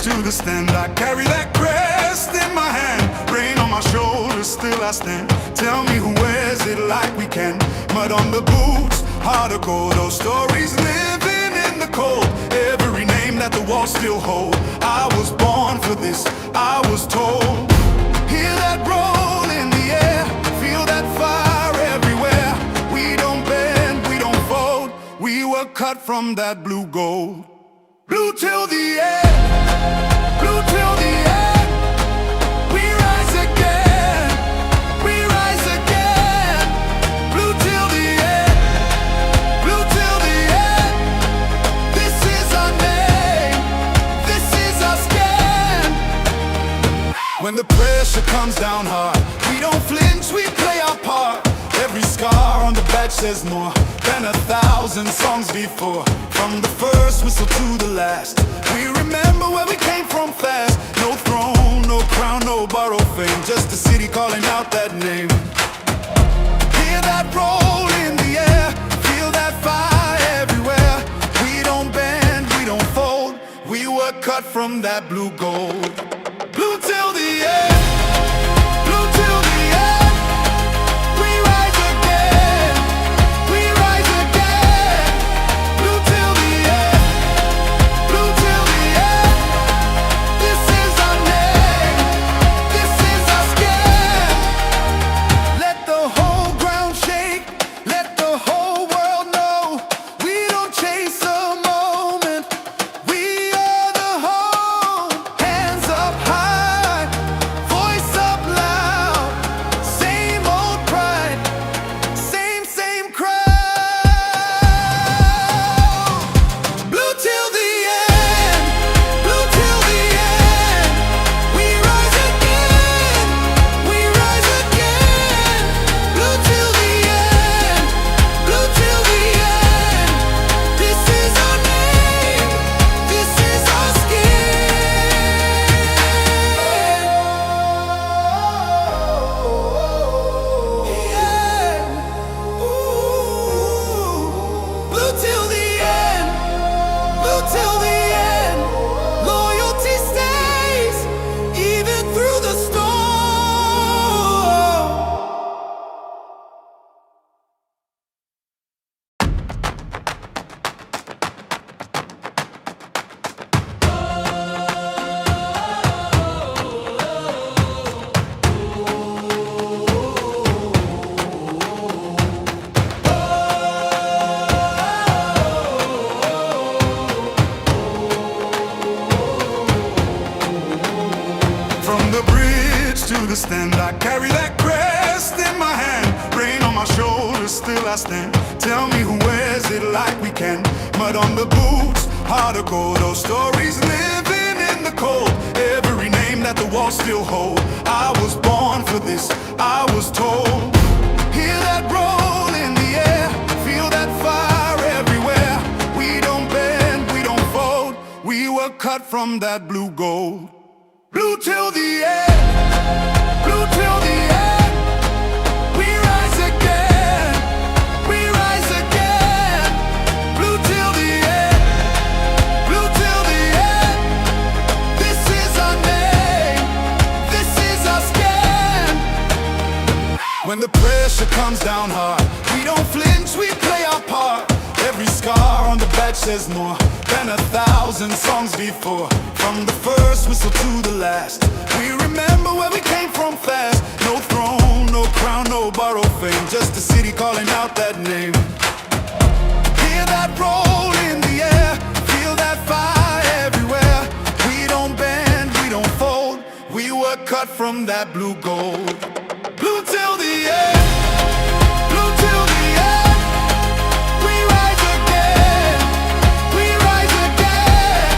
to the stand. I carry that crest in my hand, rain on my shoulders, still I stand. Tell me who wears it like we can. Mud on the boots, heart of gold. Those stories living in the cold, every name that the walls still hold. I was born for this, I was told. Hear that roll in the air, feel that fire everywhere. We don't bend, we don't fold, we were cut from that blue gold. Blue till the end, blue till the end. We rise again, we rise again. Blue till the end, blue till the end. This is our name, this is our skin. When the pressure comes down hard, we don't flinch, we play our part. Every scar on the badge says more than 1,000 songs before. From the first whistle to the last, we remember where we came from fast. No throne, no crown, no borrowed fame, just a city calling out that name. Hear that roll in the air, feel that fire everywhere. We don't bend, we don't fold, we were cut from that blue gold. Blue till the end, blue till the end. We rise again, we rise again. Blue till the end, blue till the end. This is our name, this is our skin. Let the whole ground shake, let the whole world know. We don't chase a moment, we are the home. Hands up high, voice up loud. Same old pride, same crowd. Blue till the end, blue till the end. We rise again, we rise again. Blue till the end, blue till the end. This is our name, this is our skin. Yeah. Ooh. Blue till the end, blue till the end. Loyalty stays even through the storm. From the bridge to the stand, I carry that crest in my hand, rain on my shoulders, still I stand. Tell me who wears it like we can. Mud on the boots, heart of gold. Those stories living in the cold, every name that the walls still hold. I was born for this, I was told. Hear that roll in the air, feel that fire everywhere. We don't bend, we don't fold, we were cut from that blue gold. Blue till the end, blue till the end. We rise again, we rise again. Blue till the end, blue till the end. This is our name, this is our skin. When the pressure comes down hard, we don't flinch, we play our part. Every scar on the badge says more than 1,000 songs before. From the first whistle to the last, we remember where we came from fast. No throne, no crown, no borrowed fame, just a city calling out that name. Hear that roll in the air, feel that fire everywhere. We don't bend, we don't fold, we were cut from that blue gold. Blue till the end, blue till the end. We rise again, we rise again.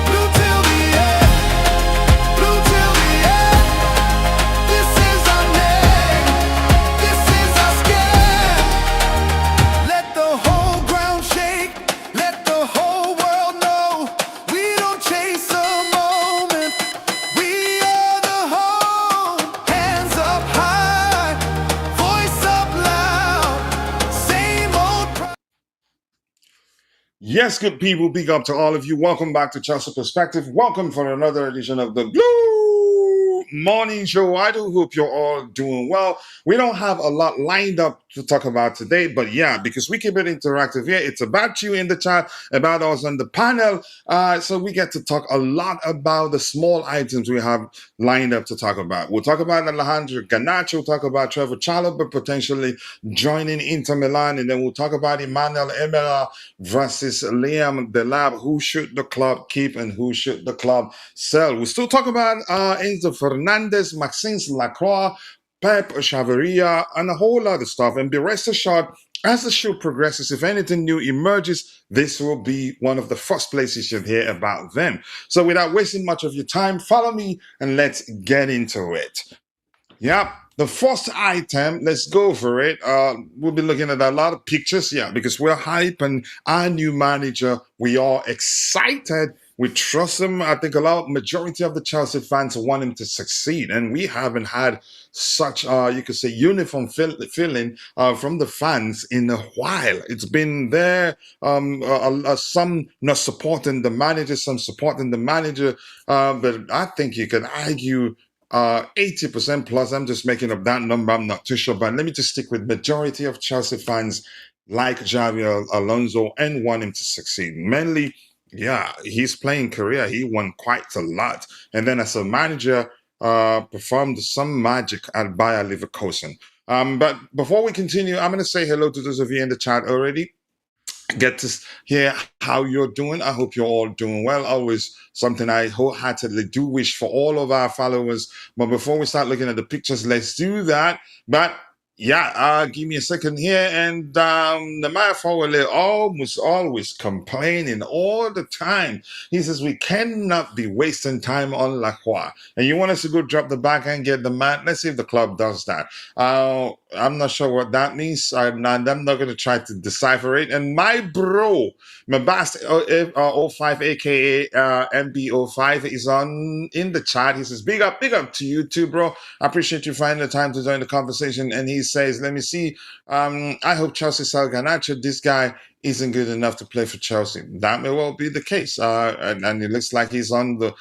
Blue till the end, blue till the end. This is our name, this is our skin. Let the whole ground shake, let the whole world know. We don't chase a moment, we are the home. Hands up Yes, good people, big up to all of you. Welcome back to Chelsea Perspective. Welcome for another edition of the Blue Morning Show. I do hope you're all doing well. We don't have a lot lined up to talk about today, but yeah, because we keep it interactive here. It's about you in the chat, about us on the panel. So we get to talk a lot about the small items we have lined up to talk about. We'll talk about Alejandro Garnacho, we'll talk about Trevoh Chalobah potentially joining Inter Milan, and then we'll talk about Emmanuel Emera versus Liam Delab. Who should the club keep and who should the club sell? We still talk about Enzo Fernandez, Maxence Lacroix, Pep Chavarría, and a whole lot of stuff. And be rest assured, as the show progresses, if anything new emerges, this will be one of the first places you'll hear about them. So without wasting much of your time, follow me and let's get into it. Yep. The first item, let's go for it. We'll be looking at a lot of pictures, yeah, because we're hyping our new manager. We are excited. We trust him. I think majority of the Chelsea fans want him to succeed, and we haven't had such, you could say, uniform feeling from the fans in a while. It's been there, some not supporting the manager, some supporting the manager, but I think you could argue 80% plus. I'm just making up that number. I'm not too sure, but let me just stick with majority of Chelsea fans like Xabi Alonso and want him to succeed. Mainly, yeah, his playing career, he won quite a lot. And then as a manager, performed some magic at Bayer Leverkusen. But before we continue, I'm going to say hello to those of you in the chat already. Get to hear how you're doing. I hope you're all doing well. Always something I wholeheartedly do wish for all of our followers. But before we start looking at the pictures, let's do that. But yeah, give me a second here. And the man forward almost always complaining all the time. He says we cannot be wasting time on Lacroix. And you want us to go drop the back and get the man? Let's see if the club does that. I'm not sure what that means. I'm not going to try to decipher it. And my bro, Mabast 05, aka MB05, is in the chat. He says, big up to you too, bro. I appreciate you finding the time to join the conversation. And he says, let me see. I hope Chelsea sell Garnacho. This guy isn't good enough to play for Chelsea. That may well be the case. And it looks like he's on the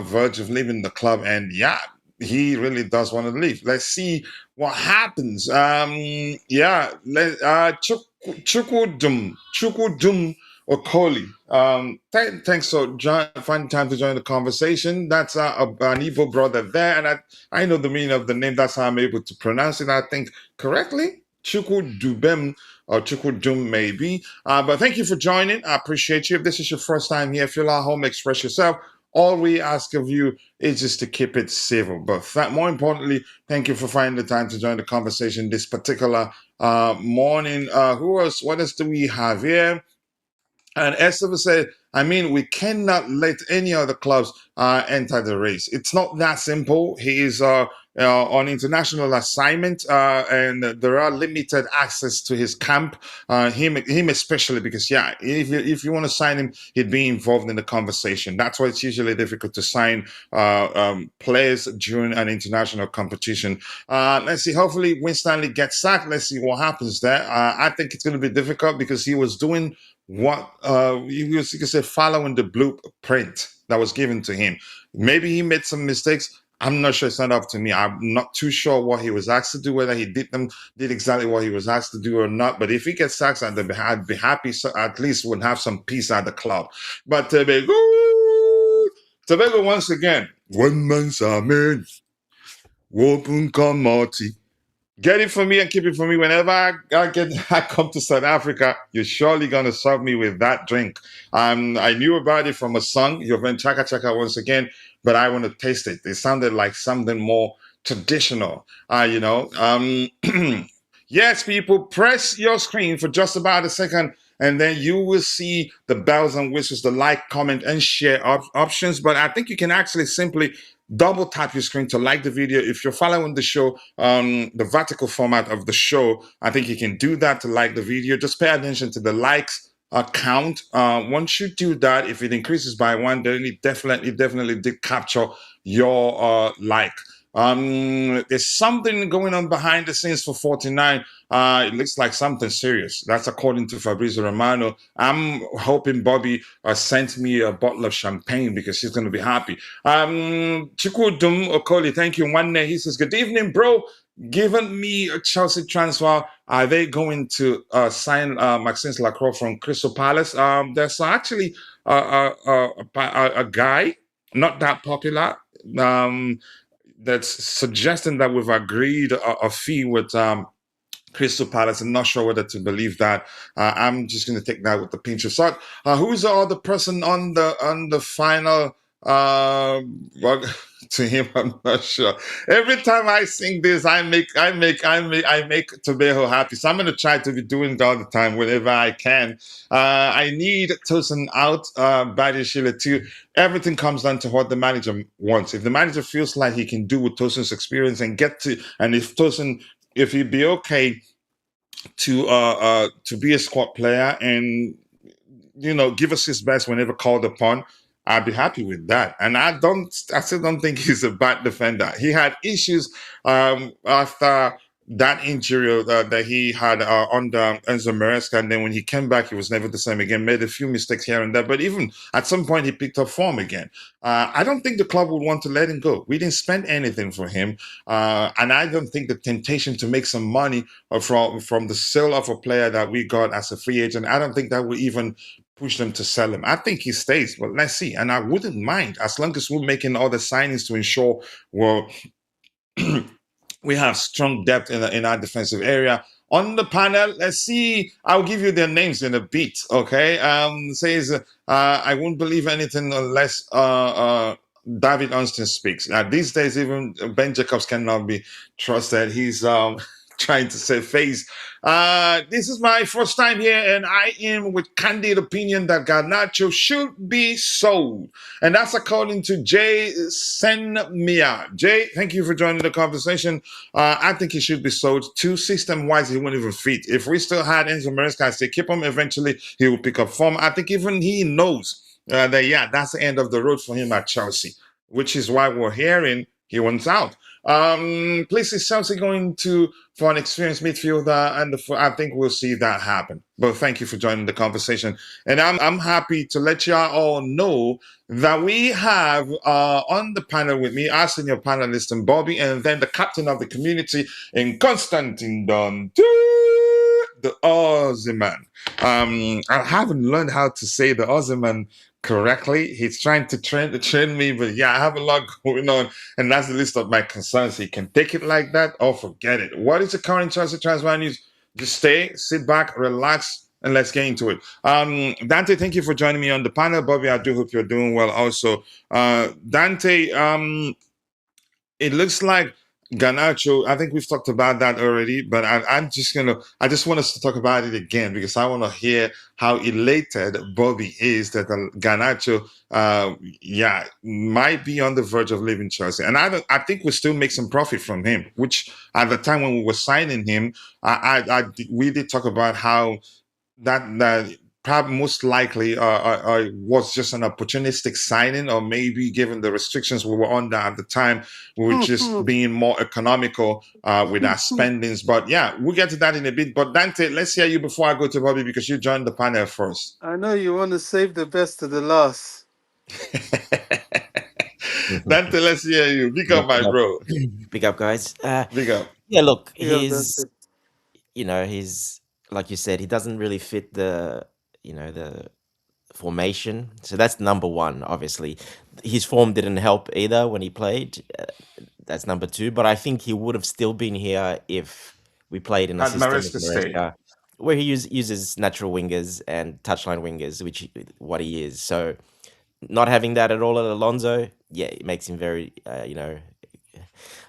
verge of leaving the club. And yeah, he really does want to leave. Let's see what happens. Yeah, Chukudum Okoli. Thanks for finding time to join the conversation. That's an Igbo brother there, and I know the meaning of the name. That's how I'm able to pronounce it, I think, correctly. Chukudubem or Chukudum maybe. But thank you for joining. I appreciate you. If this is your first time here, feel at home, express yourself. All we ask of you is just to keep it civil. But more importantly, thank you for finding the time to join the conversation this particular morning. Who else? What else do we have here? And Esther said, I mean, we cannot let any other clubs enter the race. It's not that simple. He is on international assignment, and there are limited access to his camp. Him especially, because yeah, if you want to sign him, he'd be involved in the conversation. That's why it's usually difficult to sign players during an international competition. Let's see. Hopefully, Winstanley gets sacked. Let's see what happens there. I think it's going to be difficult because he was doing what you could say following the blueprint that was given to him. Maybe he made some mistakes. I'm not sure. It's not up to me. I'm not too sure what he was asked to do, whether he did exactly what he was asked to do or not. But if he gets sacked, I'd be happy. So at least would have some peace at the club. But Tobago once again. One man's amen. Open commodity. Get it for me and keep it for me. Whenever I come to South Africa, you're surely gonna serve me with that drink. I knew about it from a song, Your Ven Chaka Chaka once again, but I want to taste it. It sounded like something more traditional, Yes, people, press your screen for just about a second, and then you will see the bells and whistles, the like, comment, and share options. But I think you can actually simply double tap your screen to like the video. If you're following the show, the vertical format of the show, I think you can do that to like the video. Just pay attention to the likes count. Once you do that, if it increases by 1, then it definitely did capture your like. There's something going on behind the scenes for 49. It looks like something serious. That's according to Fabrizio Romano. I'm hoping Bobby sent me a bottle of champagne because he's going to be happy. Chikudum Okoli, thank you. One day he says, "Good evening, bro. Given me a Chelsea transfer, are they going to sign Maxence Lacroix from Crystal Palace?" There's actually a guy, not that popular, um, that's suggesting that we've agreed a fee with Crystal Palace. I'm not sure whether to believe that. I'm just going to take that with a pinch of salt. Who's the other person on the final? Well, to him, I'm not sure. Every time I sing this, I make Tobeho happy. So I'm going to try to be doing it all the time whenever I can. I need Tosin out, Badishila too. Everything comes down to what the manager wants. If the manager feels like he can do with Tosin's experience and if Tosin, if he'd be okay to be a squad player and give us his best whenever called upon, I'd be happy with that. And I still don't think he's a bad defender. He had issues after that injury that he had under Enzo Maresca, and then when he came back, he was never the same again. Made a few mistakes here and there, but even at some point, he picked up form again. I don't think the club would want to let him go. We didn't spend anything for him, and I don't think the temptation to make some money from the sale of a player that we got as a free agent, I don't think that would even push them to sell him. I think he stays, but let's see. And I wouldn't mind as long as we're making all the signings to ensure we have strong depth in our defensive area. On the panel, let's see. I'll give you their names in a bit. Okay. Says I won't believe anything unless David Onston speaks. Now these days, even Ben Jacobs cannot be trusted. He's trying to save face. This is my first time here, and I am with candid opinion that Garnacho should be sold. And that's according to Jay Senmia. Jay, thank you for joining the conversation. I think he should be sold. System-wise, he won't even fit. If we still had Enzo Maresca, I say keep him. Eventually, he will pick up form. I think even he knows that, that's the end of the road for him at Chelsea, which is why we're hearing he wants out. Please, is Chelsea going for an experienced midfielder? And I think we'll see that happen. But thank you for joining the conversation. And I'm happy to let y'all all know that we have on the panel with me, our senior panelist and Bobby, and then the captain of the community in Constantine Don, the Aussie man. I haven't learned how to say the Aussie man correctly. He's trying to train me, but I have a lot going on, and that's the list of my concerns. He can take it like that or forget it. What is the current Chelsea transfer news? Just sit back, relax, and let's get into it. Dante, thank you for joining me on the panel. Bobby, I do hope you're doing well also. Dante, it looks like Garnacho, I think we've talked about that already, but I just want us to talk about it again because I want to hear how elated Bobby is that Garnacho, might be on the verge of leaving Chelsea. And I think we still make some profit from him, which at the time when we were signing him, we did talk about how that probably most likely was just an opportunistic signing, or maybe given the restrictions we were under at the time, we were just being more economical with our spendings. But we'll get to that in a bit. But Dante, let's hear you before I go to Bobby because you joined the panel first. I know you want to save the best to the last. Dante, let's hear you. Big up, my bro. Big up, guys. Big up. Yeah, look, That's it. he's like you said, he doesn't really fit the formation. So that's number one, obviously. His form didn't help either when he played. That's number two. But I think he would have still been here if we played in a At system with Maresca State. Maresca, where he uses natural wingers and touchline wingers, which what he is. So not having that at all at Alonso, it makes him very,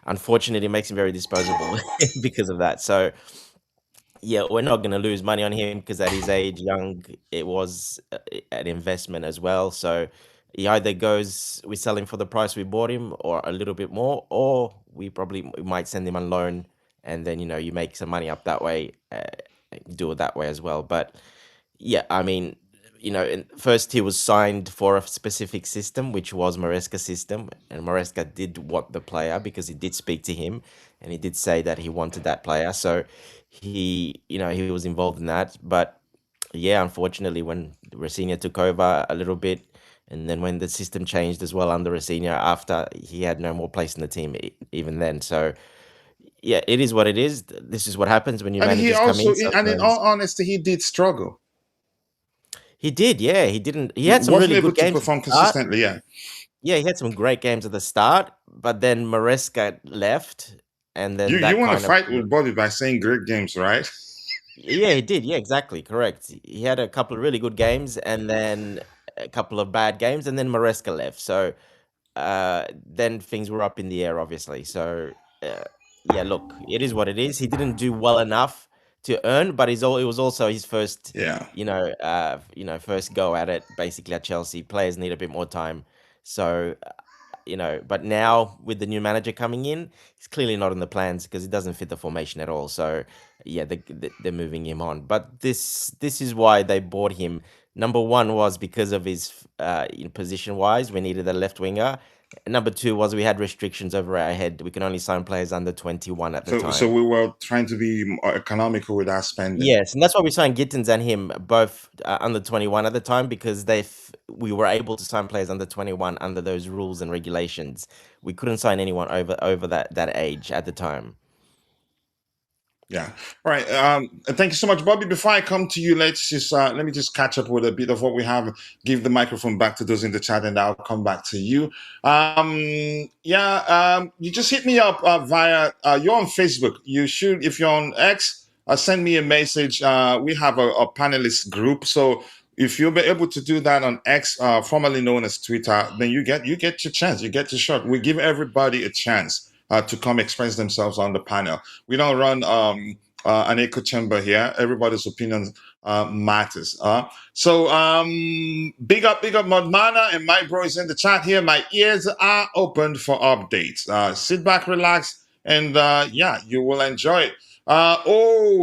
unfortunately, it makes him very disposable because of that. So we're not going to lose money on him because at his age, young, it was an investment as well. So he either we sell him for the price we bought him or a little bit more, or we might send him on loan and then, you make some money up that way, do it that way as well. But I mean, first he was signed for a specific system, which was Maresca's system, and Maresca did want the player because he did speak to him, and he did say that he wanted that player. So he was involved in that. But yeah, unfortunately, when Rosenior took over a little bit, and then when the system changed as well under Rosenior, after he had no more place in the team even then. So yeah, it is what it is. This is what happens when new And he managers come also, in. and in all Sometimes honesty, he did struggle. he did, yeah. He didn't. He He had some wasn't really able good to games at perform the start. consistently. Yeah. Yeah, he had some great games at the start, but then Maresca left, and You then you that want to kind of fight with Bobby by saying great games, right? yeah, he did. Yeah, exactly, correct. He had a couple of really good games, and then a couple of bad games, and then Maresca left. So then things were up in the air, obviously. So uh, yeah, look, it is what it is. He didn't do well enough to earn, but it was also his first, Yeah. first go at it. Basically, at Chelsea, players need a bit more time. So but now with the new manager coming in, he's clearly not in the plans because he doesn't fit the formation at all. So yeah, they're moving him on. But this is why they bought him. Number one was because of his position wise, we needed a left winger. Number two was we had restrictions over our head. We can only sign players under 21 at the So time. we were trying to be more economical with our spending. Yes, and that's why we signed Gittins and him both under 21 at the time because we were able to sign players under 21 under those rules and regulations. We couldn't sign anyone over that age at the time. Yeah. All right. Thank you so much, Bobby. Before I come to you, let me just catch up with a bit of what we have. Give the microphone back to those in the chat, and I'll come back to you. You just hit me up via. You're on Facebook. You should, if you're on X, send me a message. We have a panelist group, so if you'll be able to do that on X, formerly known as Twitter, then you get your chance. You get your shot. We give everybody a chance to come express themselves on the panel. We don't run an echo chamber here. Everybody's opinion matters. So big up, Modmana, and my bro is in the chat here. My ears are open for updates. Sit back, relax, and you will enjoy it.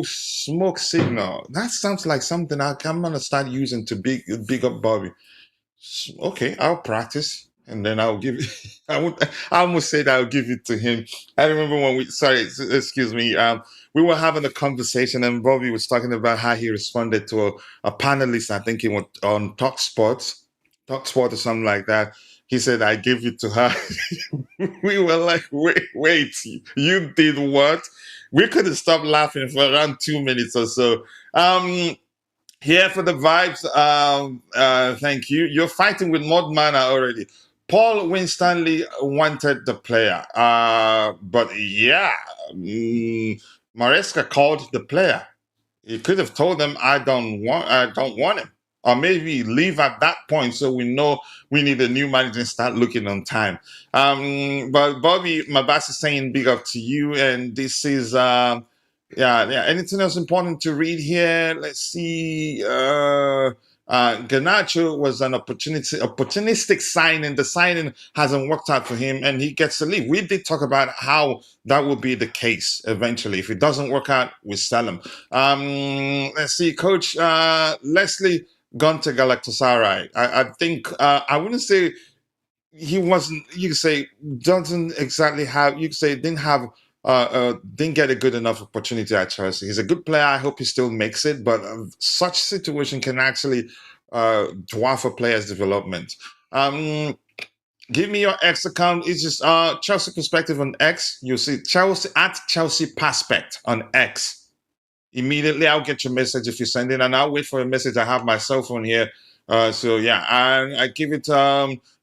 Smoke signal. That sounds like something I'm gonna start using to big up Bobby. Okay, I'll practice and then I'll give it. I almost said I'll give it to him. I remember when excuse me. We were having a conversation and Bobby was talking about how he responded to a panelist. I think he went on Talksport or something like that. He said, "I gave it to her." We were like, wait, you did what? We could have stopped laughing for around 2 minutes or so. Here for the vibes. Thank you. You're fighting with Modmana already. Paul Winstanley wanted the player. But yeah, Maresca called the player. He could have told them, I don't want him. Or maybe leave at that point so we know we need a new manager and start looking on time. But Bobby Mabas is saying big up to you. And this is anything else important to read here? Let's see. Garnacho was an opportunistic signing. The signing hasn't worked out for him, and he gets to leave. We did talk about how that will be the case eventually. If it doesn't work out, we sell him. Let's see, Coach Leslie gone to Galatasaray. I think I wouldn't say he wasn't. You could say doesn't exactly have. You could say didn't get a good enough opportunity at Chelsea. He's a good player. I hope he still makes it, but such situation can actually dwarf a player's development. Give me your X account. It's just Chelsea Perspective on X. You'll see Chelsea at Chelsea Prospect on X. Immediately, I'll get your message if you send it, and I'll wait for a message. I have my cell phone here. I give it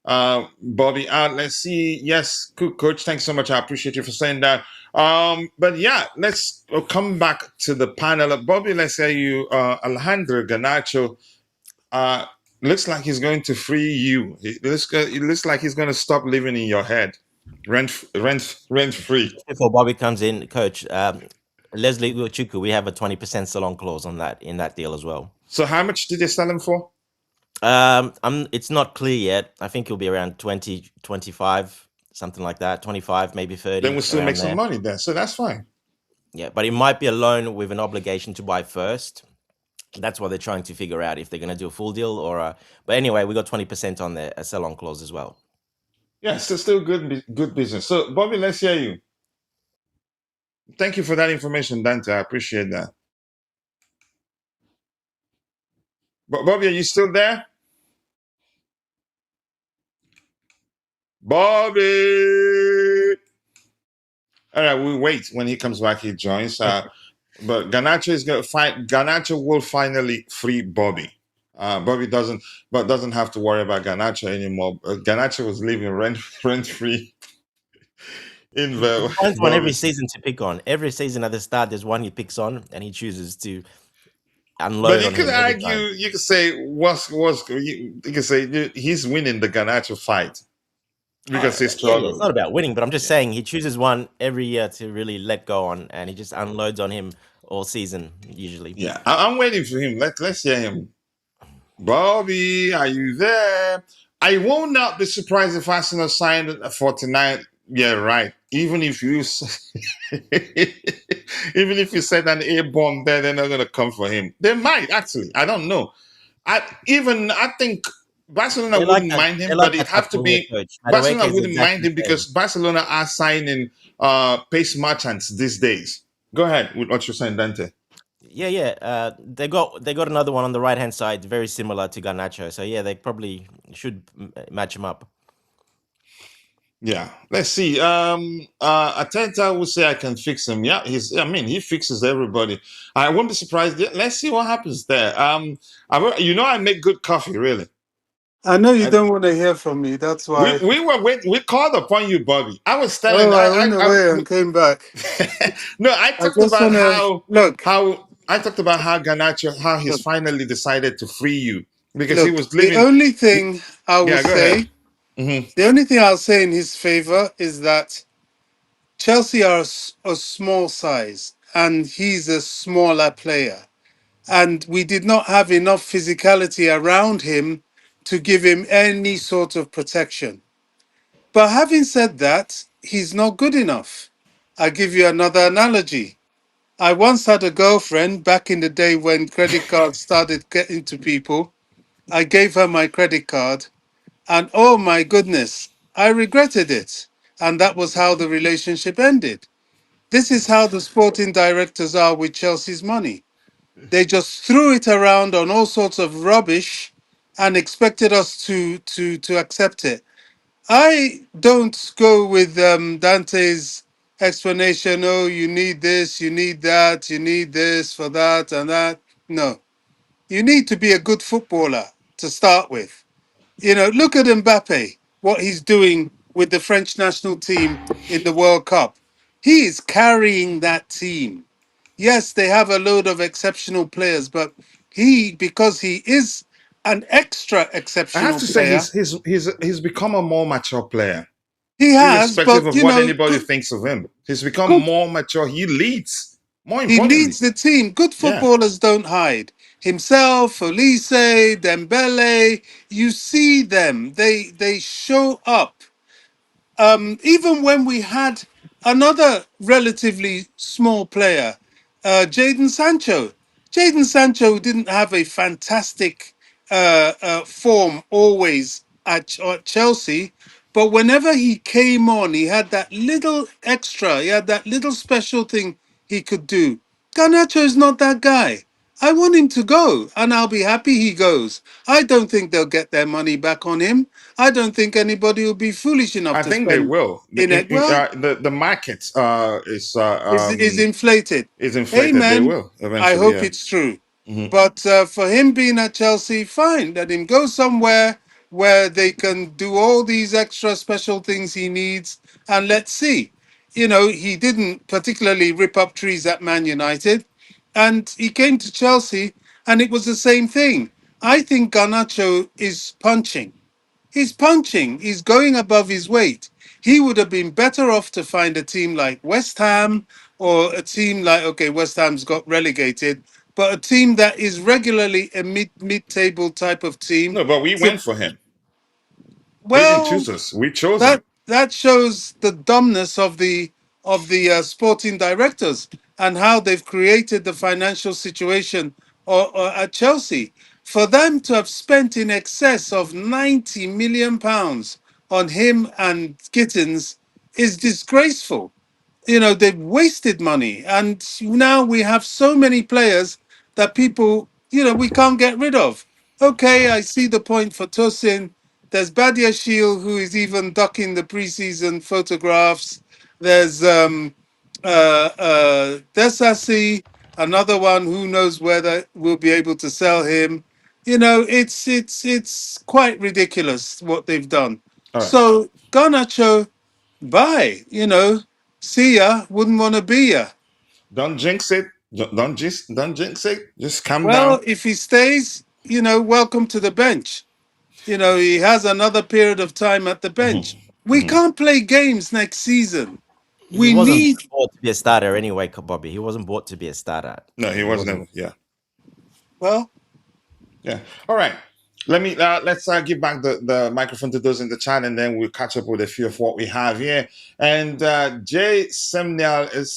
Bobby out. Let's see. Yes, good coach. Thanks so much. I appreciate you for saying that. But yeah, let's come back to the panel. Bobby, let's say you, Alejandro Garnacho, looks like he's going to free you. It looks like he's going to stop living in your head, rent free. Before Bobby comes in, Coach, Leslie Uchuku, we have a 20% salon clause on that in that deal as well. So how much did they sell him for? It's not clear yet. I think it'll be around 20, 25, something like that. 25, maybe 30. Then we'll still make some there. money then. So that's fine. Yeah, but it might be a loan with an obligation to buy first. That's what they're trying to figure out if they're going to do a full deal or. But anyway, we got 20% on the sell-on clause as well. Yeah, still good business. So, Bobby, let's hear you. Thank you for that information, Dante. I appreciate that. But Bobby, are you still there? Bobby. All right, we wait. When he comes back, he joins. But Garnacho is going to find. Garnacho will finally free Bobby. Bobby doesn't have to worry about Garnacho anymore. Garnacho was living rent free in He the finds one every Bobby's. season to pick on. Every season at the start, there's one he picks on, and he chooses to But unload you on could him every argue, time. you could say, you could say he's winning the Garnacho fight because he's Yeah, it's struggled. not about winning, but I'm just saying he chooses one every year to really let go on, and he just unloads on him all season usually. Yeah, I'm waiting for him. Let's hear him. Bobby, are you there? I will not be surprised if Arsenal signed a 49. Yeah, right. Even if you even if you set an A bomb there, they're not gonna come for him. They might actually. I don't know. I think Barcelona wouldn't mind They him, like but it that type have to of be coach. Madueke Barcelona is wouldn't mind exactly him the same. because Barcelona are signing pace merchants these days. Go ahead with what you're saying, Dante. Yeah. They got another one on the right hand side, very similar to Garnacho. So yeah, they probably should match him up. Yeah, let's see. Ateta will say I can fix him. Yeah, he fixes everybody. I won't be surprised. Let's see what happens there. I make good coffee, really. I know you I, don't want to hear from me. That's why. we called upon you, Bobby. I was telling Oh, I went away and came back. no, I I talked just about want to look. how Garnacho how he's Look. finally decided to free you because he Look. was living. Yeah, go ahead. Hmm. The only thing I'll say in his favor is that Chelsea are a small size, and he's a smaller player, and we did not have enough physicality around him to give him any sort of protection. But having said that, he's not good enough. I'll give you another analogy. I once had a girlfriend back in the day when credit cards started getting to people. I gave her my credit card, and oh my goodness, I regretted it. And that was how the relationship ended. This is how the sporting directors are with Chelsea's money. They just threw it around on all sorts of rubbish and expected us to accept it. I don't go with Dante's explanation. Oh, you need this, you need that, you need this for that and that. No, you need to be a good footballer to start with. You know, look at Mbappe, what he's doing with the French national team in the World Cup. He is carrying that team. Yes, they have a load of exceptional players, but because he is an extra I have exceptional to say player, he's become a more mature player. he has, Irrespective but of what anybody thinks of him. He's become good, more mature. He leads. More he importantly, leads the team. Good yeah. footballers don't hide. Himself, Olise, Dembele, you see them. They show up. Even when we had another relatively small player, Jaden Sancho. Jaden Sancho didn't have a fantastic form always at Chelsea, but whenever he came on, he had that little extra, he had that little special thing he could do. Garnacho is not that guy. I want him to go, and I'll be happy he goes. I don't think they'll get their money back on him. I don't think anybody will be foolish enough I to think they spend will. in it. Well, The market is inflated. is inflated. They Amen. will I eventually. hope Yeah. it's true. Mhm. But for him being at Chelsea, fine. Let him go somewhere where they can do all these extra special things he needs, and let's see. You know, he didn't particularly rip up trees at Man United, and he came to Chelsea, and it was the same thing. I think Garnacho is punching. He's punching. He's going above his weight. He would have been better off to find a team like West Ham or a team like West Ham's got relegated, but a team that is regularly a mid table type of team. No, but we To, went for him. He didn't well, choose us. We chose that him. that shows the dumbness of the sporting directors and how they've created the financial situation or at Chelsea. For them to have spent in excess of £90 million on him and Gittins is disgraceful. They've wasted money, and now we have so many players that people, we can't get rid of. Okay, I see the point for Tosin. There's Badia Shield, who is even ducking the preseason photographs. There's Desasi, another one who knows whether we'll be able to sell him. It's quite ridiculous what they've done. All right. So Garnacho, bye. See ya. Wouldn't want to be ya. Don't jinx it. Don't jinx it. Just calm Well, down. if he stays, welcome to the bench. He has another period of time at the bench. We can't play games next season. He We wasn't need, bought to be a starter anyway, Bobby. He wasn't bought to be a starter. No, he He was wasn't. never. Yeah. well, Yeah. All right. Let's give back the microphone to those in the chat, and then we'll catch up with a few of what we have here. And Jay Semnial is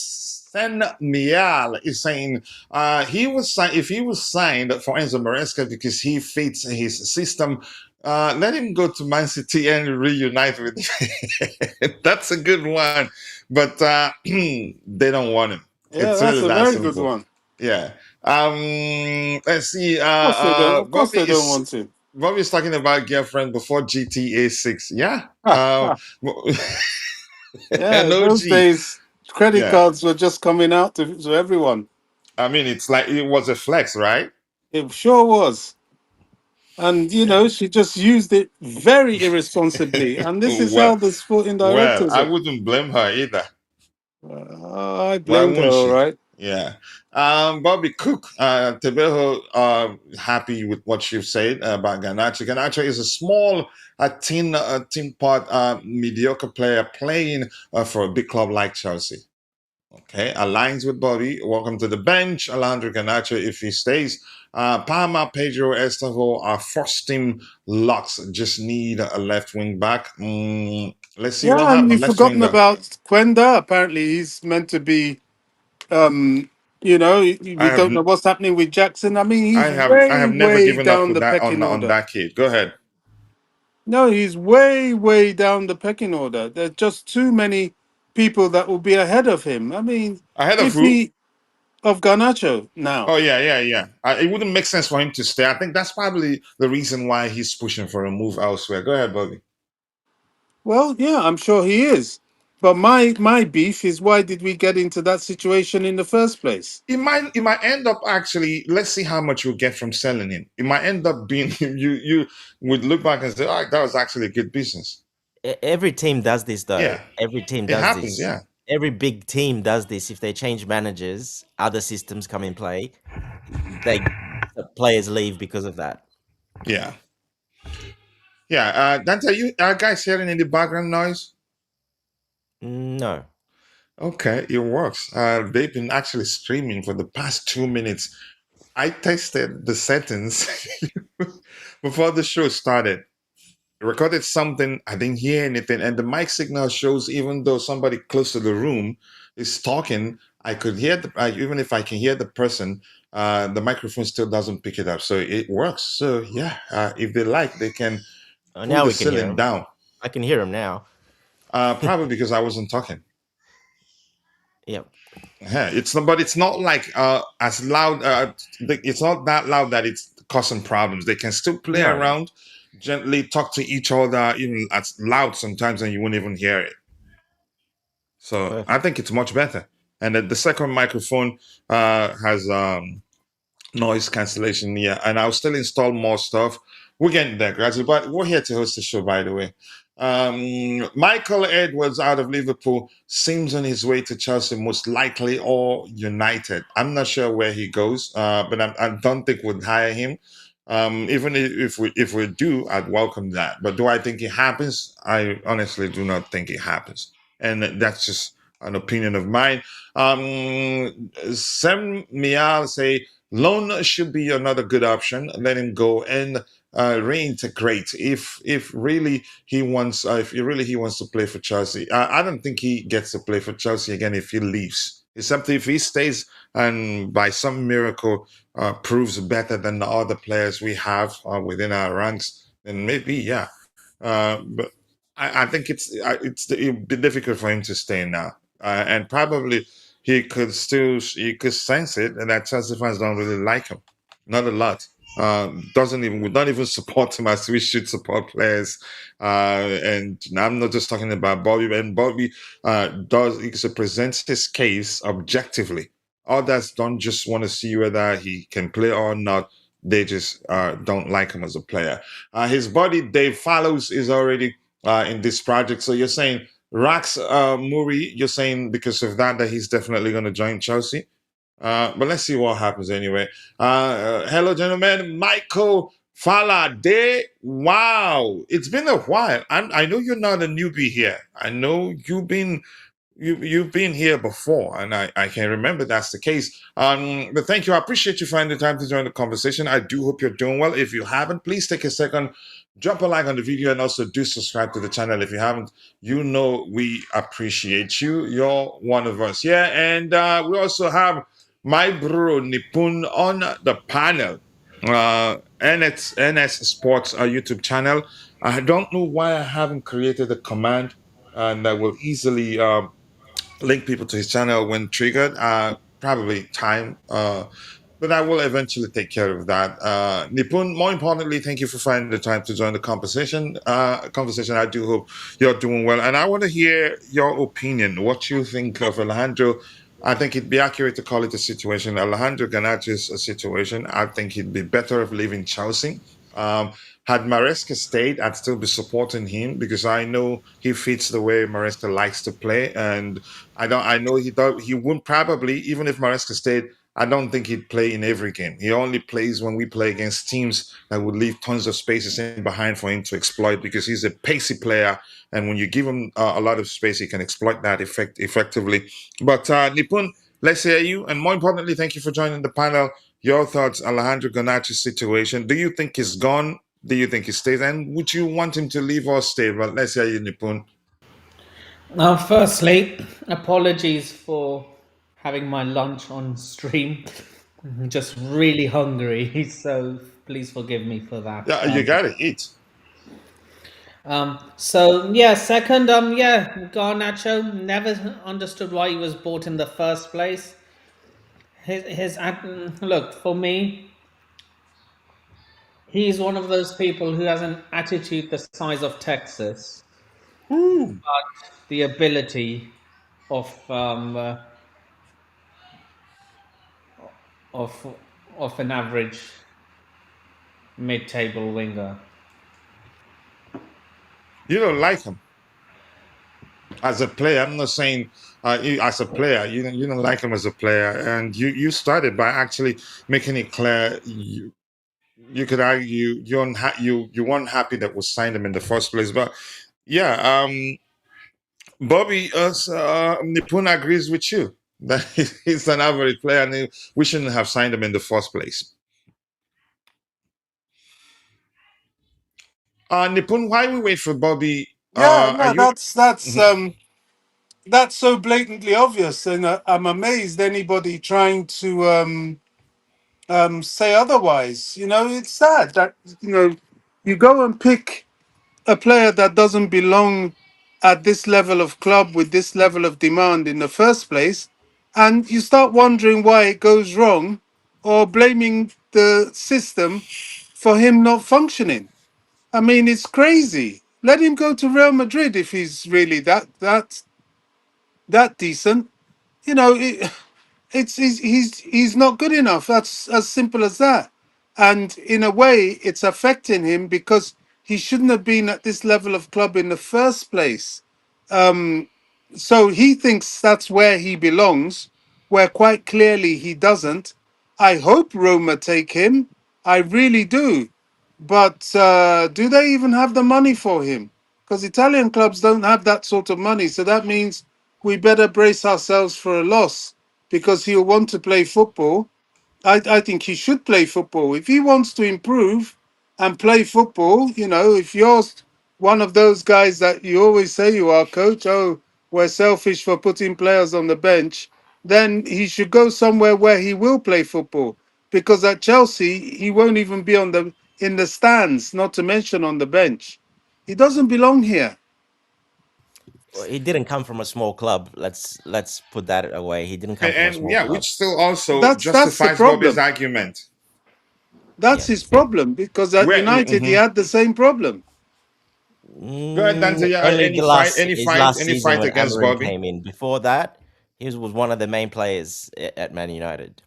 saying he was signed if he was signed for Enzo Maresca because he fits his system. Let him go to Man City and reunite with. That's a good one, but they don't want him. yeah, It's that's really a that very good simple. one. Yeah. Let's see. Of course they don't. Of course they don't want to. Bobby is talking about girlfriend before GTA 6. Yeah. Ha, ha. Yeah, those OG. days, credit Yeah. cards were just coming out to everyone. I mean, it's like it was a flex, right? It sure was. And, Yeah. she just used it very irresponsibly. And this is well, how the sporting well, directors I are. wouldn't blame her either. I Why blamed her, wouldn't all she? right. Yeah. Bobby Cook, Tebeho, happy with what you've said about Ganacho. Ganacho is a small, team part, mediocre player playing for a big club like Chelsea. Okay, aligns with Bobby. Welcome to the bench, Alejandro Garnacho, if he stays. Palma, Pedro, Estevao are first team locks. Just need a left wing back. Let's see what Yeah, and happens. we've Left forgotten winger. about Quenda. Apparently, he's meant to be, I we have, don't know what's happening with Jackson. I mean, he's I way, have never way given up down with the that pecking on order. that kid. Go ahead. No, he's way, way down the pecking order. There's just too many people that will be ahead of him. I mean, Ahead of if who? he of Garnacho now. Oh yeah, yeah, yeah. It wouldn't make sense for him to stay. I think that's probably the reason why he's pushing for a move elsewhere. Go ahead, Bobby. Well, yeah, I'm sure he is. But my beef is, why did we get into that situation in the first place? It might end up actually. Let's see how much you'll get from selling him. It might end up being you would look back and say, "Oh, that was actually a good business." Every team does this though. Yeah, Every team it does happens. this. Yeah, Every big team does this. If they change managers, other systems come in play. The players leave because of that. yeah, yeah. Dante, you guys hearing any background noise? No. Okay, it works. They've been actually streaming for the past 2 minutes. I tested the settings before the show started. Recorded something, I didn't hear anything, and the mic signal shows even though somebody close to the room is talking, I could hear even if I can hear the person, the microphone still doesn't pick it up. So it works. So yeah, if they like, they can pull Now the we can hear ceiling him. down. I can hear him now. Probably because I wasn't talking. Yep. Yeah, it's not, but it's not like as loud. It's not that loud that it's causing problems. They can still play No. around, gently talk to each other, even as loud sometimes, and you won't even hear it. So Perfect. I think it's much better. And the second microphone has noise cancellation. Yeah, and I'll still install more stuff. We're getting there gradually, but we're here to host the show, by the way. Michael Edwards out of Liverpool seems on his way to Chelsea, most likely, or United. I'm not sure where he goes, but I don't think we'd hire him. Even if we do, I'd welcome that. But do I think it happens? I honestly do not think it happens, and that's just an opinion of mine. Sam Mial say loan should be another good option. Let him go and reintegrate if really he wants to play for Chelsea. I don't think he gets to play for Chelsea again if he leaves. Except if he stays and by some miracle proves better than the other players we have within our ranks, then maybe, yeah. But I think it'd be difficult for him to stay now, and probably he could sense it, and that Chelsea fans don't really like him, not a lot. Doesn't even would not even support him as we should support players. And I'm not just talking about Bobby, and Bobby does he presents his case objectively. Others don't just want to see whether he can play or not. They just don't like him as a player. His buddy Dave Fallows is already in this project. So you're saying Rax Murray, you're saying because of that he's definitely going to join Chelsea. But let's see what happens anyway. Hello, gentlemen. Michael Falade. Wow, it's been a while. I know you're not a newbie here. I know you've been here before, and I can remember that's the case. But thank you. I appreciate you finding the time to join the conversation. I do hope you're doing well. If you haven't, please take a second, drop a like on the video, and also do subscribe to the channel if you haven't. You know we appreciate you. You're one of us. Yeah, and we also have my bro Nipun on the panel. NS Sports YouTube channel. I don't know why I haven't created a command and that will easily link people to his channel when triggered. Probably time, but I will eventually take care of that. Nipun, more importantly, thank you for finding the time to join the conversation. I do hope you're doing well, and I want to hear your opinion. What you think of Alejandro? I think it'd be accurate to call it a situation. Alejandro Garnacho's a situation. I think he'd be better off leaving Chelsea. Had Maresca stayed, I'd still be supporting him because I know he fits the way Maresca likes to play, and I know he wouldn't probably even if Maresca stayed. I don't think he'd play in every game. He only plays when we play against teams that would leave tons of spaces in behind for him to exploit because he's a pacey player, and when you give him a lot of space, he can exploit that effectively. But Nipun, let's hear you, and more importantly, thank you for joining the panel. Your thoughts, Alejandro Garnacho's situation. Do you think he's gone? Do you think he stays? And would you want him to leave or stay? But let's hear you, Nipun. Now, firstly, apologies for having my lunch on stream. I'm just really hungry, so please forgive me for that. Yeah, you gotta eat. So yeah, second, yeah, Garnacho, never understood why he was bought in the first place. Look, for me, he's one of those people who has an attitude the size of Texas, Ooh. the ability of of of an average mid-table winger. You don't like him as a player. I'm not saying as a player. You don't like him as a player, and you started by actually making it clear. You could argue you weren't happy that we signed him in the first place, but yeah, Bobby Nipun agrees with you that he's an average player, and we shouldn't have signed him in the first place. Nipun, why we wait for Bobby? Yeah, Are no, you? Mhm. that's so blatantly obvious, and I'm amazed anybody trying to say otherwise. You know, it's sad that you go and pick a player that doesn't belong at this level of club with this level of demand in the first place, and you start wondering why it goes wrong, or blaming the system for him not functioning. I mean, it's crazy. Let him go to Real Madrid if he's really that decent. You know, he's not good enough. That's as simple as that. And in a way, it's affecting him because he shouldn't have been at this level of club in the first place. So he thinks that's where he belongs, where quite clearly he doesn't. I hope Roma take him. I really do. But do they even have the money for him? Because Italian clubs don't have that sort of money. So that means we better brace ourselves for a loss because he'll want to play football. I think he should play football. If he wants to improve and play football, if you're one of those guys that you always say you are, coach, oh, we're selfish for putting players on the bench. then he should go somewhere where he will play football. Because at Chelsea, he won't even be in the stands, not to mention on the bench. He doesn't belong here. Well, he didn't come from a small club. Let's put that away. He didn't come from a And small yeah, club. which still also That's the justifies Bobby's problem. argument. That's Yeah. his problem because at Where, United he mhm. had the same problem. Go ahead, Dante. Yeah, Only the last his last any season fight when against Amarin Bobby? came in. Before that, he was one of the main players at Man United.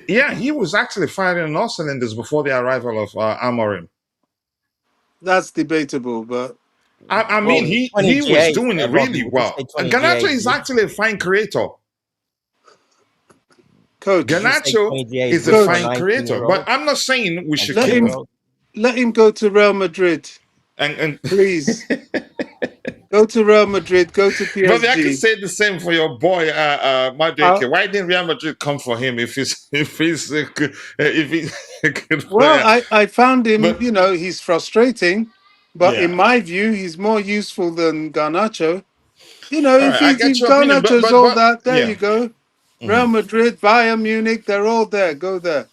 Yeah, he was actually firing on all cylinders before the arrival of Amorim. That's debatable, but I mean, Well, he 20 was GAs, doing it Bobby. really Would you well. say And 20 Garnacho GAs? is actually a fine creator. coach, Would you say Garnacho 20 GAs is a good for a coach, fine creator, but 19-year-old? I'm not saying we should let 19 keep him him. year old. let him go to Real Madrid, And please. Go to Real Madrid. Go to Bobby, I could PSG. say the same for your boy, Uh, Madueke. Why didn't Real Madrid come for him if he's a good, if he's a good well, player? I found him. But You know, he's frustrating, but in yeah, my view, he's more useful than Garnacho. You know, all right, I get if your opinion, Garnacho's all but that, there yeah. you go. Real Mhm. Madrid, Bayern Munich, they're all there. Go there.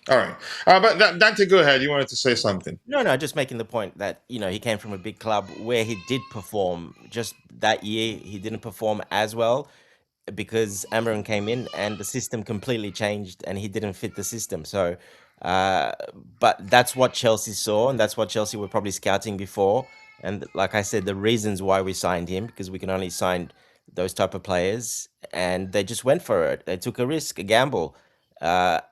All right, but Dante, go ahead. You wanted to say something. No, just making the point that he came from a big club where he did perform. Just that year, he didn't perform as well because Amarin came in and the system completely changed and he didn't fit the system. So, uh, but that's what Chelsea saw and that's what Chelsea were probably scouting before. And like I said, the reasons why we signed him because we can only sign those type of players, and they just went for it. They took a risk, a gamble.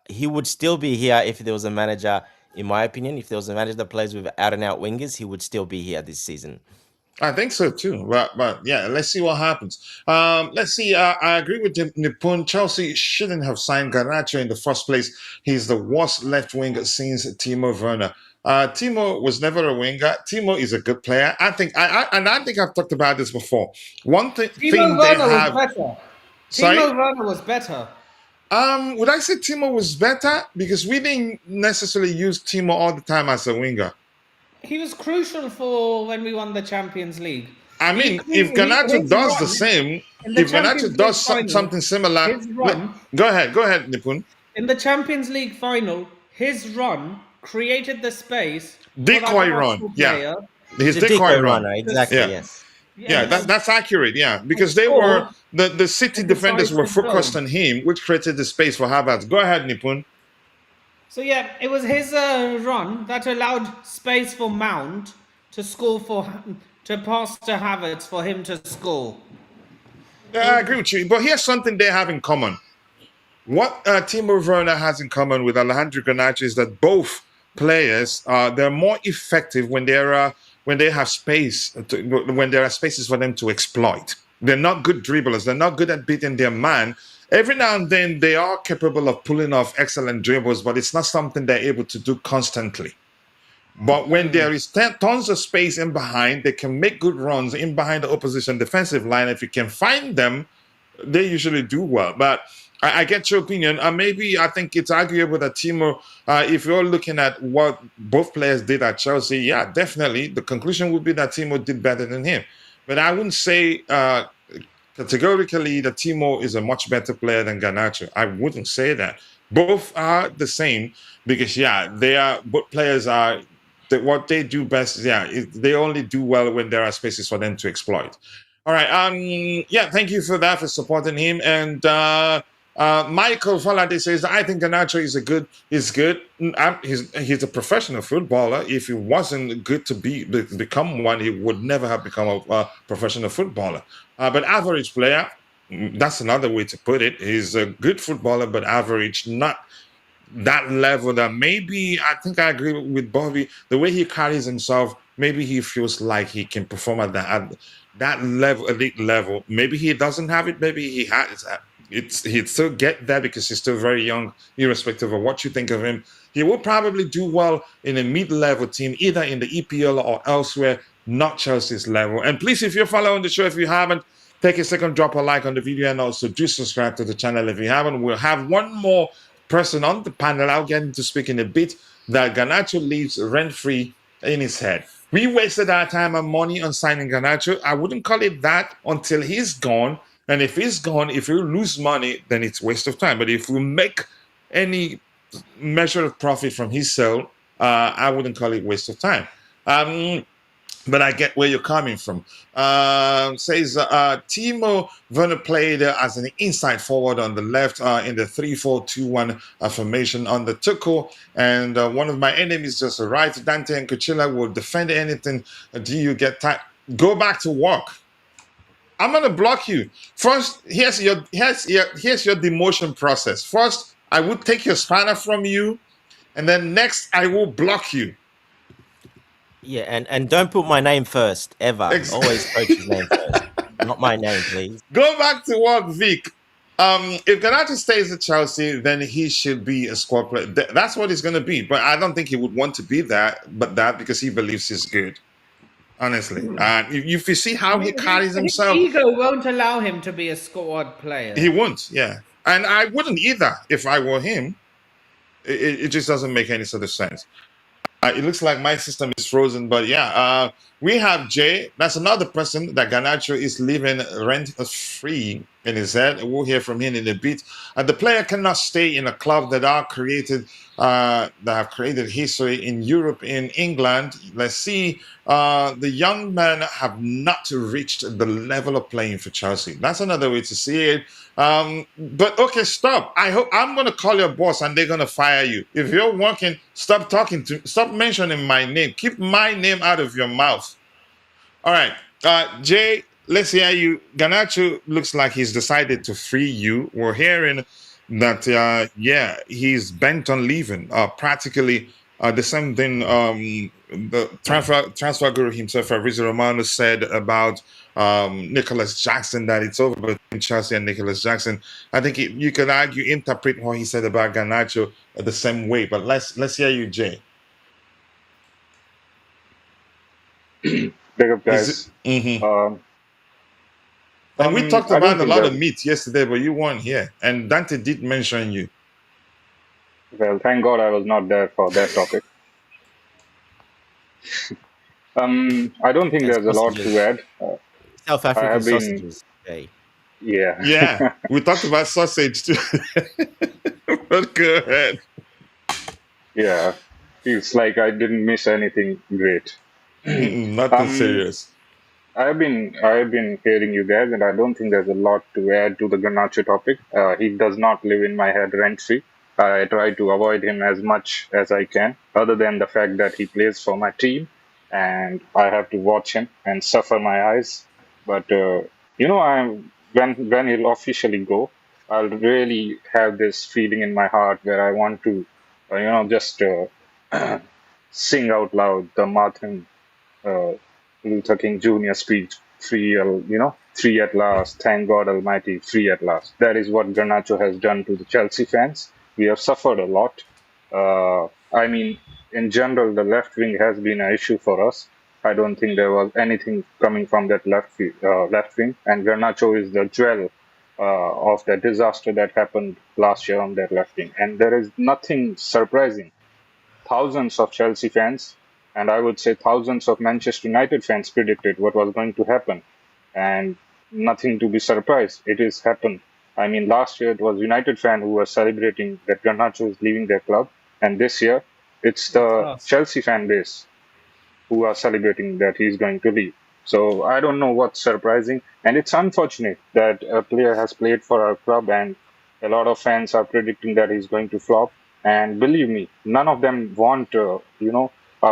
He would still be here if there was a manager. In my opinion, if there was a manager that plays with out and out wingers, he would still be here this season. I think so too, but yeah, let's see what happens. Let's see. I agree with Nippon. Chelsea shouldn't have signed Garnacho in the first place. He's the worst left winger since Timo Werner. Timo was never a winger. Timo is a good player. I think. I think I've talked about this before. One Timo thing they Werner was have. better. Sorry. Timo Werner was better. Would I say Timo was better because we didn't necessarily use Timo all the time as a winger. He was crucial for when we won the Champions League. I mean, if Garnacho His does the run same, in the if Garnacho Champions League does final, something similar, his run go ahead, Nipun. in the Champions League final, his run created the space for that Decoy run, Arsenal yeah, player his He's a decoy decoy run, runner, to, exactly. yeah, Yes. yeah, yes, that's accurate, yeah, to because they were score the City a defenders were decisive focused goal. on him, which created the space for Havertz. Go ahead, Nipun. So yeah, it was his run that allowed space for Mount to score to pass to Havertz for him to score. Yeah, I agree with you, but here's something they have in common. What Timo Werner has in common with Alejandro Garnacho is that both players they're more effective when they have space when there are spaces for them to exploit. They're not good dribblers. They're not good at beating their man. Every now and then they are capable of pulling off excellent dribbles, but it's not something they're able to do constantly. But when there is tons of space in behind, they can make good runs in behind the opposition defensive line. If you can find them, they usually do well. But I get your opinion. Maybe I think it's arguable that Timo, if you're looking at what both players did at Chelsea, yeah, definitely the conclusion would be that Timo did better than him. But I wouldn't say categorically that Timo is a much better player than Garnacho. I wouldn't say that. Both are the same because yeah, they are. Both players are. What they do best, yeah, they only do well when there are spaces for them to exploit. All right. Yeah. Thank you for that for supporting him. And Michael Falade says I think Garnacho is good. He's a professional footballer. If he wasn't good to become one, he would never have become a professional footballer. But average player. That's another way to put it. He's a good footballer, but average, not that level that maybe I think I agree with Bobby. The way he carries himself, maybe he feels like he can perform at that level, elite level. Maybe he doesn't have it. Maybe he has. He'd still get there because he's still very young, irrespective of what you think of him. He will probably do well in a mid-level team, either in the EPL or elsewhere, not Chelsea's level. And please, if you're following the show, if you haven't, take a second, drop a like on the video, and also do subscribe to the channel if you haven't. We'll have one more person on the panel. I'll get into speak in a bit. That Garnacho lives rent-free in his head. We wasted our time and money on signing Garnacho. I wouldn't call it that until he's gone And if he's gone, if you lose money, then it's waste of time. But if we make any measure of profit from his sale, I wouldn't call it waste of time. But I get where you're coming from. Says Timo Werner played as an inside forward on the left in the 3-4-2-1 formation on the Tuchel. And one of my enemies just arrived. Dante and Kuchila will defend anything. Do you get time? Go back to work. I'm gonna block you. First, here's your demotion process. First, I would take your spanner from you, and then next I will block you. Yeah, and don't put my name first, ever. Always coach's name first. Not my name, please. Go back to work, Vic. If Garnacho stays at Chelsea, then he should be a squad player. That's what he's going to be. But I don't think he would want to be that because he believes he's good. Honestly. If you see how he carries himself. His ego won't allow him to be a squad player. He won't, yeah. And I wouldn't either if I were him. It just doesn't make any sort of sense. It looks like my system is frozen, but yeah, we have Jay. That's another person that Garnacho is living rent-free in his head. We'll hear from him in a bit. The player cannot stay in a club that have created history in Europe, in England. Let's see. The young men have not reached the level of playing for Chelsea. That's another way to see it. But okay, stop. I'm going to call your boss and they're going to fire you. If you're working, stop mentioning my name. Keep my name out of your mouth. All right. Jay, let's hear you. Garnacho looks like he's decided to free you. We're hearing that, he's bent on leaving. Practically the same thing the transfer guru himself, Fabrizio Romano, said about Nicholas Jackson, that it's over between Chelsea and Nicholas Jackson. I think you could interpret what he said about Garnacho the same way. But let's hear you, Jay. Big up, guys. And we talked about a lot of meat yesterday, but you weren't here. And Dante did mention you. Well, thank God I was not there for that topic. I don't think there's a lot to add. South African sausages. Okay. Yeah. Yeah, we talked about sausage too. But go ahead. Yeah, feels like I didn't miss anything great. Nothing serious. I've been hearing you guys, and I don't think there's a lot to add to the Garnacho topic. He does not live in my head rent-free. I try to avoid him as much as I can, other than the fact that he plays for my team, and I have to watch him and suffer my eyes. But when he'll officially go, I'll really have this feeling in my heart where I want to, just sing out loud the Martin Luther King Jr. speech, free at last, thank God Almighty, free at last. That is what Garnacho has done to the Chelsea fans. We have suffered a lot. In general, the left wing has been an issue for us. I don't think there was anything coming from that left wing, and Garnacho is the jewel of the disaster that happened last year on that left wing. And there is nothing surprising. Thousands of Chelsea fans, and I would say thousands of Manchester United fans predicted what was going to happen, and nothing to be surprised. It has happened. Last year it was United fans who were celebrating that Garnacho is leaving their club, and this year it's the Chelsea fan base who are celebrating that he's going to leave. So I don't know what's surprising, and it's unfortunate that a player has played for our club and a lot of fans are predicting that he's going to flop. And believe me, none of them want our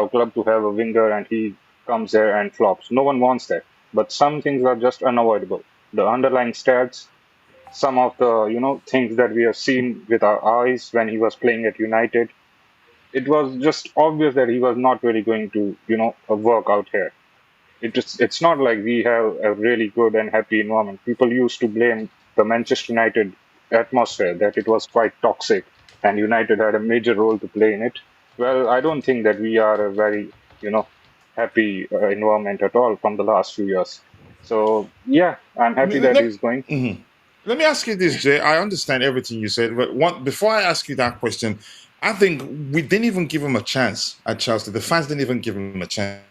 club to have a winger and he comes there and flops. No one wants that. But some things are just unavoidable. The underlying stats, some of the things that we have seen with our eyes when he was playing at United, it was just obvious that he was not really going to work out here. It's not like we have a really good and happy environment. People used to blame the Manchester United atmosphere, that it was quite toxic and United had a major role to play in it. Well, I don't think that we are a very happy environment at all from the last few years. So yeah, I'm happy that he's going. Mm-hmm. Let me ask you this, Jay. I understand everything you said, but before I ask you that question, I think we didn't even give him a chance at Chelsea. The fans didn't even give him a chance.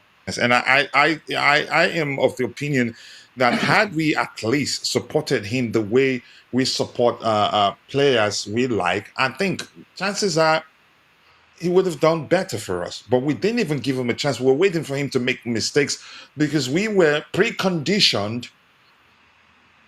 And I am of the opinion that had we at least supported him the way we support players we like, I think chances are he would have done better for us. But we didn't even give him a chance. We were waiting for him to make mistakes because we were preconditioned,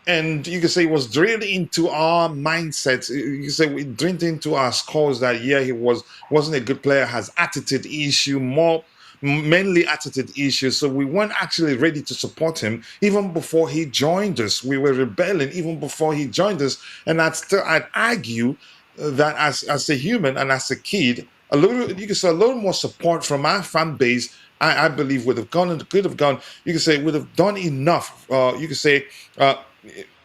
and you could say it was drilled into our mindsets. You could say we drilled into our scores that yeah, he wasn't a good player, has attitude issue, more mainly attitude issues. So we weren't actually ready to support him even before he joined us. We were rebelling even before he joined us. And I'd argue that as a human and as a kid, a little you could say a little more support from our fan base, I believe would have gone and could have gone. You could say would have done enough. You could say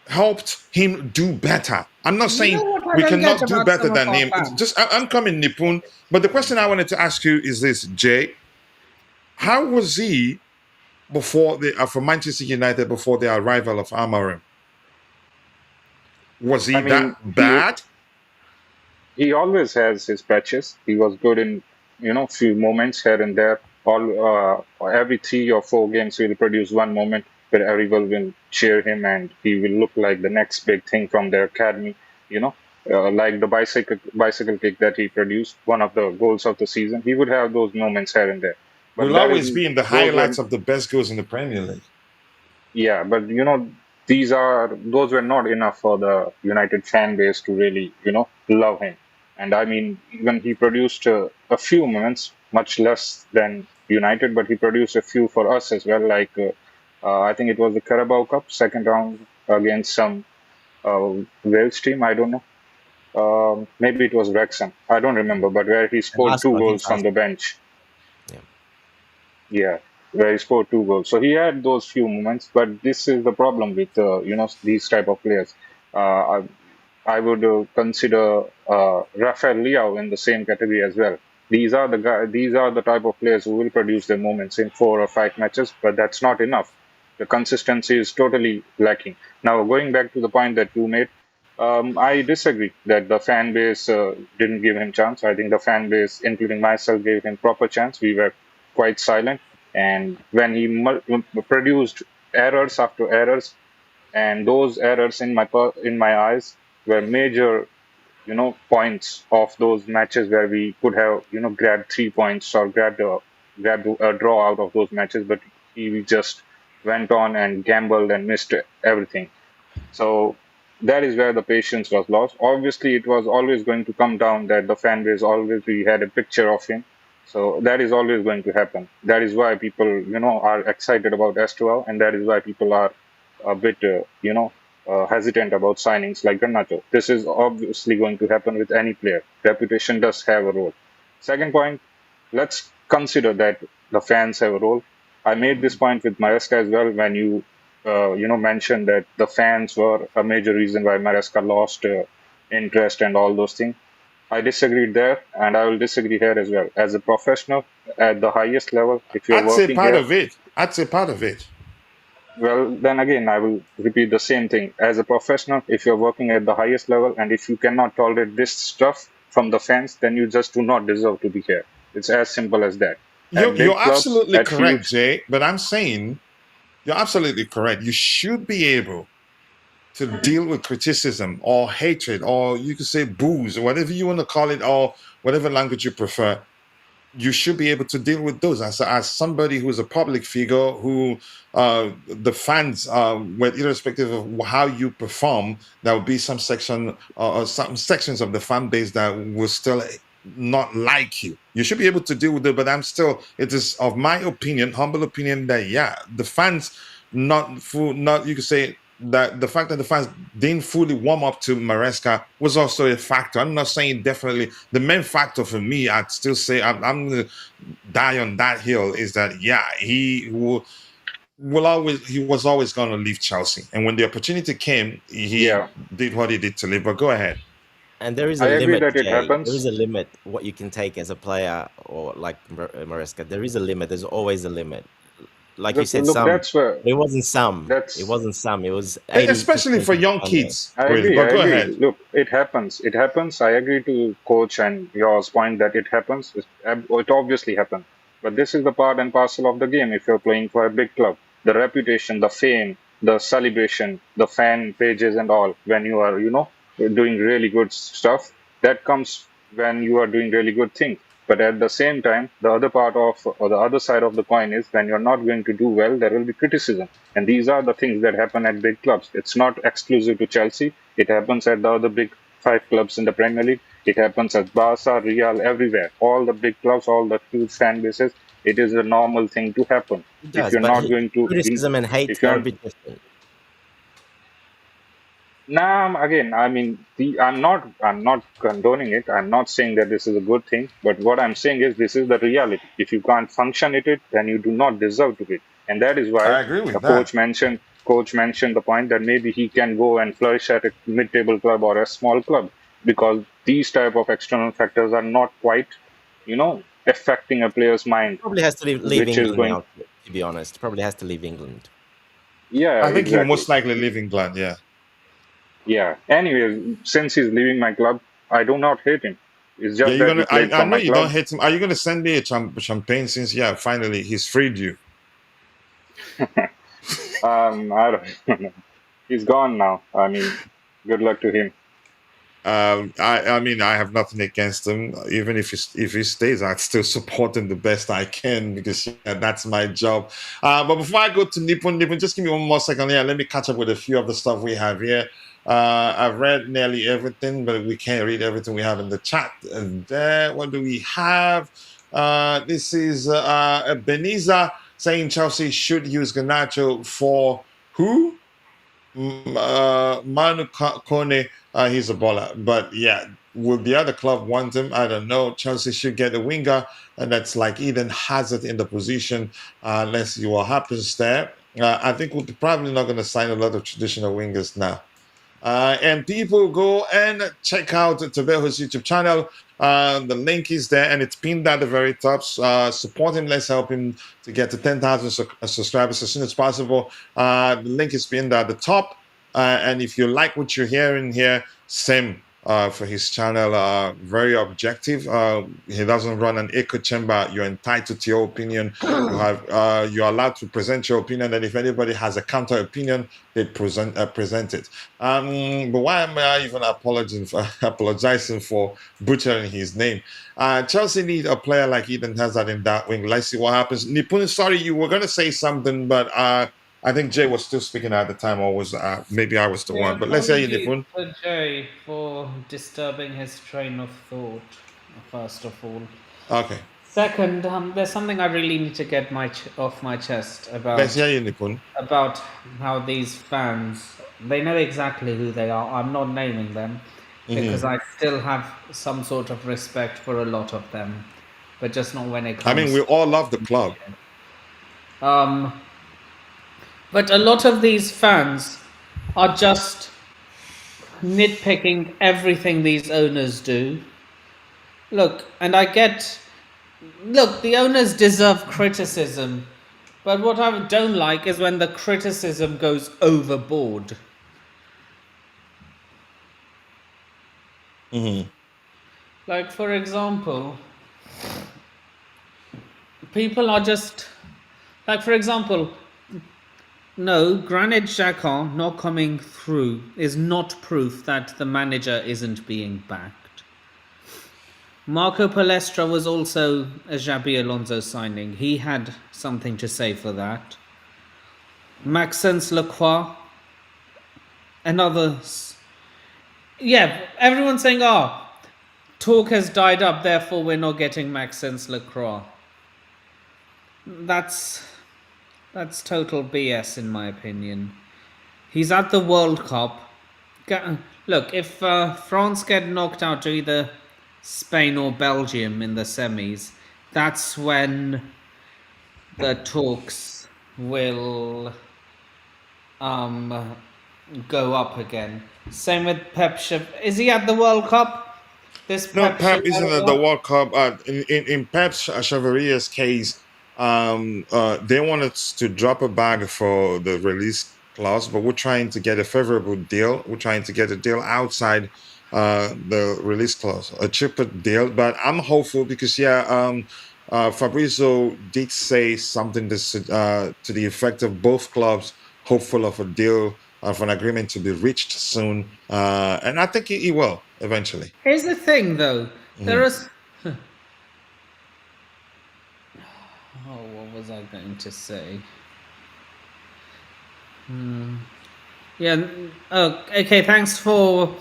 helped him do better. I'm not You know saying what I we don't get cannot do about better some of than our him. It's fans? just I'm coming Nipun, but the question I wanted to ask you is this, Jay: how was he before for Manchester United before the arrival of Amorim? Was he I that mean, bad? he always has his patches. He was good in few moments here and there. Every 3 or 4 games, he will produce one moment where everyone will cheer him, and he will look like the next big thing from the academy. You know, like the bicycle kick that he produced, one of the goals of the season. He would have those moments here and there, but Will that always is be in the those were highlights of the best goals in the Premier League. yeah, but those were not enough for the United fan base to really love him. And I mean, even he produced a few moments, much less than United, but he produced a few for us as well. Like I think it was the Carabao Cup second round against some Wales team. I don't know. Maybe it was Wrexham. I don't remember, but where he And scored two goals Against from the Arsenal. bench. Yeah. Yeah, where he scored 2 goals. So he had those few moments, but this is the problem with these type of players. I, I would consider Rafael Leao in the same category as well. These are the type of players who will produce their moments in 4 or 5 matches, but that's not enough. The consistency is totally lacking. Now, going back to the point that you made, I disagree that the fan base didn't give him chance. I think the fan base, including myself, gave him proper chance. We were quite silent, and when he produced errors after errors, and those errors in my eyes were major points of those matches where we could have grabbed 3 points or grabbed a draw out of those matches, but he just went on and gambled and missed everything. So that is where the patience was lost. Obviously, it was always going to come down that the fan base always had a picture of him. So that is always going to happen. That is why people, are excited about S12, and that is why people are a bit, hesitant about signings like Garnacho. This is obviously going to happen with any player. Reputation does have a role. Second point, let's consider that the fans have a role. I made this point with Maresca as well when you mentioned that the fans were a major reason why Maresca lost interest and all those things. I disagreed there, and I will disagree here as well. As a professional at the highest level, if you're I'd say working part here, of it. I'd say part of it. well, then again, I will repeat the same thing. As a professional, if you're working at the highest level and if you cannot tolerate this stuff from the fans, then you just do not deserve to be here. It's as simple as that. At You're big clubs, absolutely at correct, huge, Jay. But I'm saying you're absolutely correct. You should be able to deal with criticism or hatred, or you could say booze, or whatever you want to call it, or whatever language you prefer. You should be able to deal with those as somebody who's a public figure who the fans with irrespective of how you perform, there will be some section or some sections of the fan base that will still not like you should be able to deal with it. But it is of my opinion, humble opinion, that yeah, the fans not you could say that the fact that the fans didn't fully warm up to Maresca was also a factor. I'm not saying definitely the main factor for me. I'd still say I'm going to die on that hill is that yeah, he was always going to leave Chelsea, and when the opportunity came, he yeah, did what he did to leave. But go ahead. And there is I a agree limit, that it Jay. There is happens. a limit what you can take as a player, or like Maresca. There is a limit. There's always a limit. Like you said, Look, some. that's where It wasn't some. It that's wasn't some. It was 80% Especially for of the young time there. kids, I really. agree. But I go agree. ahead. Look, it happens. It happens. I agree to coach and yours point that it happens. It obviously happens. But this is the part and parcel of the game. If you're playing for a big club, the reputation, the fame, the celebration, the fan pages and all, when you are, doing really good stuff, that comes when you are doing really good things. But at the same time, the other part of, or the other side of the coin is when you're not going to do well, there will be criticism. And these are the things that happen at big clubs. It's not exclusive to Chelsea. It happens at the other big five clubs in the Premier League. It happens at Barca, Real, everywhere. All the big clubs, all the huge fan bases. It is a normal thing to happen. It If does, you're but not going to be, criticism and hate if are a you're bit different. Nah, again, I mean, I'm not condoning it. I'm not saying that this is a good thing, but what I'm saying is this is the reality. If you can't function at it, then you do not deserve to be. And that is why I agree the with that. coach mentioned the point that maybe he can go and flourish at a mid-table club or a small club because these type of external factors are not quite, affecting a player's mind, Probably has to leave which is England going, now, to be honest. Probably has to leave England. yeah, I think he'll exactly. most likely leave England. Yeah. Yeah. Anyways, since he's leaving my club, I do not hate him. It's Yeah, just you're that he gonna. played I for know my you don't club. hate him. Are you gonna send me a champagne since finally he's freed you? I don't know. He's gone now. I mean, good luck to him. I mean I have nothing against him. Even if he stays, I'd still support him the best I can because that's my job. But before I go to Nippon, just give me one more second here. Let me catch up with a few of the stuff we have here. I've read nearly everything, but we can't read everything we have in the chat. And there, what do we have? This is Beniza saying Chelsea should use Garnacho for who? Manu Kone, he's a baller. But yeah, will the other club want him? I don't know. Chelsea should get a winger, and that's like Eden Hazard in the position. Let's see what happens there. I think we're probably not going to sign a lot of traditional wingers now. And people go and check out Trevoh's YouTube channel. The link is there and it's pinned at the very top. Support him. Let's help him to get to 10,000 subscribers as soon as possible. The link is pinned at the top. And if you like what you're hearing here, same for his channel. Very objective. He doesn't run an echo chamber. You're entitled to your opinion. You're allowed to present your opinion. And if anybody has a counter opinion, they present it. But why am I even apologizing for butchering his name? Chelsea need a player like Eden Hazard in that wing. Let's see what happens. Nipun, sorry, you were gonna say something, but I think Jay was still speaking at the time, or was maybe I was the one. But let's hear you, Nipun. For Jay for disturbing his train of thought, first of all. Okay. Second, there's something I really need to get off my chest Let's hear you, Nipun. about how these fans, they know exactly who they are. I'm not naming them because I still have some sort of respect for a lot of them, but just not when it comes. I mean, we all love the club. But a lot of these fans are just nitpicking everything these owners do. Look, the owners deserve criticism, but what I don't like is when the criticism goes overboard. Like, for example, people are just, like, for example, no, Granit Xhaka not coming through is not proof that the manager isn't being backed. Marco Palestra was also a Xabi Alonso signing. He had something to say for that. Maxence Lacroix and others. Yeah, everyone's saying, talk has died up, therefore we're not getting Maxence Lacroix. That's total BS in my opinion. He's at the World Cup. Look, if France get knocked out to either Spain or Belgium in the semis, that's when the talks will go up again. Same with Pep. Is he at the World Cup? No, Pep isn't at the World Cup. In Pep Chavarria's case, they wanted to drop a bag for the release clause, but we're trying to get a favorable deal. We're trying to get a deal outside the release clause, a cheaper deal. But I'm hopeful because Fabrizio did say something to the effect of both clubs hopeful of a deal, of an agreement to be reached soon. And I think he will eventually. Here's the thing, though. There Mhm. is. Oh, what was I going to say? Yeah. Oh, okay. Thanks for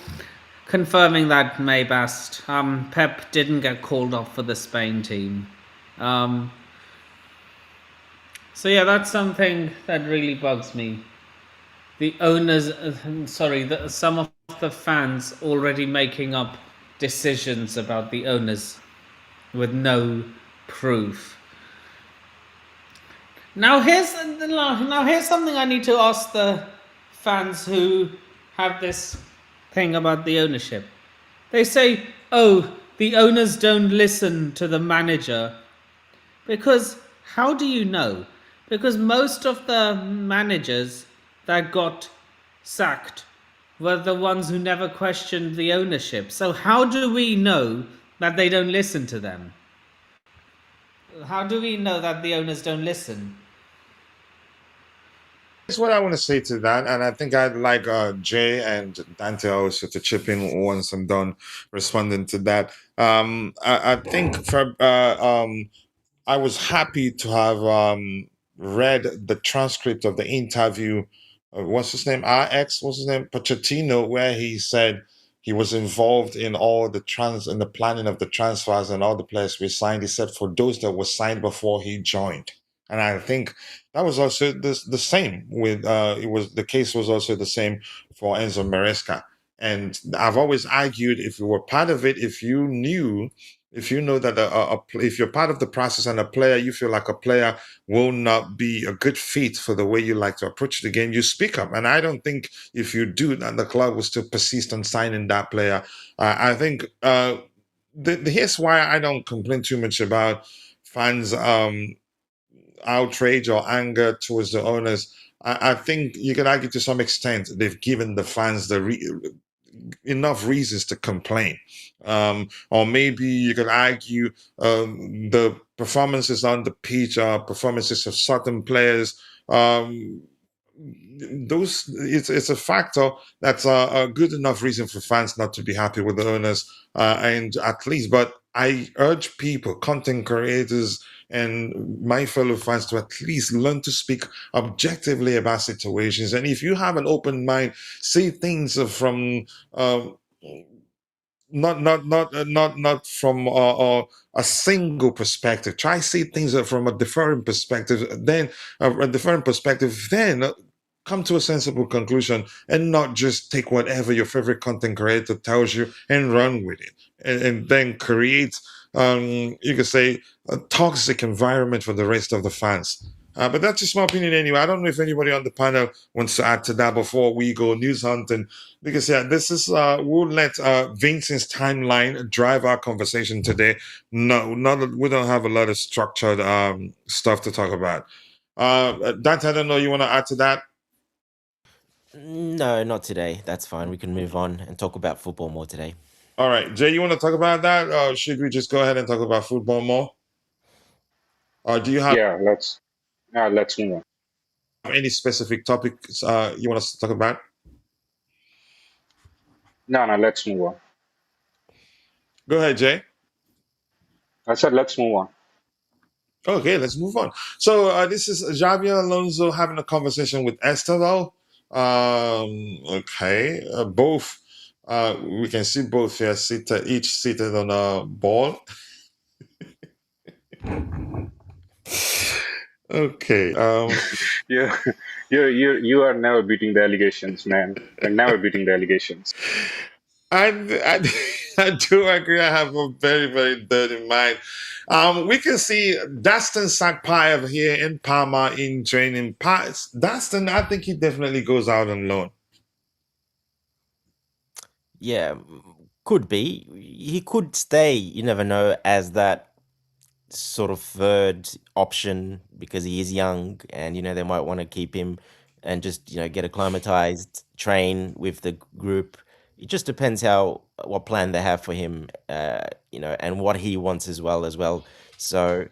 confirming that, Maybast. Pep didn't get called up for the Spain team. Um, so yeah, that's something that really bugs me. The owners, some of the fans already making up decisions about the owners with no proof. Now here's something I need to ask the fans who have this thing about the ownership. They say, "Oh, the owners don't listen to the manager." Because how do you know? Because most of the managers that got sacked were the ones who never questioned the ownership. So how do we know that they don't listen to them? How do we know that the owners don't listen? That's what I want to say to that, and I think I'd like Jay and Dante also to chip in once I'm done responding to that. I think for I was happy to have read the transcript of the interview. What's his name? RX. What's his name? Pochettino, where he said he was involved in all the in the planning of the transfers and all the players we signed. He said for those that were signed before he joined, and I think that was also the same with it was the case was also the same for Enzo Maresca. And I've always argued if you were part of it, if you know that if you're part of the process and a player, you feel like a player will not be a good fit for the way you like to approach the game, you speak up. And I don't think if you do, that the club will still persist on signing that player. I think here's why I don't complain too much about fans' outrage or anger towards the owners. I think you can argue to some extent they've given the fans enough reasons to complain. Or maybe you could argue the performances on the pitch are performances of certain players. Those it's a factor that's a good enough reason for fans not to be happy with the owners, and at least. But I urge people, content creators, and my fellow fans to at least learn to speak objectively about situations. And if you have an open mind, see things from not from a single perspective. Try see things from a different perspective. Then a different perspective. Then come to a sensible conclusion and not just take whatever your favorite content creator tells you and run with it, and then create you could say a toxic environment for the rest of the fans. But that's just my opinion anyway. I don't know if anybody on the panel wants to add to that before we go news hunting. Because yeah, this is we'll let Vincent's timeline drive our conversation today. No, not we don't have a lot of structured stuff to talk about. Dante, I don't know. You want to add to that? No, not today. That's fine. We can move on and talk about football more today. All right, Jay, you want to talk about that, or should we just go ahead and talk about football more? Or do you have Yeah, let's move on. any specific topics you want us to talk about? No, let's move on. Go ahead, Jay. I said let's move on. Okay, let's move on. So this is Javier Alonso having a conversation with Estevao. Okay, both we can see both here seated, each seated on a ball. Okay. You are never beating the allegations, man. You're never beating the allegations. I, I do agree. I have a very, very dirty mind. We can see Dastin Sakpaev here in Parma in training. Dastin, I think he definitely goes out on loan. Yeah, could be. He could stay, you never know, as that sort of third option because he is young and, they might want to keep him and just, get acclimatized, train with the group. It just depends what plan they have for him, and what he wants as well. So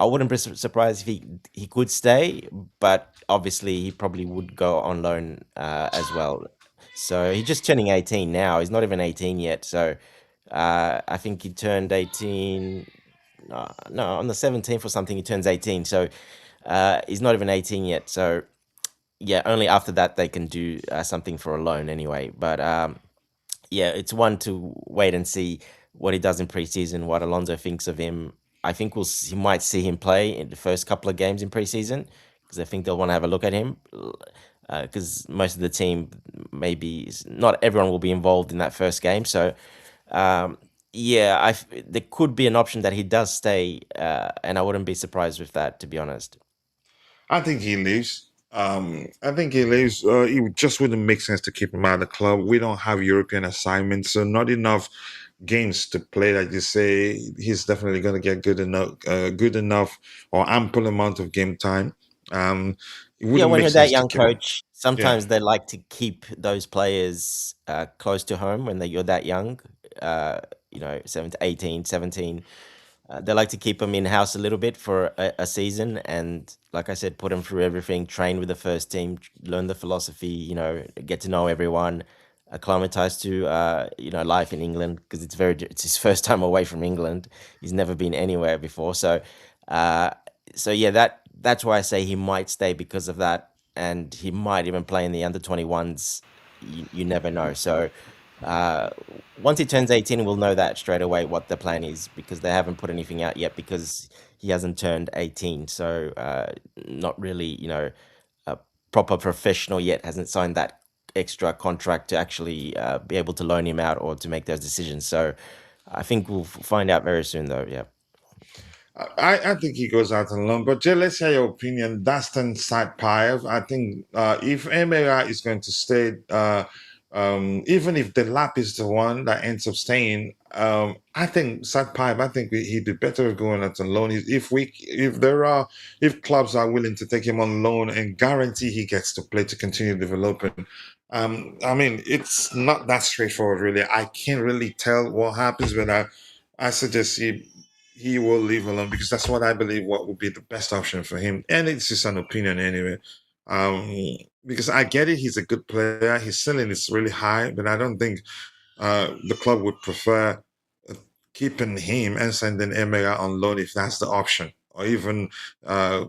I wouldn't be surprised if he could stay, but obviously he probably would go on loan as well. So he's just turning 18 now. He's not even 18 yet. So I think he turned 18. No, on the 17th or something, he turns 18. So he's not even 18 yet. So yeah, only after that they can do something for a loan anyway. But yeah, it's one to wait and see what he does in preseason, what Alonso thinks of him. I think he might see him play in the first couple of games in preseason because I think they'll want to have a look at him because most of the team, maybe not everyone will be involved in that first game. So yeah, there could be an option that he does stay, and I wouldn't be surprised with that, to be honest. I think he leaves. I think he leaves. It just wouldn't make sense to keep him out of the club. We don't have European assignments, so not enough games to play. Like you say, he's definitely going to get good enough or ample amount of game time. It Yeah, wouldn't when make you're that sense to young, keep him. coach, Yeah. sometimes they like to keep those players close to home when you're that young, 17, 18, 17. They like to keep them in house a little bit for a season, and like I said, put them through everything, train with the first team, learn the philosophy, get to know everyone, acclimatize to life in England because it's his first time away from England. He's never been anywhere before, uh, so yeah, that's why I say he might stay because of that, and he might even play in the under 21s. You never know. So uh, once he turns 18, we'll know that straight away what the plan is because they haven't put anything out yet because he hasn't turned 18. So not really, a proper professional yet, hasn't signed that extra contract to actually be able to loan him out or to make those decisions. So I think we'll find out very soon, though. Yeah. I think he goes out on loan. But Jay, let's hear your opinion. Dastan Satpaev. I think if Emira is going to stay, even if the lap is the one that ends up staying, I think Satpaev. I think he'd be better going out on loan. If clubs are willing to take him on loan and guarantee he gets to play to continue developing. I mean, it's not that straightforward, really. I can't really tell what happens, but I suggest he will leave alone because that's what I believe what would be the best option for him. And it's just an opinion anyway. Um, because I get it, he's a good player. His ceiling is really high, but I don't think the club would prefer keeping him and sending Emega on loan if that's the option. Or even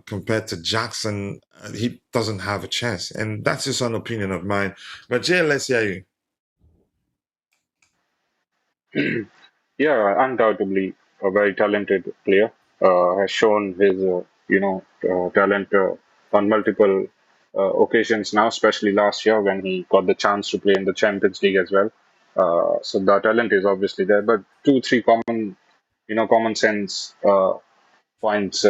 compared to Jackson, he doesn't have a chance. And that's just an opinion of mine. But Jay, let's hear you. Yeah, undoubtedly a very talented player. Has shown his talent on multiple occasions now, especially last year when he got the chance to play in the Champions League as well. So the talent is obviously there, but two, three common sense points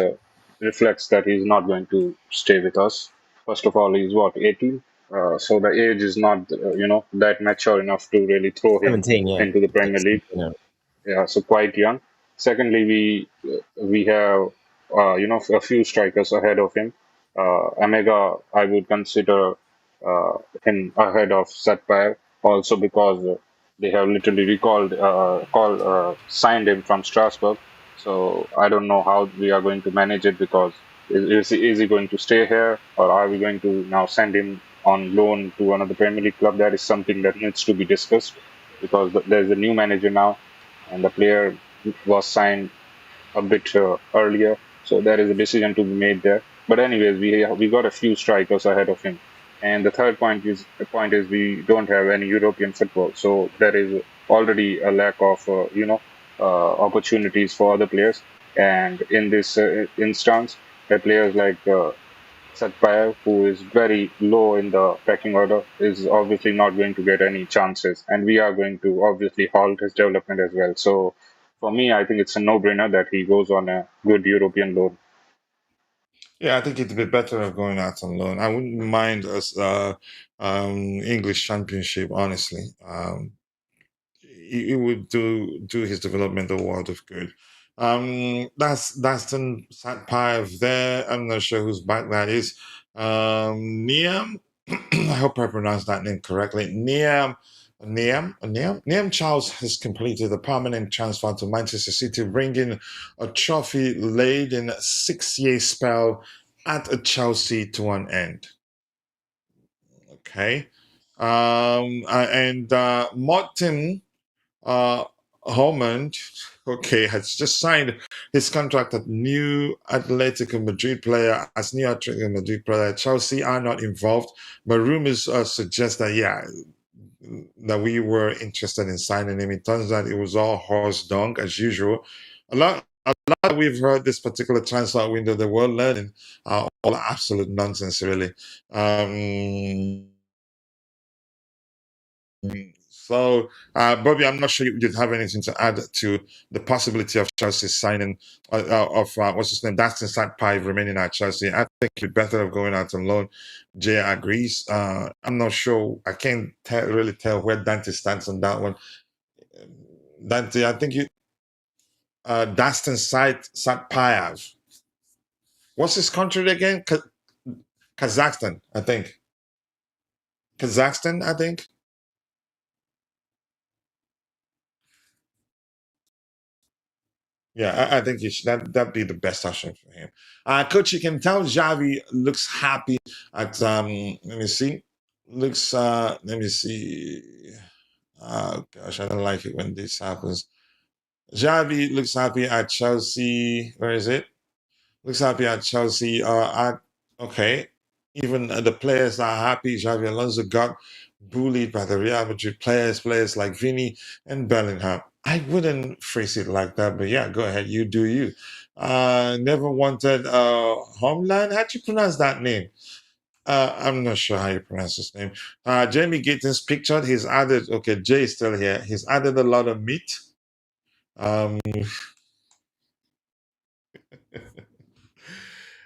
reflects that he's not going to stay with us. First of all, he's what 18, so the age is not that mature enough to really throw him 17, yeah. into the I think Premier League. 17, yeah. Yeah, so quite young. Secondly, we have a few strikers ahead of him. Omega, I would consider him ahead of Satpaev also because they have literally signed him from Strasbourg. So I don't know how we are going to manage it because is he going to stay here or are we going to now send him on loan to another Premier League club? That is something that needs to be discussed because there's a new manager now and the player was signed a bit earlier, so there is a decision to be made there. But anyways, we got a few strikers ahead of him, and the third point is we don't have any European football, so there is already a lack of opportunities for other players. And in this instance, the players like Satpaev, who is very low in the pecking order, is obviously not going to get any chances, and we are going to obviously halt his development as well. So, for me, I think it's a no-brainer that he goes on a good European loan. Yeah, I think it'd be better of going out on loan. I wouldn't mind us English Championship, honestly. It would do his development a world of good. That's the sad part there. I'm not sure whose back that is. Niam, I hope I pronounced that name correctly. Niam Niam Charles has completed a permanent transfer to Manchester City, bringing a trophy-laden 6-year spell at Chelsea to an end. Okay. And Martin Holman, okay, has just signed his contract at new Atletico Madrid player. As new Atletico Madrid player, Chelsea are not involved, but rumors suggest that that we were interested in signing him. It turns out it was all horse dung as usual. A lot we've heard this particular transfer window, the world learning, all absolute nonsense, really. So, Bobby, I'm not sure you'd have anything to add to the possibility of Chelsea signing of what's his name, Dastin Satpai remaining at Chelsea. I think it'd be better of going out on loan. Jay agrees. I'm not sure. I can't really tell where Dante stands on that one. Dante, I think you, Dastin Satpayev. What's his country again? Kazakhstan, I think. Kazakhstan, I think. Yeah, I think that'd be the best option for him. Coach, you can tell Xavi looks happy at let me see. Let me see. Oh gosh, I don't like it when this happens. Xavi looks happy at Chelsea. Where is it? Looks happy at Chelsea. Okay. Even the players are happy. Xavi Alonso got bullied by the Real Madrid players like Vini and Bellingham. I wouldn't phrase it like that, but yeah, go ahead. You do you. Never wanted Homeland. How'd you pronounce that name? I'm not sure how you pronounce his name. Jamie Gittins pictured. He's added. Okay, Jay is still here. He's added a lot of meat. Um,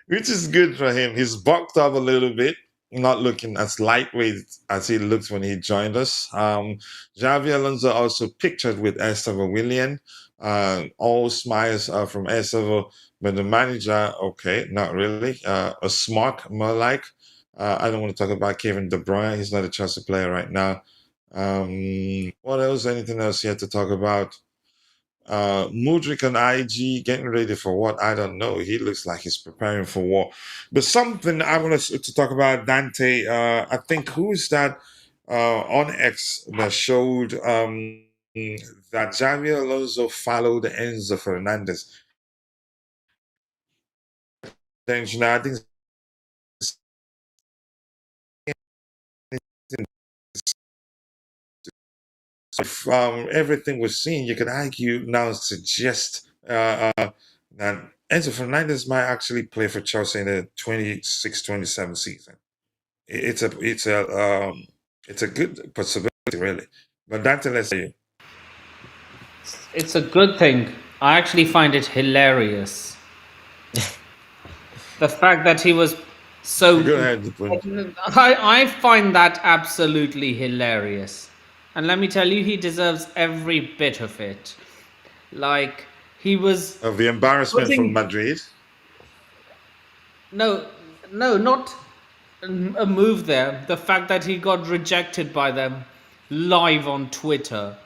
which is good for him. He's bulked up a little bit, not looking as lightweight as he looked when he joined us. Xavi Alonso also pictured with Estevao Willian. All smiles from Estevao, but the manager, okay, not really. A smart, more like. I don't want to talk about Kevin De Bruyne. He's not a Chelsea player right now. What else? Anything else here to talk about? Mudrik on IG getting ready for what? I don't know. He looks like he's preparing for war. But something I want to talk about, Dante. I think who's that on X that showed that Xavi Alonso followed Enzo Fernandez. Then you know, I think if everything we're seeing, you could argue now suggest that Enzo Fernandez might actually play for Chelsea in the 26-27 season. It's a good possibility, really. But Dante, let's say It's a good thing. I actually find it hilarious. The fact that he was so. go ahead. Dupin. I find that absolutely hilarious. And let me tell you, he deserves every bit of it. Like, he was Of the embarrassment from putting. Madrid. No, not a move there. The fact that he got rejected by them live on Twitter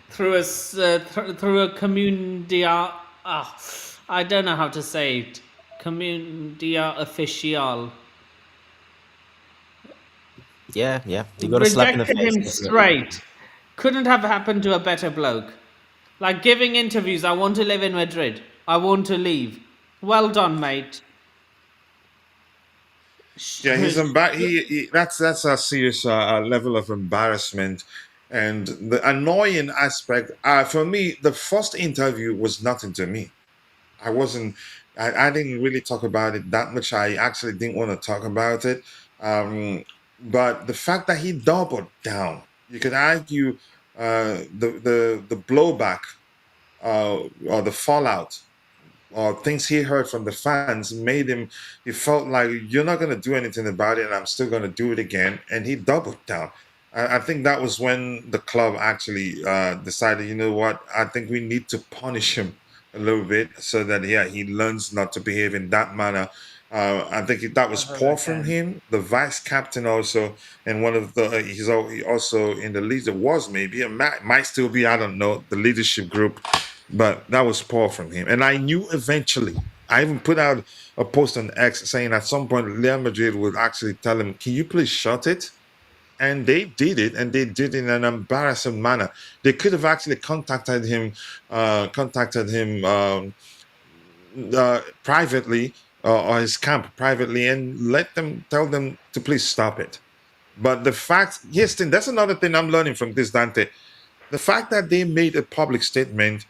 through through a commundia. I don't know how to say it. Commundia official Yeah, yeah. You got a slap in the rejected face. him Definitely. straight. Couldn't have happened to a better bloke. Like giving interviews. I want to live in Madrid. I want to leave. Well done, mate. Yeah, that's a serious level of embarrassment, and the annoying aspect. For me, the first interview was nothing to me. I wasn't. I didn't really talk about it that much. I actually didn't want to talk about it. But the fact that he doubled down, you could argue the blowback or the fallout or things he heard from the fans made him. He felt like you're not going to do anything about it, and I'm still going to do it again. And he doubled down. I think that was when the club actually decided, you know what? I think we need to punish him a little bit so that he learns not to behave in that manner I think that was poor from him. The vice captain also, and one of the he also in the leader was maybe it might still be, I don't know, the leadership group, but that was poor from him. And I knew eventually. I even put out a post on X saying at some point Real Madrid would actually tell him, "Can you please shut it?" And they did it, and they did it in an embarrassing manner. They could have actually contacted him privately, or his camp privately, and tell them to please stop it. But the fact, yes, that's another thing I'm learning from this, Dante. The fact that they made a public statement,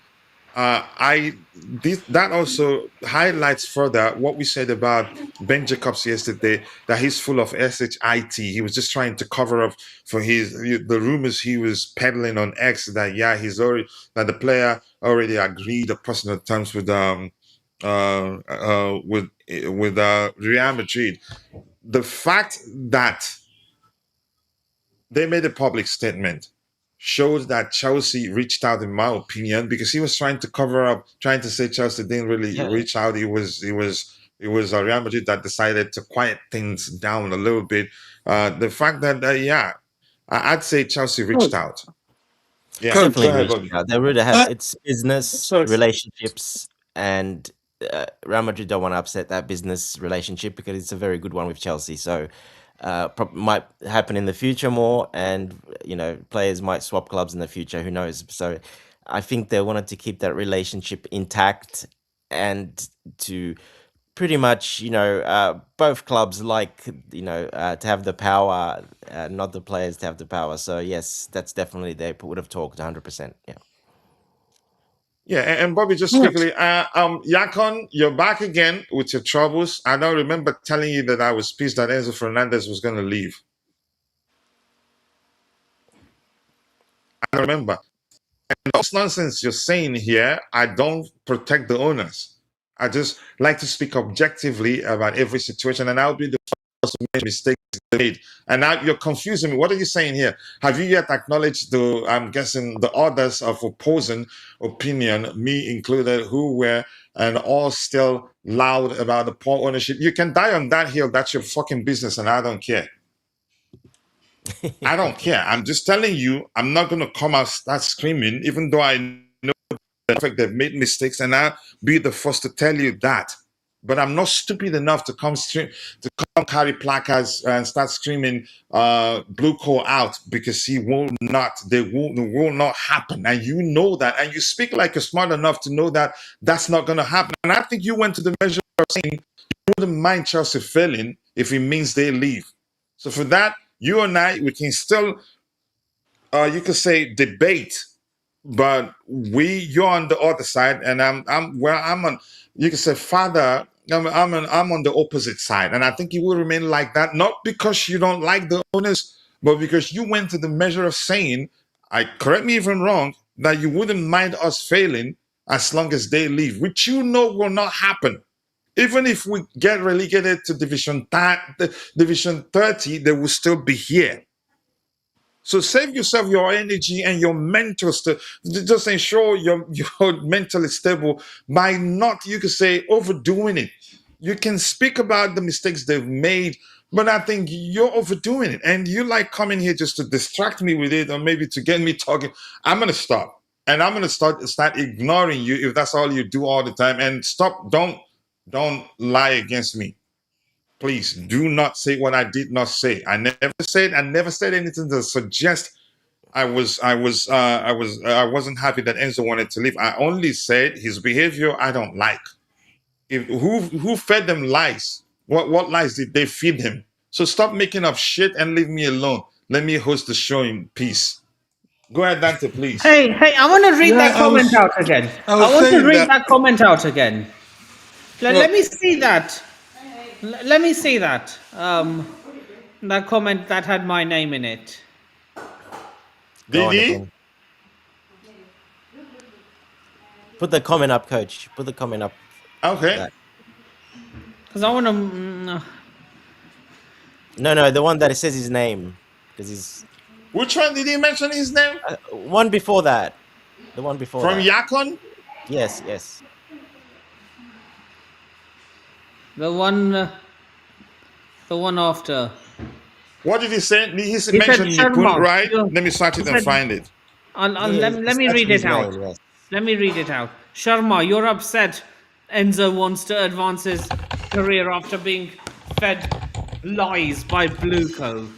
that also highlights further what we said about Ben Jacobs yesterday, that he's full of shit. He was just trying to cover up for the rumors he was peddling on X, that that the player already agreed on personal terms with Real Madrid. The fact that they made a public statement shows that Chelsea reached out, in my opinion, because he was trying to cover up, trying to say Chelsea didn't really reach out. It was Real Madrid that decided to quiet things down a little bit. The fact that I'd say Chelsea reached out. Yeah, Coach. go Definitely ahead, reached Bobby. out. They really have. It's business Sorry. relationships, and Real Madrid don't want to upset that business relationship because it's a very good one with Chelsea. So might happen in the future more, and players might swap clubs in the future. Who knows? So I think they wanted to keep that relationship intact and to pretty much, both clubs like, to have the power, not the players to have the power. So yes, that's definitely, they would have talked 100%. Yeah. Yeah, and Bobby, just quickly, Yakon, you're back again with your troubles. I don't remember telling you that I was pissed that Enzo Fernandez was going to leave. I don't remember. And those nonsense you're saying here, I don't protect the owners. I just like to speak objectively about every situation, and I'll be the first to make mistakes made. And now you're confusing me. What are you saying here? Have you yet acknowledged I'm guessing, the others of opposing opinion, me included, who were and all still loud about the poor ownership? You can die on that hill. That's your fucking business, and I don't care. I don't care. I'm just telling you, I'm not going to come out start screaming, even though I know they've made mistakes, and I'll be the first to tell you that. But I'm not stupid enough to come carry placards and start screaming blue coal out, because they will not happen. And you know that. And you speak like you're smart enough to know that that's not going to happen. And I think you went to the measure of saying you wouldn't mind Chelsea failing if it means they leave. So for that, you and I, we can still, you could say, debate, but you're on the other side, and I'm on. You could say, father, I'm on the opposite side, and I think you will remain like that, not because you don't like the owners, but because you went to the measure of saying, correct me if I'm wrong, that you wouldn't mind us failing as long as they leave, which will not happen. Even if we get relegated to Division 30, they will still be here. So save yourself your energy and your mental to just ensure you're mentally stable by not, you could say, overdoing it. You can speak about the mistakes they've made, but I think you're overdoing it. And you like coming here just to distract me with it, or maybe to get me talking. I'm going to stop. And I'm going to start ignoring you if that's all you do all the time. And stop. Don't lie against me. Please do not say what I did not say. I never said anything to suggest I wasn't happy that Enzo wanted to leave. I only said his behavior I don't like. Who fed them lies? What lies did they feed him? So stop making up shit and leave me alone. Let me host the show in peace. Go ahead, Dante, please. Hey, I want to read that comment out again. I want to read that comment out again. Let me see that. Let me see that. That comment that had my name in it. Didi? Put the comment up, coach. Put the comment up. Okay. Because I want to. No, the one that says his name. Because he's. Which one did he mention his name? One before that. The one before From that. Yakon? Yes. The one, after. What did he say? He He said mentioned Nipun, Sharma. right? Let me search He it and said, find it. Yeah, let it's me read actually it his out. name. Yes. Let me read it out. Sharma, you're upset Enzo wants to advance his career after being fed lies by Bluco.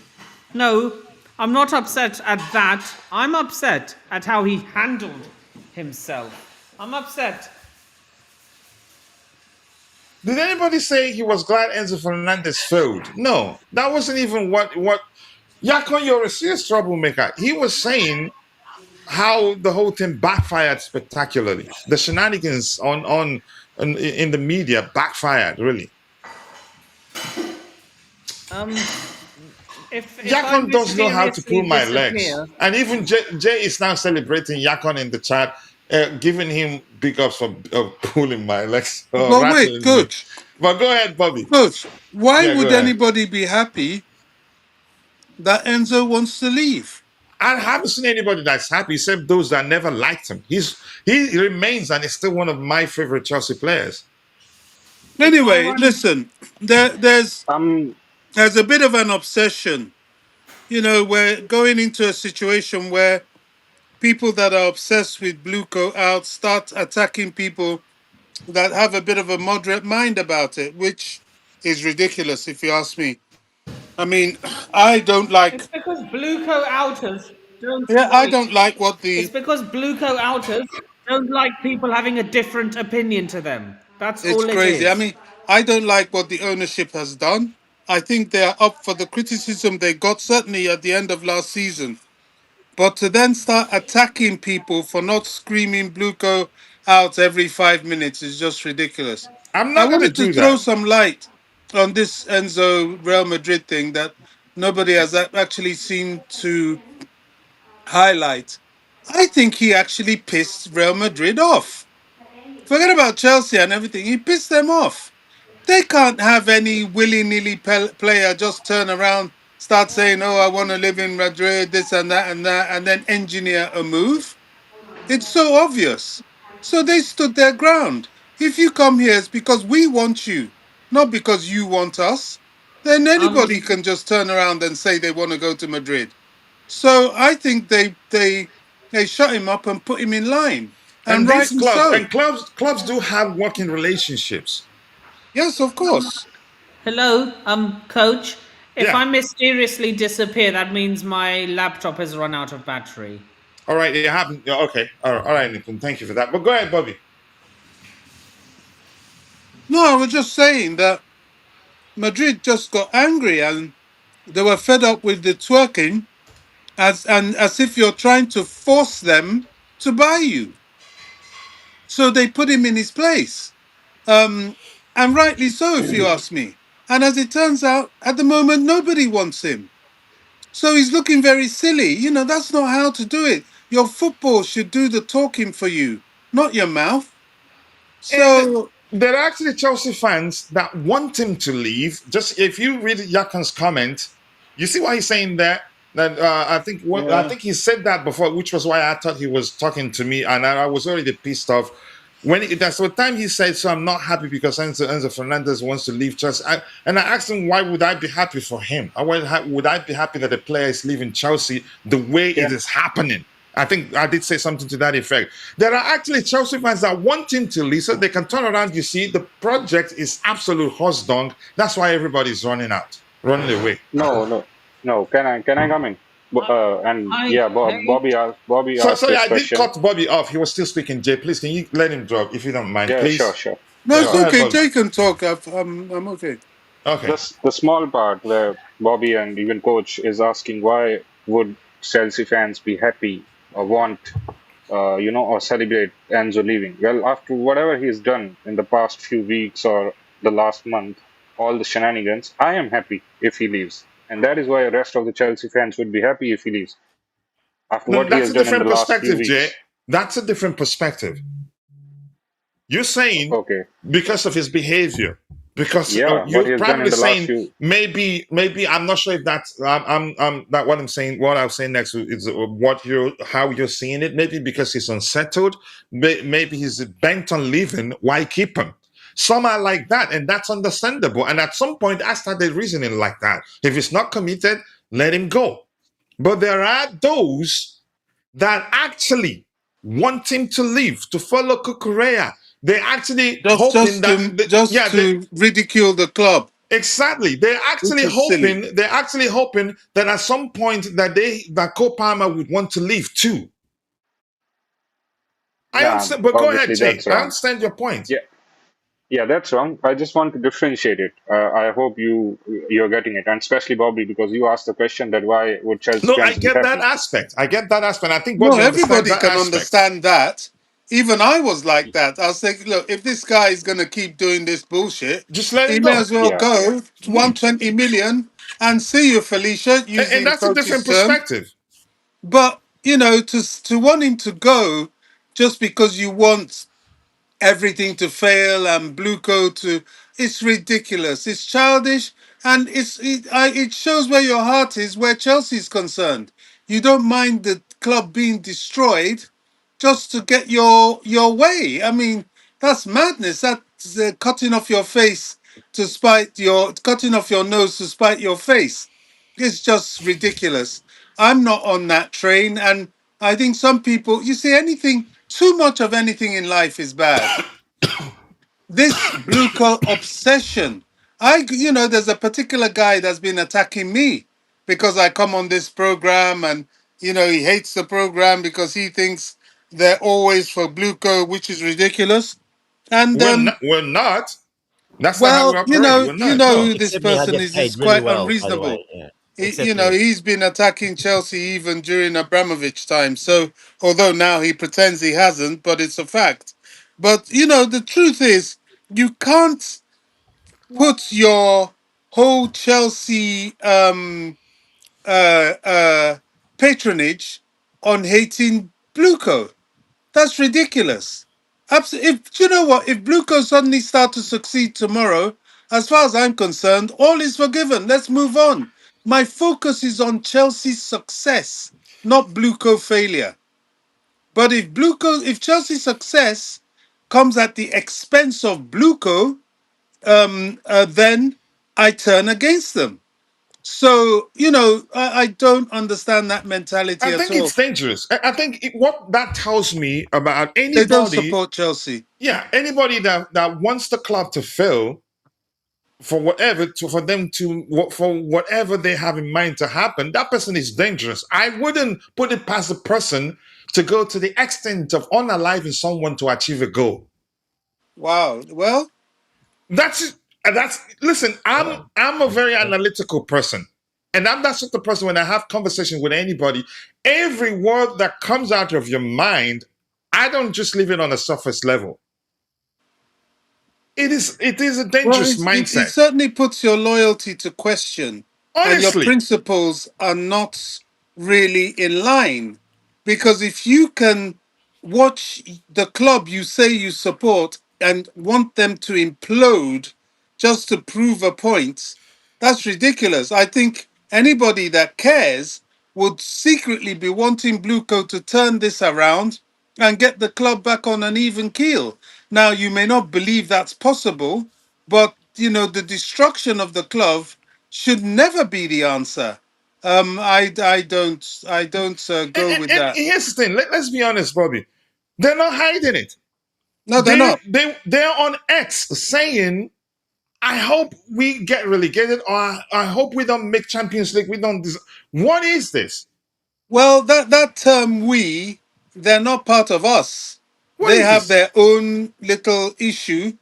No, I'm not upset at that. I'm upset at how he handled himself. I'm upset. Did anybody say he was glad Enzo Fernandez failed? No, that wasn't even what. Yakon, you're a serious troublemaker. He was saying how the whole thing backfired spectacularly. The shenanigans in the media backfired really. Um, if I Yakon does know how to mysteriously pull my legs, disappear, and even Jay is now celebrating Yakon in the chat, giving him big ups for pulling my legs, But wait, rattling me. coach, But go ahead, Bobby. coach, why Yeah, go would ahead. anybody be happy that Enzo wants to leave? I haven't seen anybody that's happy except those that never liked him. He remains and is still one of my favorite Chelsea players. it's Anyway, ironic. listen, there's Um, a bit of an obsession. You know, we're going into a situation where people that are obsessed with Blue Coat out start attacking people that have a bit of a moderate mind about it, which is ridiculous if you ask me. I mean, I don't It's like. because Bluco outers don't Yeah, I like. don't like what It's the. because Bluco outers don't like people having a different opinion to them. That's It's all it crazy. I is. mean, I don't like what the ownership has done. I think they are up for the criticism they got certainly at the end of last season. But to then start attacking people for not screaming Bluco out every 5 minutes is just ridiculous. I'm I not going to wanted to do throw that. some light on this Enzo Real Madrid thing that nobody has actually seemed to highlight. I think he actually pissed Real Madrid off. Forget about Chelsea and everything. He pissed them off. They can't have any willy-nilly player just turn around, start saying, "Oh, I want to live in Madrid," this and that, and then engineer a move. It's so obvious. So they stood their ground. If you come here, it's because we want you, not because you want us. Then anybody Um, can just turn around and say they want to go to Madrid. So I think they shut him up and put him in line, and And these rightly clubs so. and clubs do have working relationships. Yes, of course. hello, coach. If Yeah. I mysteriously disappear, that means my laptop has run out of battery. All right. It happened. Yeah, okay. All right, Nitin. Thank you for that. But go ahead, Bobby. No, I was just saying that Madrid just got angry and they were fed up with the twerking as if you're trying to force them to buy you. So they put him in his place. And rightly so, if you ask me. And as it turns out, at the moment, nobody wants him. So he's looking very silly. You know, that's not how to do it. Your football should do the talking for you, not your mouth. And So, there are actually Chelsea fans that want him to leave. Just if you read Yakan's comment, you see what he's saying there. That I yeah. think he said that before, which was why I thought he was talking to me, and I was already pissed off. That's the time he said, "So I'm not happy because Enzo Fernandez wants to leave Chelsea." And I asked him, "Why would I be happy for him? Would I be happy that the player is leaving Chelsea the way Yeah. it is happening?" I think I did say something to that effect. There are actually Chelsea fans that want him to leave so they can turn around. You see, the project is absolute horse dung. That's why everybody's running out, running away. No, no, no. Can I come in? And I yeah, hate. Bobby So asked sorry, this I did question. cut Bobby off. He was still speaking. Jay, please, can you let him drop if you don't mind, Yeah, sure, please? sure. no, Yeah, it's go Sure. ahead, okay. Bobby. Jay can talk. I'm okay. Okay. The small part where Bobby and even coach is asking why would Chelsea fans be happy or want or celebrate Enzo leaving. Well, after whatever he's done in the past few weeks or the last month, all the shenanigans, I am happy if he leaves. And that is why the rest of the Chelsea fans would be happy if he leaves after No, what he that's has a done in the different last few perspective, Jay. weeks. That's a different perspective. You're saying Okay. because of his behavior, because Yeah, what you're he has done in probably the last saying few. maybe I'm not sure if that's that what I'm saying. What I'll say next is what you how you're seeing it. Maybe because he's unsettled. Maybe he's bent on leaving. Why keep him? Some are like that, and that's understandable. And at some point, I started reasoning like that. If it's not committed, let him go. But there are those that actually want him to leave, to follow Kukurea. They're actually hoping Just to ridicule the club, exactly. They're which actually is silly. hoping. They're actually hoping that at some point that Cole Palmer would want to leave too. I Nah, understand, but go ahead, obviously Jay. that's I wrong. understand your point. Yeah, yeah, that's wrong. I just want to differentiate it. I hope you're getting it, and especially Bobby, because you asked the question that why would Chelsea No, I fans be get that happy? aspect. I get that aspect. I think No, Bobby understands everybody that can aspect. understand that. Even I was like that. I was thinking, look, if this guy is going to keep doing this bullshit, Just let he him may go. as well Yeah, go to 120 million and see you, Felicia, And using that's a coach's different term. perspective. But, to want him to go just because you want everything to fail and Blueco to, it's ridiculous, it's childish, and it shows where your heart is where Chelsea's concerned. You don't mind the club being destroyed just to get your way. I mean, that's madness. That's cutting off your face to spite your cutting off your nose to spite your face. It's just ridiculous. I'm not on that train, and I think some people, you see, anything too much of anything in life is bad. This blue collar obsession. There's a particular guy that's been attacking me because I come on this program, and he hates the program because he thinks they're always for Blueco, which is ridiculous. And We're not. That's not how we well, operate. We're you not. know No. who this Except me, I person get is. paid Is really quite well, by the way. unreasonable. Yeah. Except me. He's been attacking Chelsea even during Abramovich time. So, although now he pretends he hasn't, but it's a fact. But the truth is, you can't put your whole Chelsea patronage on hating Blueco. That's ridiculous. If you know what, if Blueco suddenly start to succeed tomorrow, as far as I'm concerned, all is forgiven. Let's move on. My focus is on Chelsea's success, not Blueco failure. But if Chelsea's success comes at the expense of Blueco, then I turn against them. So, I don't understand that mentality I at think all. it's dangerous. I think what that tells me about They don't anybody, support Chelsea. yeah, anybody that wants the club to fail for whatever, for whatever they have in mind to happen, that person is dangerous. I wouldn't put it past a person to go to the extent of unaliving someone to achieve a goal. Wow. Well, That's listen, I'm Wow. I'm a very analytical person. And I'm that sort of person when I have conversation with anybody, every word that comes out of your mind, I don't just leave it on a surface level. It is a Well, dangerous it mindset. certainly puts your loyalty to question, and your Honestly. principles are not really in line. Because if you can watch the club you say you support and want them to implode just to prove a point, that's ridiculous. I think anybody that cares would secretly be wanting Blueco to turn this around and get the club back on an even keel. Now, you may not believe that's possible, but the destruction of the club should never be the answer. I don't And, go and, with and that. here's the thing. Let's be honest, Bobby. They're not hiding it. No, they're They not. they they're on X saying, I hope we get relegated, or I hope we don't make Champions League. We don't. What is this? Well, that term "we," they're not part of us. What They is have this? their own little issue,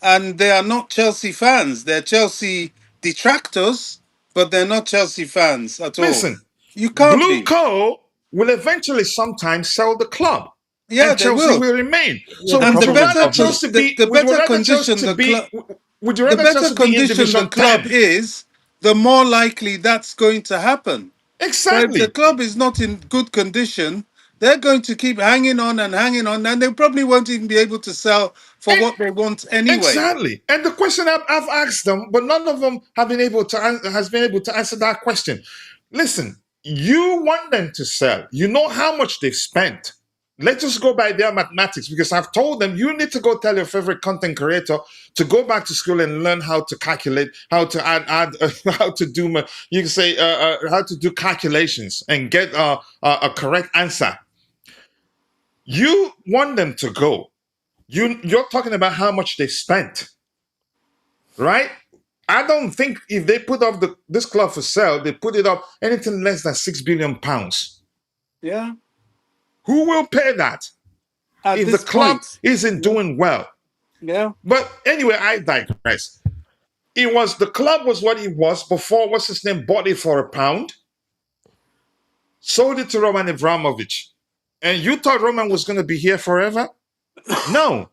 and they are not Chelsea fans. They're Chelsea detractors, but they're not Chelsea fans at all. Listen, You can't Blue be. Co will eventually sometimes sell the club, Yeah, and they Chelsea will. will remain. Yeah, So the And would the you problem with better rather Bobby. Chelsea the, be? the Would you better rather Chelsea condition to the be? club Would you the rather better Chelsea be in condition the Division club 10? is, the more likely that's going to happen. But if the Exactly. club is not in good condition, they're going to keep hanging on, and they probably won't even be able to sell for And what they want anyway. exactly. And the question I've asked them, but none of them have been able to has been able to answer that question. Listen, you want them to sell. You know how much they've spent. Let's just go by their mathematics because I've told them you need to go tell your favorite content creator to go back to school and learn how to calculate, how to add how to do, you can say, how to do calculations and get a correct answer. You want them to go. You're talking about how much they spent, right? I don't think if they put up this club for sale, they put it up anything less than £6 billion. Yeah. Who will pay that At if the this club point. isn't doing well? Yeah. But anyway, I digress. The club was what it was before. What's his name? Bought it for £1, sold it to Roman Abramovich, and you thought Roman was going to be here forever? No,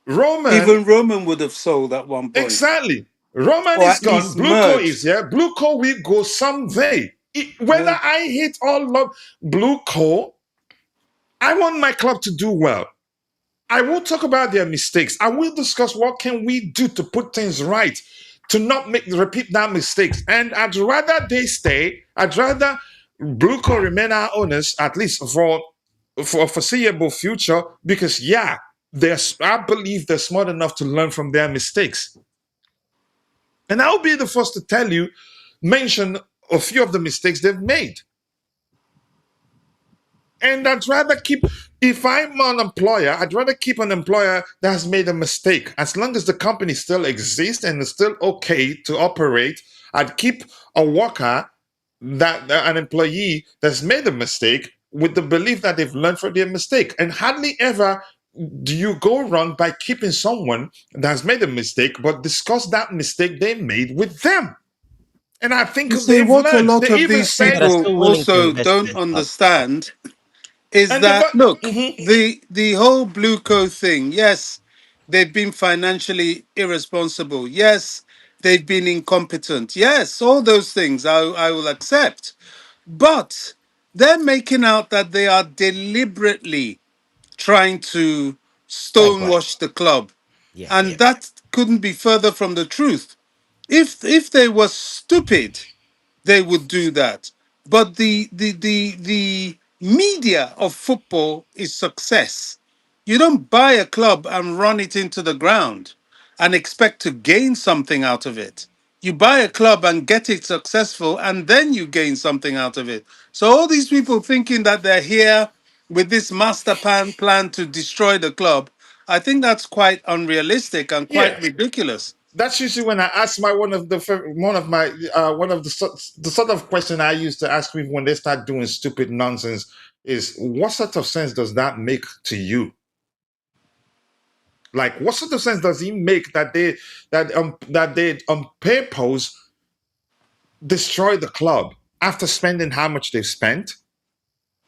Roman. Even Roman would have sold at one point. Exactly. Roman Or is at gone. least Blue Co is merged. here. Blue Co will go someday. Whether Yeah. I hate or love Blue Co, I want my club to do well. I will talk about their mistakes. I will discuss what can we do to put things right, to not repeat that mistakes. And I'd rather they stay. I'd rather Blue Co remain our owners at least for a foreseeable future. Because yeah, I believe they're smart enough to learn from their mistakes. And I'll be the first to tell you, mention a few of the mistakes they've made. And I'd rather keep, if I'm an employer, I'd rather keep an employer that has made a mistake. As long as the company still exists and is still okay to operate, I'd keep a worker, an employee that's made a mistake with the belief that they've learned from their mistake. And hardly ever do you go wrong by keeping someone that has made a mistake, but discuss that mistake they made with them. And I think You see, they've what a learned. lot They of even these said, But are people still willing to also invest in don't the club. understand is and they've, that look, mhm, the whole blue co thing, yes, they've been financially irresponsible. Yes, they've been incompetent. Yes, all those things I will accept. But they're making out that they are deliberately trying to Bankrupt. stonewash the club. Yeah, And yeah. that couldn't be further from the truth. If they were stupid, they would do that. But the media of football is success. You don't buy a club and run it into the ground and expect to gain something out of it. You buy a club and get it successful, and then you gain something out of it. So all these people thinking that they're here with this master plan to destroy the club, I think that's quite unrealistic and quite yeah. ridiculous. That's usually when I ask one of the sort of question I used to ask people when they start doing stupid nonsense is, what sort of sense does that make to you? Like, what sort of sense does it make that they on purpose destroy the club after spending how much they've spent?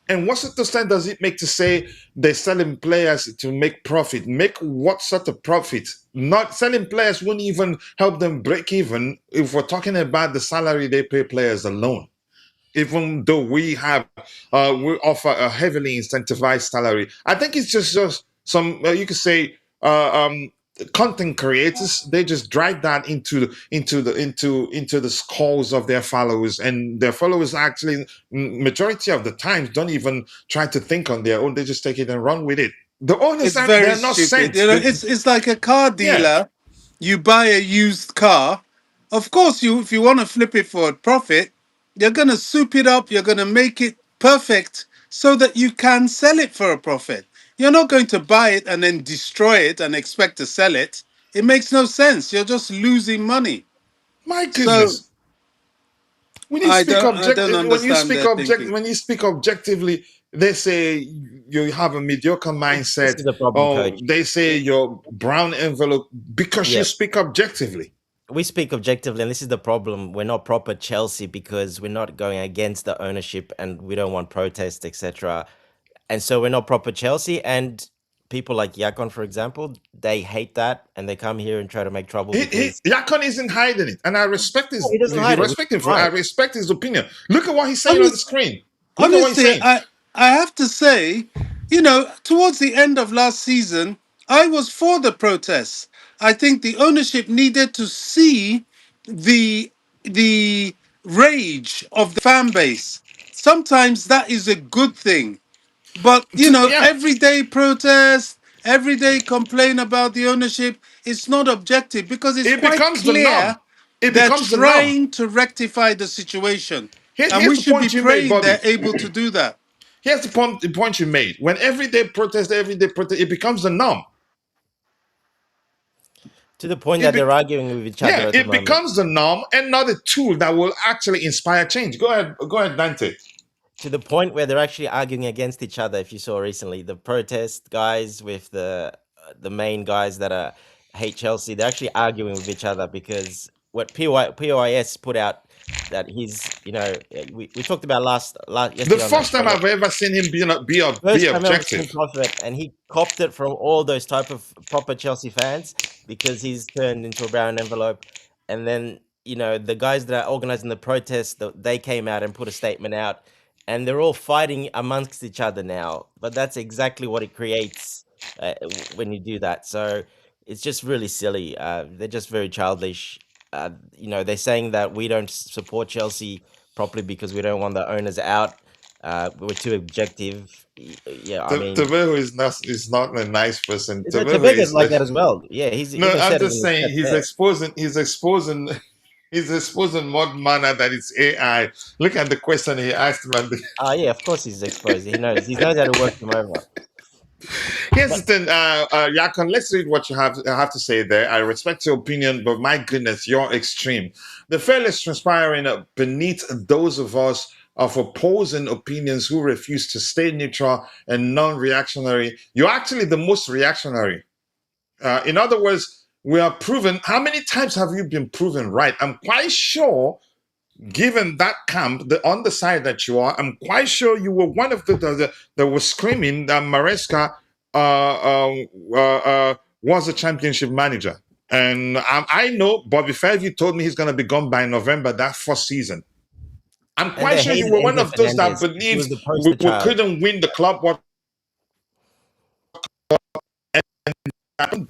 And what sort of sense does it make to say they're selling players to make profit? Make what sort of profit? Not selling players wouldn't even help them break even if we're talking about the salary they pay players alone. Even though we offer a heavily incentivized salary, I think it's just some you could say content creators. They just drive that into the skulls of their followers, and their followers actually majority of the times don't even try to think on their own. They just take it and run with it. The owners It's aren't, very they're not stupid. sent. You know, it's like a car Yeah, dealer. You buy a used car. Of course, you if you want to flip it for a profit, you're gonna soup it up. You're gonna make it perfect so that you can sell it for a profit. You're not going to buy it and then destroy it and expect to sell it. It makes no sense. You're just losing money. my So goodness. When you speak I don't understand their thinking. when you speak objectively, they say you have a mediocre This mindset. is the problem, Oh, coach. they say you're brown envelope because you Yeah. speak objectively. We speak objectively, and this is the problem. We're not proper Chelsea because we're not going against the ownership and we don't want protests, etc. And so we're not proper Chelsea. And people like Yakon, for example, they hate that and they come here and try to make trouble because Yakon isn't hiding it, and I respect no, he doesn't he hide it, which respect is him for I fine. respect his opinion. Look at what he's saying on the Honest, screen. Look at what he's honestly, saying. I have to say, you know, towards the end of last season, I was for the protests. I think the ownership needed to see the rage of the fan base. Sometimes that is a good thing. But Yeah, everyday protest, everyday complain about the ownership, it's not objective because it's it quite becomes the clear norm. It they're becomes the norm. trying to rectify the situation. And Here's we the should be point you made, praying Bobby. they're able to do that. Here's the point you made. When everyday protest, it becomes the norm. To the point It that be, they're arguing with each other yeah, at the it moment. becomes the norm and not a tool that will actually inspire change. Go ahead, Dante. To the point where they're actually arguing against each other. If you saw recently, the protest guys with the main guys that are hate Chelsea, they're actually arguing with each other because what POIS put out that he's, we talked about last The yesterday on that first show. time I've ever seen him be First time ever seen objective. him off it, and he copped it from all those type of proper Chelsea fans because he's turned into a brown envelope. And then the guys that are organizing the protest, they came out and put a statement out, and they're all fighting amongst each other now. But that's exactly what it creates when you do that. So it's just really silly. They're just very childish. They're saying that we don't support Chelsea properly because we don't want the owners out. We're too objective. Yeah, I mean, Trevoh is not a nice person. no, Trevoh Chebega's is like that as well. Yeah, he's no. even I'm said it just in his saying chat there. he's exposing mod manner that it's AI. Look at the question he asked him. Yeah, of course he's exposed. He knows how to work them over. Here's But the thing, Yakon, let's read what you have to say there. I respect your opinion, but my goodness, you're extreme. The fairness transpiring beneath those of us of opposing opinions who refuse to stay neutral and non-reactionary. You're actually the most reactionary. In other words, we are proven. How many times have you been proven right? I'm quite sure given that camp, on the side that you are, I'm quite sure you were one of the that was screaming that Maresca was a championship manager. And I know Bobby Fairview told me he's going to be gone by November that first season. I'm and quite they sure you hated were one Enzo of those that Fernandez. He believes was the we, poster we child. couldn't win the club. What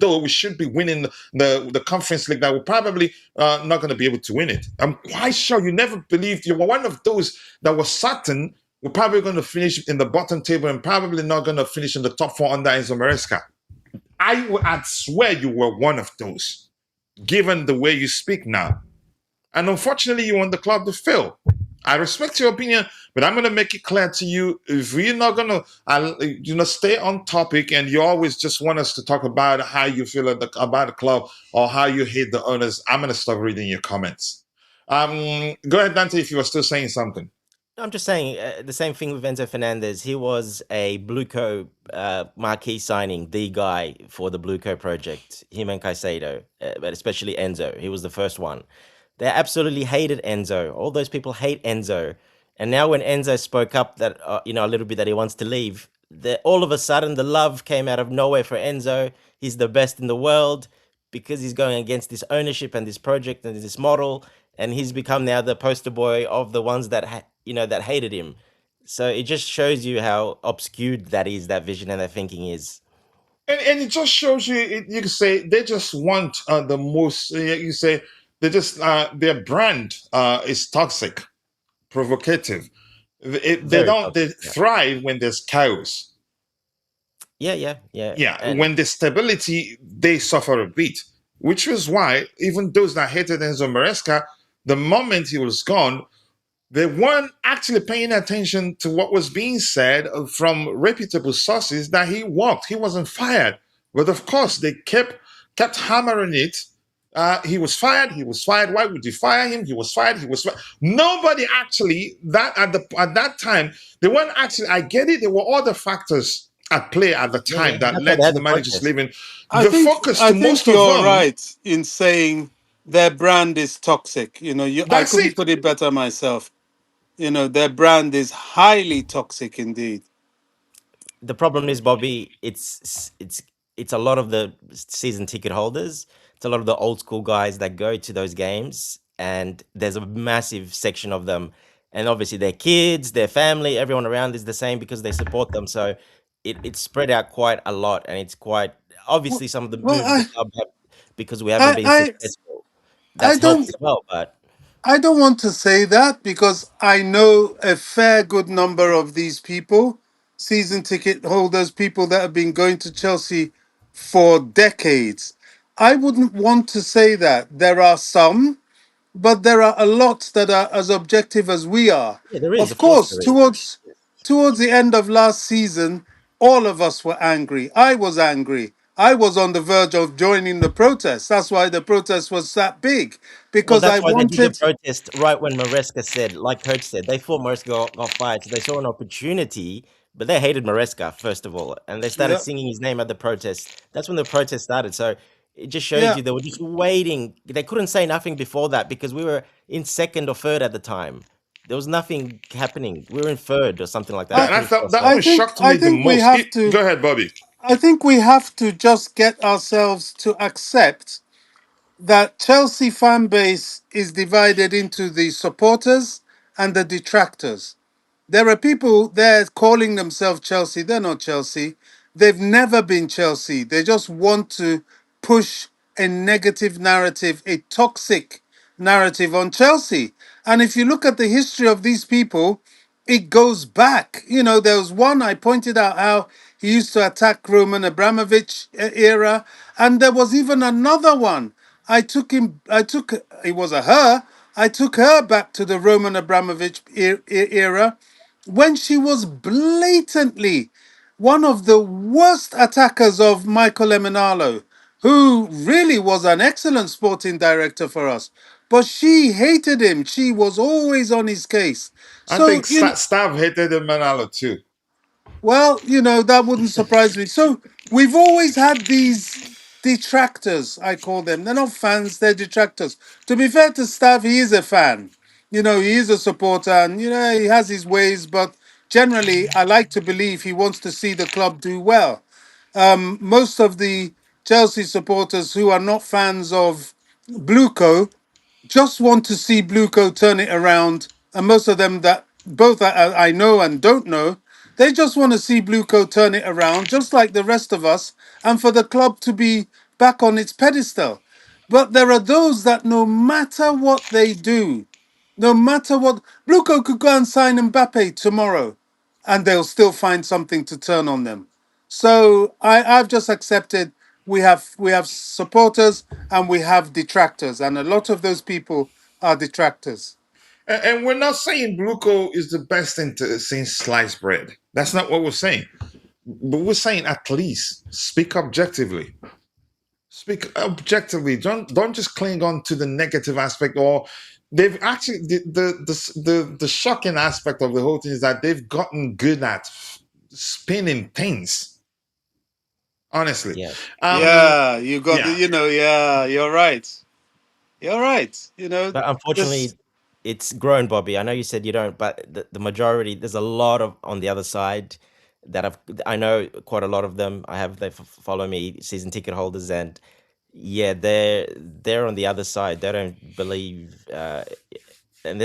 though we should be winning the conference league, that we're probably not going to be able to win it. I'm quite sure you never believed you were one of those that was certain we're probably going to finish in the bottom table and probably not going to finish in the top four under Enzo Maresca. I'd swear you were one of those, given the way you speak now. And unfortunately, you want the club to fail. I respect your opinion, but I'm going to make it clear to you: if we're not going to, stay on topic, and you always just want us to talk about how you feel about the club or how you hate the owners, I'm going to stop reading your comments. Go ahead, Dante, if you were still saying something. I'm just saying the same thing with Enzo Fernandez. He was a Blueco marquee signing, the guy for the Blueco project. Him and Caicedo, but especially Enzo. He was the first one. They absolutely hated Enzo. All those people hate Enzo. And now when Enzo spoke up that a little bit that he wants to leave, all of a sudden the love came out of nowhere for Enzo. He's the best in the world because he's going against this ownership and this project and this model, and he's become now the poster boy of the ones that hated him. So it just shows you how obscured that vision and that thinking is. And it just shows you. You can say they just want the most. You say they just their brand is toxic, provocative. They Very don't. They toxic. Yeah. thrive when there's chaos. Yeah. Yeah, And when there's stability, they suffer a beat. Which was why even those that hated Enzo Maresca, the moment he was gone, they weren't actually paying attention to what was being said from reputable sources that he walked. He wasn't fired, but of course they kept hammering it. He was fired. He was fired. Why would you fire him? He was fired. He was fired. Nobody actually that at that time they weren't actually. I get it. There were other factors at play at the time yeah, that that's why led they to had the the managers protest. leaving. I The think focus I to think most of you're them. right in saying their brand is toxic. I That's couldn't it. put it better myself. Their brand is highly toxic indeed. The problem is, Bobby, it's a lot of the season ticket holders. It's a lot of the old school guys that go to those games, and there's a massive section of them. And obviously, their kids, their family, everyone around is the same because they support them. So it's spread out quite a lot, and it's quite Well, obviously some of the well, moves the club have because we haven't I, been I, successful. I That's helped don't, as well, but I don't want to say that because I know a fair good number of these people, season ticket holders, people that have been going to Chelsea for decades. I wouldn't want to say that. There are some, but there are a lot that are as objective as we are. Yeah, there is. Of Of course, course, there is. towards the end of last season, all of us were angry. I was angry. I was on the verge of joining the protest. That's why the protest was that big, Well, because I that's why they did the wanted. protest right when Maresca said, like Coach said, they thought Maresca got fired, so they saw an opportunity, but they hated Maresca, first of all, and they started Yeah, singing his name at the protest. That's when the protest started. So it just shows yeah. you they were just waiting. They couldn't say nothing before that because we were in second or third at the time. There was nothing happening. We were in third or something like that. We I, couldn't cross That I one over. think, shocked I me the think we most. have to. Go ahead, Bobby. I think we have to just get ourselves to accept that Chelsea fan base is divided into the supporters and the detractors. There are people there calling themselves Chelsea. They're not Chelsea. They've never been Chelsea. They just want to push a negative narrative, a toxic narrative on Chelsea. And if you look at the history of these people, it goes back. You know, there was one I pointed out how he used to attack Roman Abramovich era, and there was even another one. It was a her. I took her back to the Roman Abramovich era when she was blatantly one of the worst attackers of Michael Emenalo, who really was an excellent sporting director for us. But she hated him. She was always on his case. I So, think Stav hated the Manalo too. well, that wouldn't surprise me. So we've always had these detractors, I call them. They're not fans, they're detractors. To be fair to Stav, he is a fan. He is a supporter and, he has his ways, but generally, I like to believe he wants to see the club do well. Most of the Chelsea supporters who are not fans of Blueco just want to see Blueco turn it around, and most of them that both I know and don't know, they just want to see Blueco turn it around, just like the rest of us, and for the club to be back on its pedestal. But there are those that no matter what they do, no matter what, Blueco could go and sign Mbappe tomorrow, and they'll still find something to turn on them. So I've just accepted we have supporters and we have detractors, and a lot of those people are detractors. And we're not saying Bluco is the best thing since sliced bread. That's not what we're saying. But we're saying at least speak objectively. Speak objectively. Don't just cling on to the negative aspect. Or they've actually the shocking aspect of the whole thing is that they've gotten good at spinning things. Honestly, Yeah. Yeah, you got the, yeah. yeah, you're right. You're right. But This, unfortunately, it's grown, Bobby. I know you said you don't, but the majority, there's a lot of on the other side that I know quite a lot of them. They follow me, season ticket holders, and yeah, they're on the other side. They don't believe, and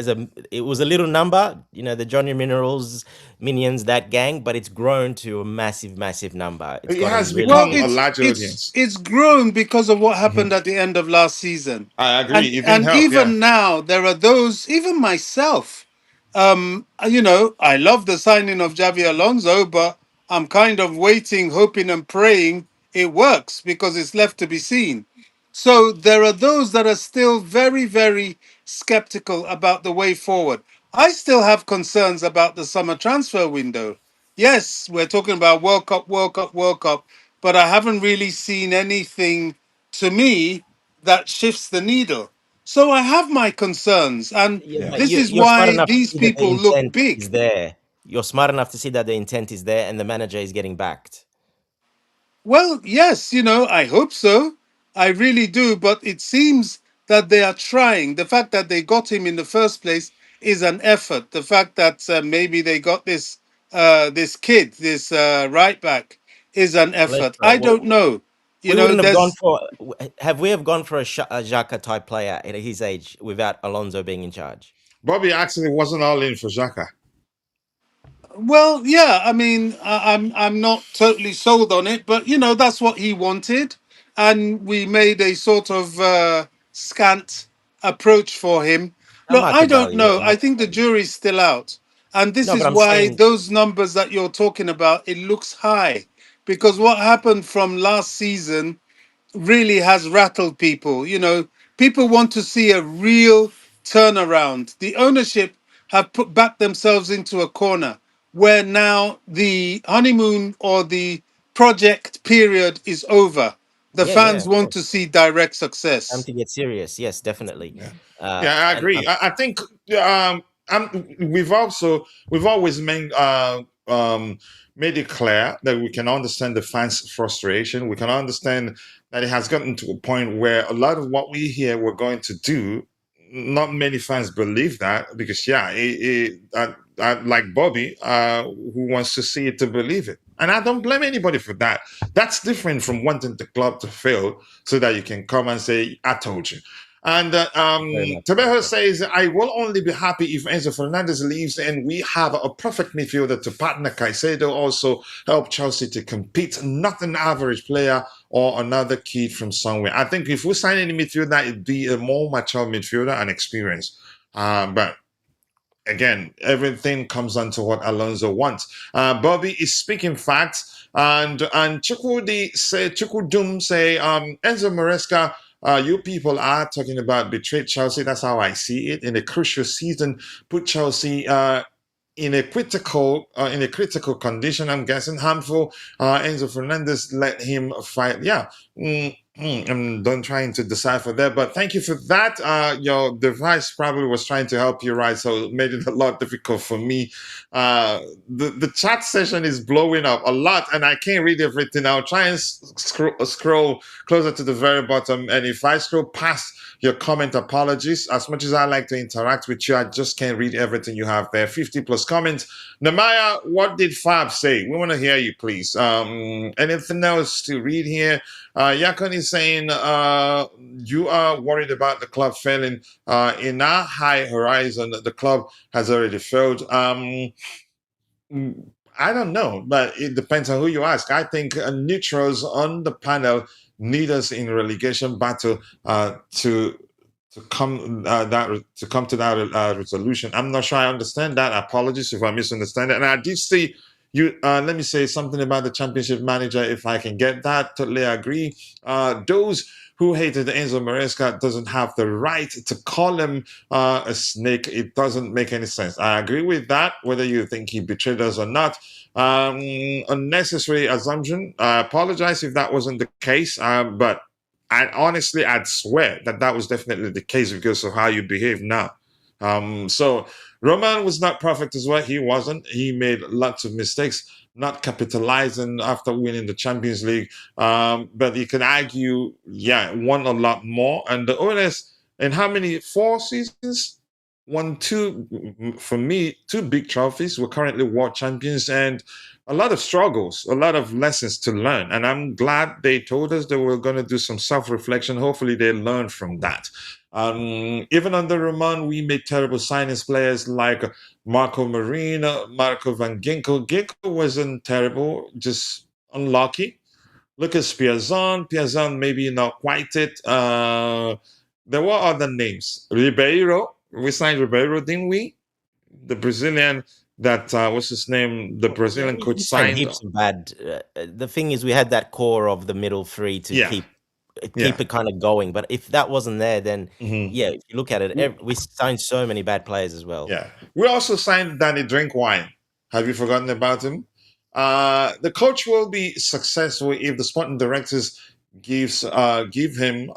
it was a little number, the Johnny Minerals, Minions, that gang, but it's grown to a massive, massive number. It's It gotten has really well, become a big. larger it's audience. it's grown because of what Mhm. happened at the end of last season, I agree. and It didn't and help. Yeah. even now there are those, even myself. I love the signing of Javi Alonso, but I'm kind of waiting, hoping, and praying it works because it's left to be seen. So there are those that are still very, very skeptical about the way forward. I still have concerns about the summer transfer window. Yes, we're talking about World Cup, World Cup, World Cup, but I haven't really seen anything to me that shifts the needle. So I have my concerns, and Yeah, Yeah. but this is you're smart why enough to these see that the people look intent big. is there. You're smart enough to see that the intent is there and the manager is getting backed. Well, yes, I hope so. I really do. But it seems that they are trying. The fact that they got him in the first place is an effort. The fact that maybe they got this kid, this right back, is an effort. Cholesterol. I don't know. We wouldn't have gone There's. for. Have we have gone for a Xhaka type player at his age without Alonso being in charge? Bobby actually wasn't all in for Xhaka. Well, yeah. I mean, I'm not totally sold on it, but that's what he wanted, and we made a sort of scant approach for him. How Look, I market don't value? know. I think the jury's still out. And this No, but is I'm why saying those numbers that you're talking about, it looks high. Because what happened from last season really has rattled people. You know, people want to see a real turnaround. The ownership have put back themselves into a corner where now the honeymoon or the project period is over. The yeah, fans of want course. to see direct Time success. to get serious. Yes, definitely. Yeah, yeah, I And agree. I think we've always made it clear that we can understand the fans' frustration. We can understand that it has gotten to a point where a lot of what we hear we're going to do, not many fans believe that because like Bobby, who wants to see it to believe it, and I don't blame anybody for that. That's different from wanting the club to fail so that you can come and say, "I told you." And very much so. Trevoh Yeah. says, I will only be happy if Enzo Fernandez leaves and we have a perfect midfielder to partner Caicedo, also help Chelsea to compete, not an average player or another kid from somewhere. I think if we sign any midfielder, it'd be a more mature midfielder and experience. But again, everything comes down to what Alonso wants. Bobby is speaking facts, and Chukudum say, Enzo Maresca, you people are talking about betrayed Chelsea. That's how I see it. In a crucial season, put Chelsea in a critical condition. I'm guessing harmful. Enzo Fernandez let him fight. Yeah. I'm done trying to decipher there, but thank you for that. Your device probably was trying to help you, right? So it made it a lot difficult for me. The chat session is blowing up a lot, and I can't read everything. I'll try and scroll closer to the very bottom. And if I scroll past your comment, apologies. As much as I like to interact with you, I just can't read everything you have there. 50 plus comments. Namaya, what did Fab say? We want to hear you, please. Anything else to read here? Yakon is saying you are worried about the club failing. In our high horizon, the club has already failed. I don't know, but it depends on who you ask. I think neutrals on the panel need us in relegation battle to come to that resolution. I'm not sure I understand that. Apologies if I misunderstand it. And I did see you. Let me say something about the championship manager, if I can get that. Totally agree. Those who hated Enzo Maresca doesn't have the right to call him a snake. It doesn't make any sense. I agree with that, whether you think he betrayed us or not. Unnecessary assumption. I apologize if that wasn't the case, but I'd swear that that was definitely the case because of how you behave now. So Roman was not perfect as well. He wasn't. He made lots of mistakes, not capitalizing after winning the Champions League. But you can argue, yeah, won a lot more. And the owners, in how many? 4 seasons? Won two, for me, two big trophies. We're currently world champions and a lot of struggles, a lot of lessons to learn. And I'm glad they told us that we're going to do some self reflection. Hopefully, they learn from that. Even under Roman, we made terrible signings, players like Marco Marina, Marco Van Ginkel. Ginkel wasn't terrible, just unlucky. Lucas Piazon. Piazon maybe not quite it. There were other names. Ribeiro. We signed Ribeiro, didn't we? The Brazilian that what's his name? The Yeah, Brazilian coach we signed signed. heaps of bad. The thing is, we had that core of the middle three to Yeah, keep yeah. it kind of going. But if that wasn't there, then Mhm. yeah, if you look at it, we signed so many bad players as well. Yeah. We also signed Danny Drinkwine. Have you forgotten about him? The coach will be successful if the sporting directors give him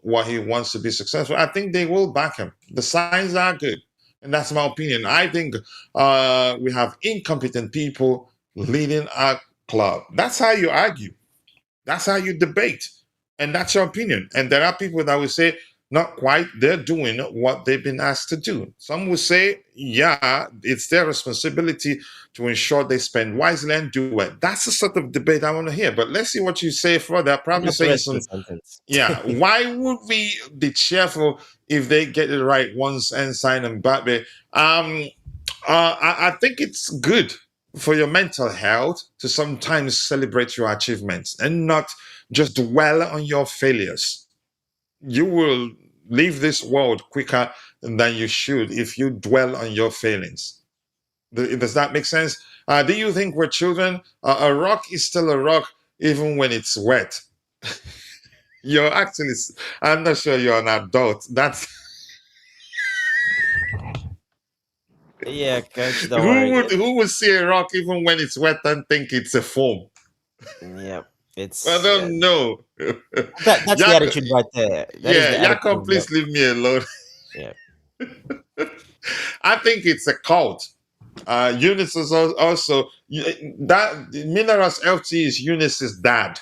what he wants to be successful. I think they will back him. The signs are good, and that's my opinion. I think we have incompetent people leading our club. That's how you argue. That's how you debate. And that's your opinion. And there are people that will say, not quite, they're doing what they've been asked to do. Some will say, yeah, it's their responsibility to ensure they spend wisely and do it. That's the sort of debate I want to hear. But let's see what you say further. Read Probably out the saying rest of the some, sentence. yeah, why would we be cheerful if they get it right once and sign Mbappe? I think it's good for your mental health to sometimes celebrate your achievements and not just dwell on your failures. You will leave this world quicker than you should if you dwell on your failings. Does that make sense? Do you think we're children? A rock is still a rock even when it's wet. You're actually, I'm not sure you're an adult. That's Yeah, coach, don't worry. who would see a rock even when it's wet and think it's a foam? Yeah, I it's don't know. that's the Jacob, attitude right there. That is yeah, the attitude Jacob, of the please leave me alone. yeah. I think it's a cult. Eunice is also that Minerals LT is Eunice's dad.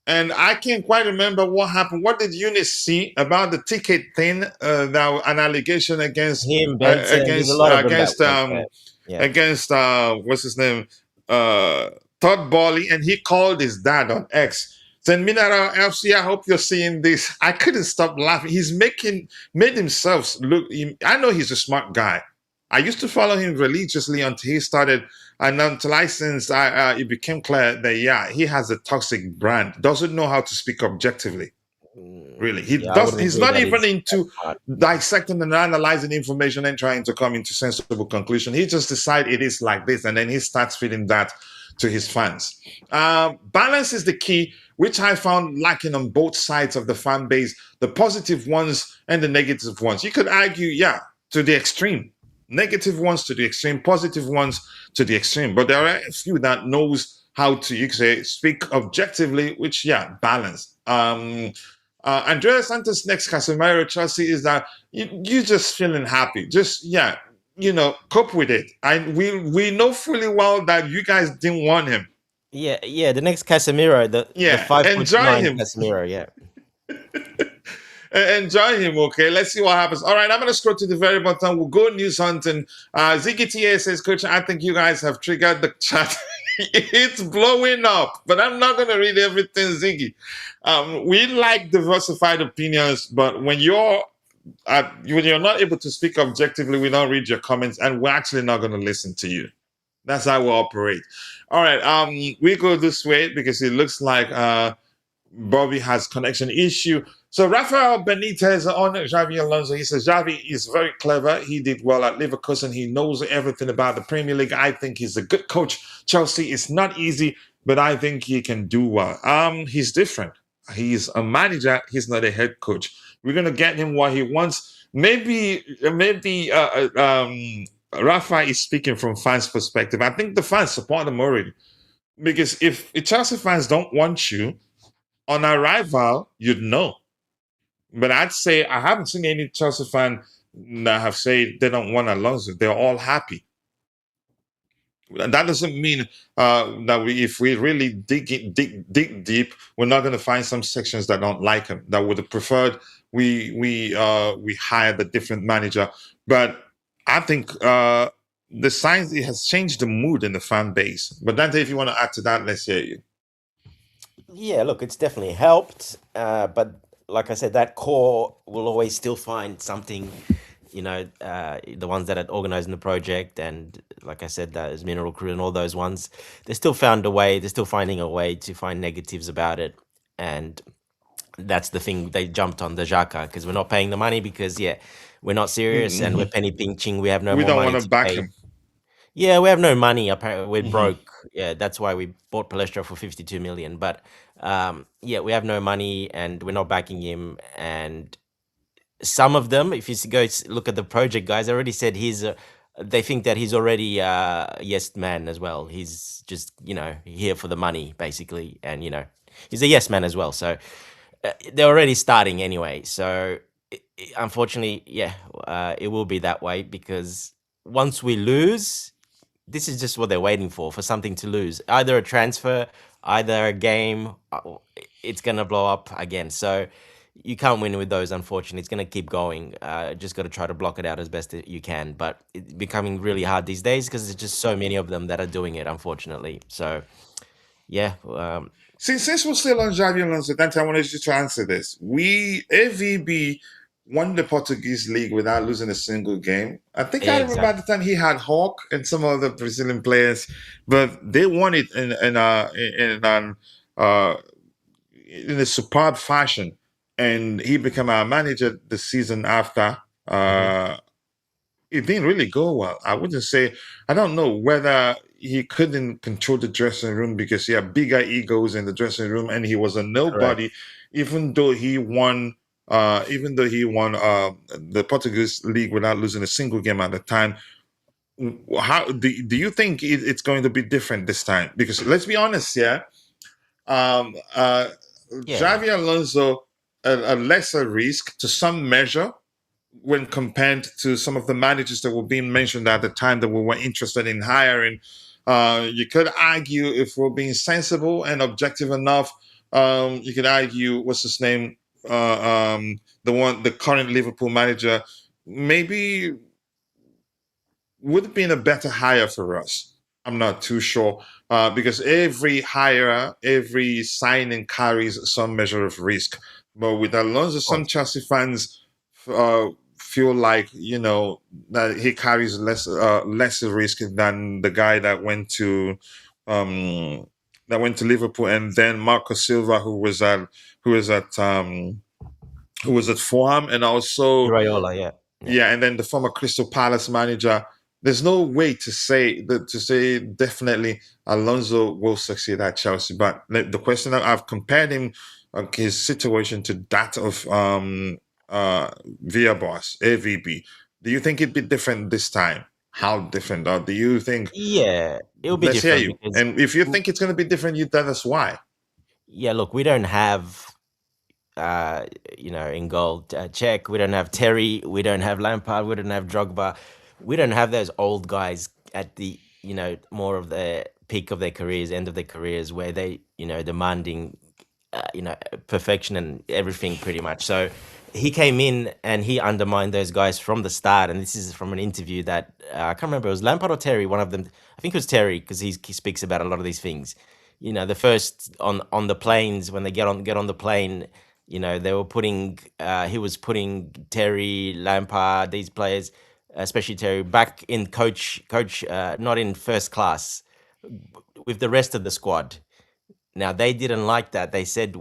And I can't quite remember what happened. What did Eunice see about the ticket thing? That an allegation against Him, Benson, there's a lot of them that went there. Yeah. against what's his name, Todd Bowley, and he called his dad on X. Then Mineral FC, I hope you're seeing this. I couldn't stop laughing. He's made himself look. I know he's a smart guy. I used to follow him religiously until he started, and until it became clear that yeah, he has a toxic brand. Doesn't know how to speak objectively. Really, he Yeah, I does. wouldn't He's agree not that even he's into smart. dissecting and analyzing information and trying to come into sensible conclusion. He just decides it is like this, and then he starts feeding that to his fans. Balance is the key, which I found lacking on both sides of the fan base, the positive ones and the negative ones. You could argue, yeah, to the extreme. Negative ones to the extreme, positive ones to the extreme. But there are a few that knows how to, you could say, speak objectively, which, yeah, balance. Andrey Santos next Casemiro Chelsea is that you just feeling happy. Just, yeah, cope with it. We know fully well that you guys didn't want him. Yeah. The next Casemiro, the Yeah, 5'9" him. Casemiro. Yeah. Enjoy him, okay? Let's see what happens. All right, I'm going to scroll to the very bottom. We'll go news hunting. Ziggy TA says, Coach, I think you guys have triggered the chat. It's blowing up, but I'm not going to read everything, Ziggy. We like diversified opinions, but when you're not able to speak objectively, we don't read your comments, and we're actually not going to listen to you. That's how we operate. All right, we go this way because it looks like Bobby has connection issue. So Rafael Benitez on Xavi Alonso. He says Xavi is very clever. He did well at Leverkusen. He knows everything about the Premier League. I think he's a good coach. Chelsea is not easy, but I think he can do well. He's different. He's a manager. He's not a head coach. We're gonna get him what he wants. Maybe Rafa is speaking from fans' perspective. I think the fans support him already, because if Chelsea fans don't want you on arrival, you'd know. But I'd say I haven't seen any Chelsea fan that have said they don't want Alonso. They're all happy. And that doesn't mean that if we really dig deep, we're not going to find some sections that don't like him, that would have preferred we hired a different manager. But I think the signs, it has changed the mood in the fan base. But Dante, if you want to add to that, let's hear you. Yeah, look, it's definitely helped. But like I said, that core will always still find something, the ones that are organizing the project, and like I said, that is Mineral Crew and all those ones, they're still finding a way to find negatives about it. And that's the thing, they jumped on the Xhaka because we're not paying the money because, yeah, we're not serious and we're penny pinching. We have no We more don't money want to to back pay. him. Yeah, we have no money. Apparently, we're broke. Yeah, that's why we bought Palestra for 52 million. But yeah, we have no money and we're not backing him. And some of them, if you go look at the project, guys, I already said they think that he's already yes man as well. He's just here for the money basically, and he's a yes man as well. So they're already starting anyway. So unfortunately, yeah, it will be that way because once we lose, this is just what they're waiting for something to lose. Either a transfer, either a game, it's going to blow up again. So you can't win with those, unfortunately. It's going to keep going. Just got to try to block it out as best you can. But it's becoming really hard these days because there's just so many of them that are doing it, unfortunately. So, yeah. Since we're still on Xavi Alonso, Dante, I wanted you to answer this. AVB won the Portuguese league without losing a single game. I think I remember at the time he had Hawk and some other Brazilian players, but they won it in a superb fashion. And he became our manager the season after. it didn't really go well. I wouldn't say. I don't know whether he couldn't control the dressing room because he had bigger egos in the dressing room, and he was a Correct. nobody, even though he won. Even though he won the Portuguese league without losing a single game at the time, how do you think it's going to be different this time? Because let's be honest, yeah, um, uh, Yeah. Xavi Alonso a lesser risk to some measure when compared to some of the managers that were being mentioned at the time that we were interested in hiring. You could argue, if we're being sensible and objective enough, you could argue what's his name, the current Liverpool manager, maybe would have been a better hire for us. I'm not too sure because every hire, every signing carries some measure of risk. But with Alonso, Of some course. Chelsea fans feel like that he carries less risk than the guy um, that went to Liverpool, and then Marco Silva, who was at who was at Fulham, and also Raiola, yeah. Yeah. yeah, and then the former Crystal Palace manager. There's no way to say that to say definitely Alonso will succeed at Chelsea. But the question that I've compared him, his situation to that of Via Boss AVB. Do you think it'd be different this time? How different? Or do you think? Yeah, it'll be Let's hear different you. because And if you w- think it's going to be different, you tell us why. yeah, look, we don't have uh, in goal, Czech. We don't have Terry. We don't have Lampard. We don't have Drogba. We don't have those old guys at the more of the peak of their careers, end of their careers, where they demanding perfection and everything pretty much. So he came in and he undermined those guys from the start. And this is from an interview that I can't remember. It was Lampard or Terry. One of them. I think it was Terry because he speaks about a lot of these things. The first on the planes when they get on the plane, they were putting he was putting Terry, Lampard, these players, especially Terry, back in coach, not in first class with the rest of the squad. Now they didn't like that. They said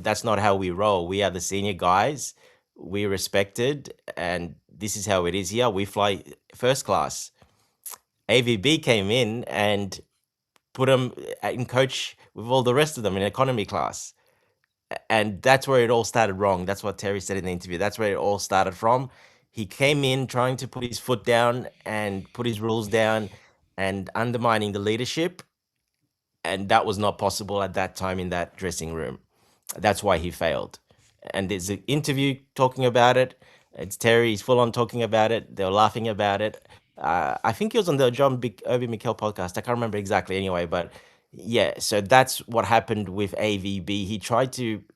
that's not how we roll. We are the senior guys. We respected, and this is how it is here. We fly first class. AVB came in and put him in coach with all the rest of them in economy class. And that's where it all started wrong. That's what Terry said in the interview. That's where it all started from. He came in trying to put his foot down and put his rules down and undermining the leadership. And that was not possible at that time in that dressing room. That's why he failed. And there's an interview talking about it. It's Terry. He's full on talking about it. They were laughing about it. I think he was on the Obi Mikel podcast. I can't remember exactly anyway, but yeah. So that's what happened with AVB.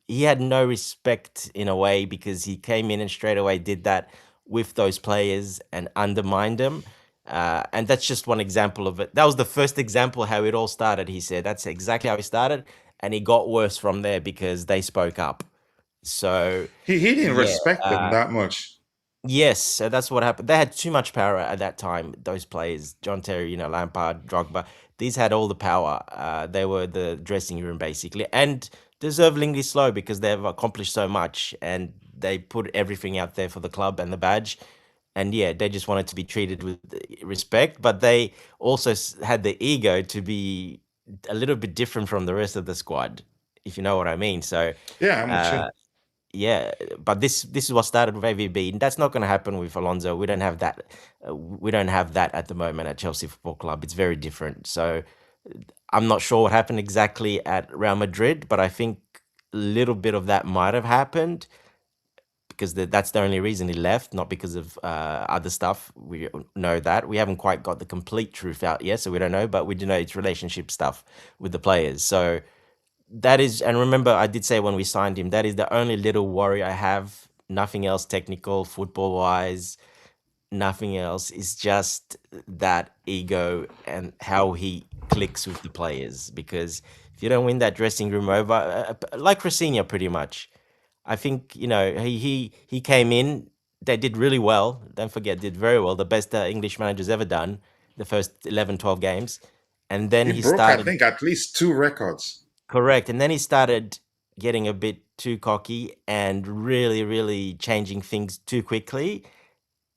He had no respect in a way because he came in and straight away did that with those players and undermined them. And that's just one example of it. That was the first example how it all started. He said that's exactly how it started, and it got worse from there because they spoke up. So He didn't yeah, respect them that much. yes, so that's what happened. They had too much power at that time. Those players, John Terry, Lampard, Drogba, these had all the power. They were the dressing room basically, and deservingly slow because they've accomplished so much and they put everything out there for the club and the badge. And yeah, they just wanted to be treated with respect, but they also had the ego to be a little bit different from the rest of the squad, if you know what I mean. So, Yeah, I'm with you. uh, yeah, but this is what started with AVB, and that's not going to happen with Alonso. We don't have that. We don't have that at the moment at Chelsea Football Club. It's very different. So I'm not sure what happened exactly at Real Madrid, but I think a little bit of that might have happened because that's the only reason he left, not because of other stuff. We know that we haven't quite got the complete truth out yet, so we don't know. But we do know it's relationship stuff with the players. So that is, and remember, I did say when we signed him, that is the only little worry I have. Nothing else technical, football wise, nothing else. It's just that ego and how he clicks with the players. Because if you don't win that dressing room over, like Rafinha, pretty much. I think he came in. They did really well. Don't forget, did very well. The best English manager's ever done. The first 11, 12 games, and then He he broke, I started. think, at least two records. Correct. And then he started getting a bit too cocky and really, really changing things too quickly.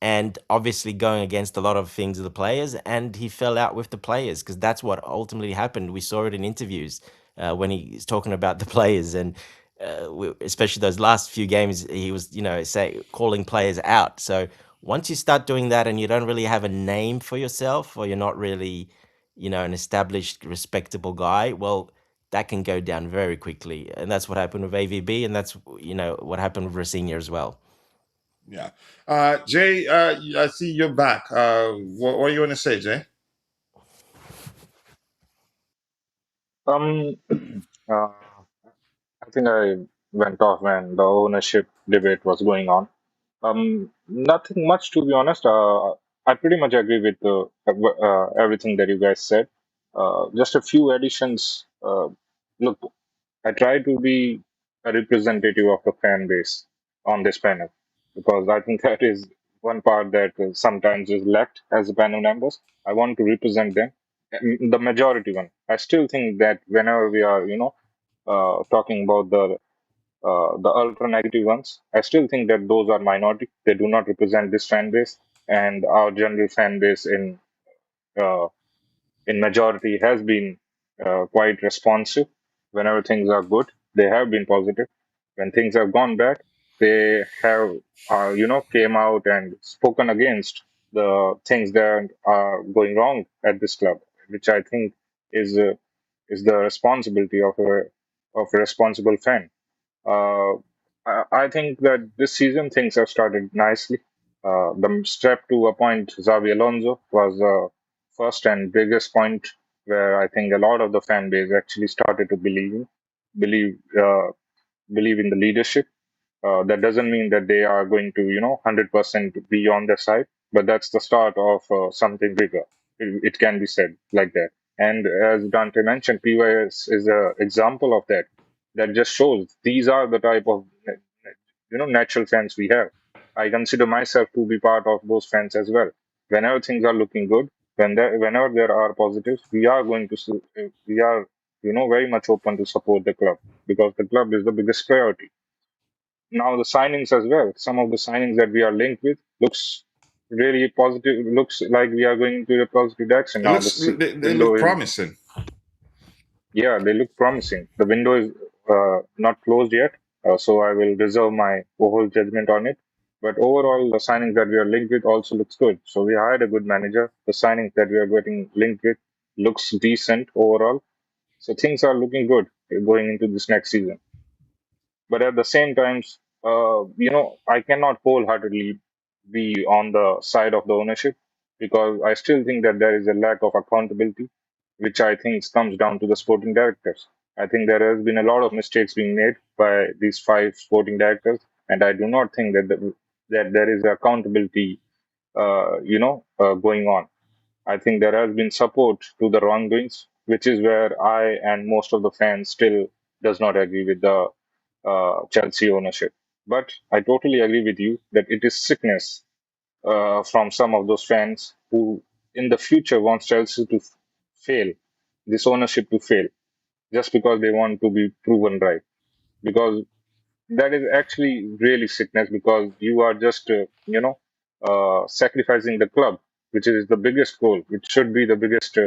and obviously going against a lot of things of the players, and he fell out with the players because that's what ultimately happened. We saw it in interviews when he's talking about the players, and especially those last few games, he was, say calling players out. So once you start doing that and you don't really have a name for yourself, or you're not really, an established, respectable guy, well, that can go down very quickly, and that's what happened with AVB, and that's what happened with Rosenior as well. Yeah. Jay, I see you're back. What are you going to say, Jay? Um, uh, I think I went off when the ownership debate was going on. Nothing much to be honest. I pretty much agree with everything that you guys said. Just a few additions. Look, I try to be a representative of the fan base on this panel because I think that is one part that sometimes is lacked as the panel members. I want to represent them, the majority one. I still think that whenever we are, talking about the ultra negative ones, I still think that those are minority. They do not represent this fan base, and our general fan base uh, in majority has been quite responsive. Whenever things are good, they have been positive. When things have gone bad, they have came out and spoken against the things that are going wrong at this club, which I think is uh, is the responsibility of a responsible fan. uh, I think that this season things have started nicely. The step to appoint Xavi Alonso was the first and biggest point where I think a lot of the fan base actually started to believe, uh, believe in the leadership. That doesn't mean that they are going to, 100% be on their side, but that's the start of something bigger. It can be said like that. And as Dante mentioned, PYS is an example of that. That just shows these are the type of, natural fans we have. I consider myself to be part of those fans as well. Whenever things are looking good, whenever there are positives, we are going to, we are, very much open to support the club because the club is the biggest priority. Now the signings as well, some of the signings that we are linked with looks really positive. Looks like we are going into a positive direction It now. looks they Window look is, promising. yeah, they look promising. The window is not closed yet, so I will reserve my whole judgment on it. But overall, the signings that we are linked with also looks good. So we hired a good manager. The signings that we are getting linked with looks decent overall. So things are looking good going into this next season. But at the same times, I cannot wholeheartedly be on the side of the ownership because I still think that there is a lack of accountability, which I think comes down to the sporting directors. I think there has been a lot of mistakes being made by these five sporting directors, and I do not think that there is accountability, going on. I think there has been support to the wrongdoings, which is where I and most of the fans still does not agree with the Chelsea ownership. But I totally agree with you that it is sickness from some of those fans who, in the future, wants Chelsea to fail, this ownership to fail, just because they want to be proven right. Because that is actually really sickness because you are just sacrificing the club, which is the biggest goal, which should be the biggest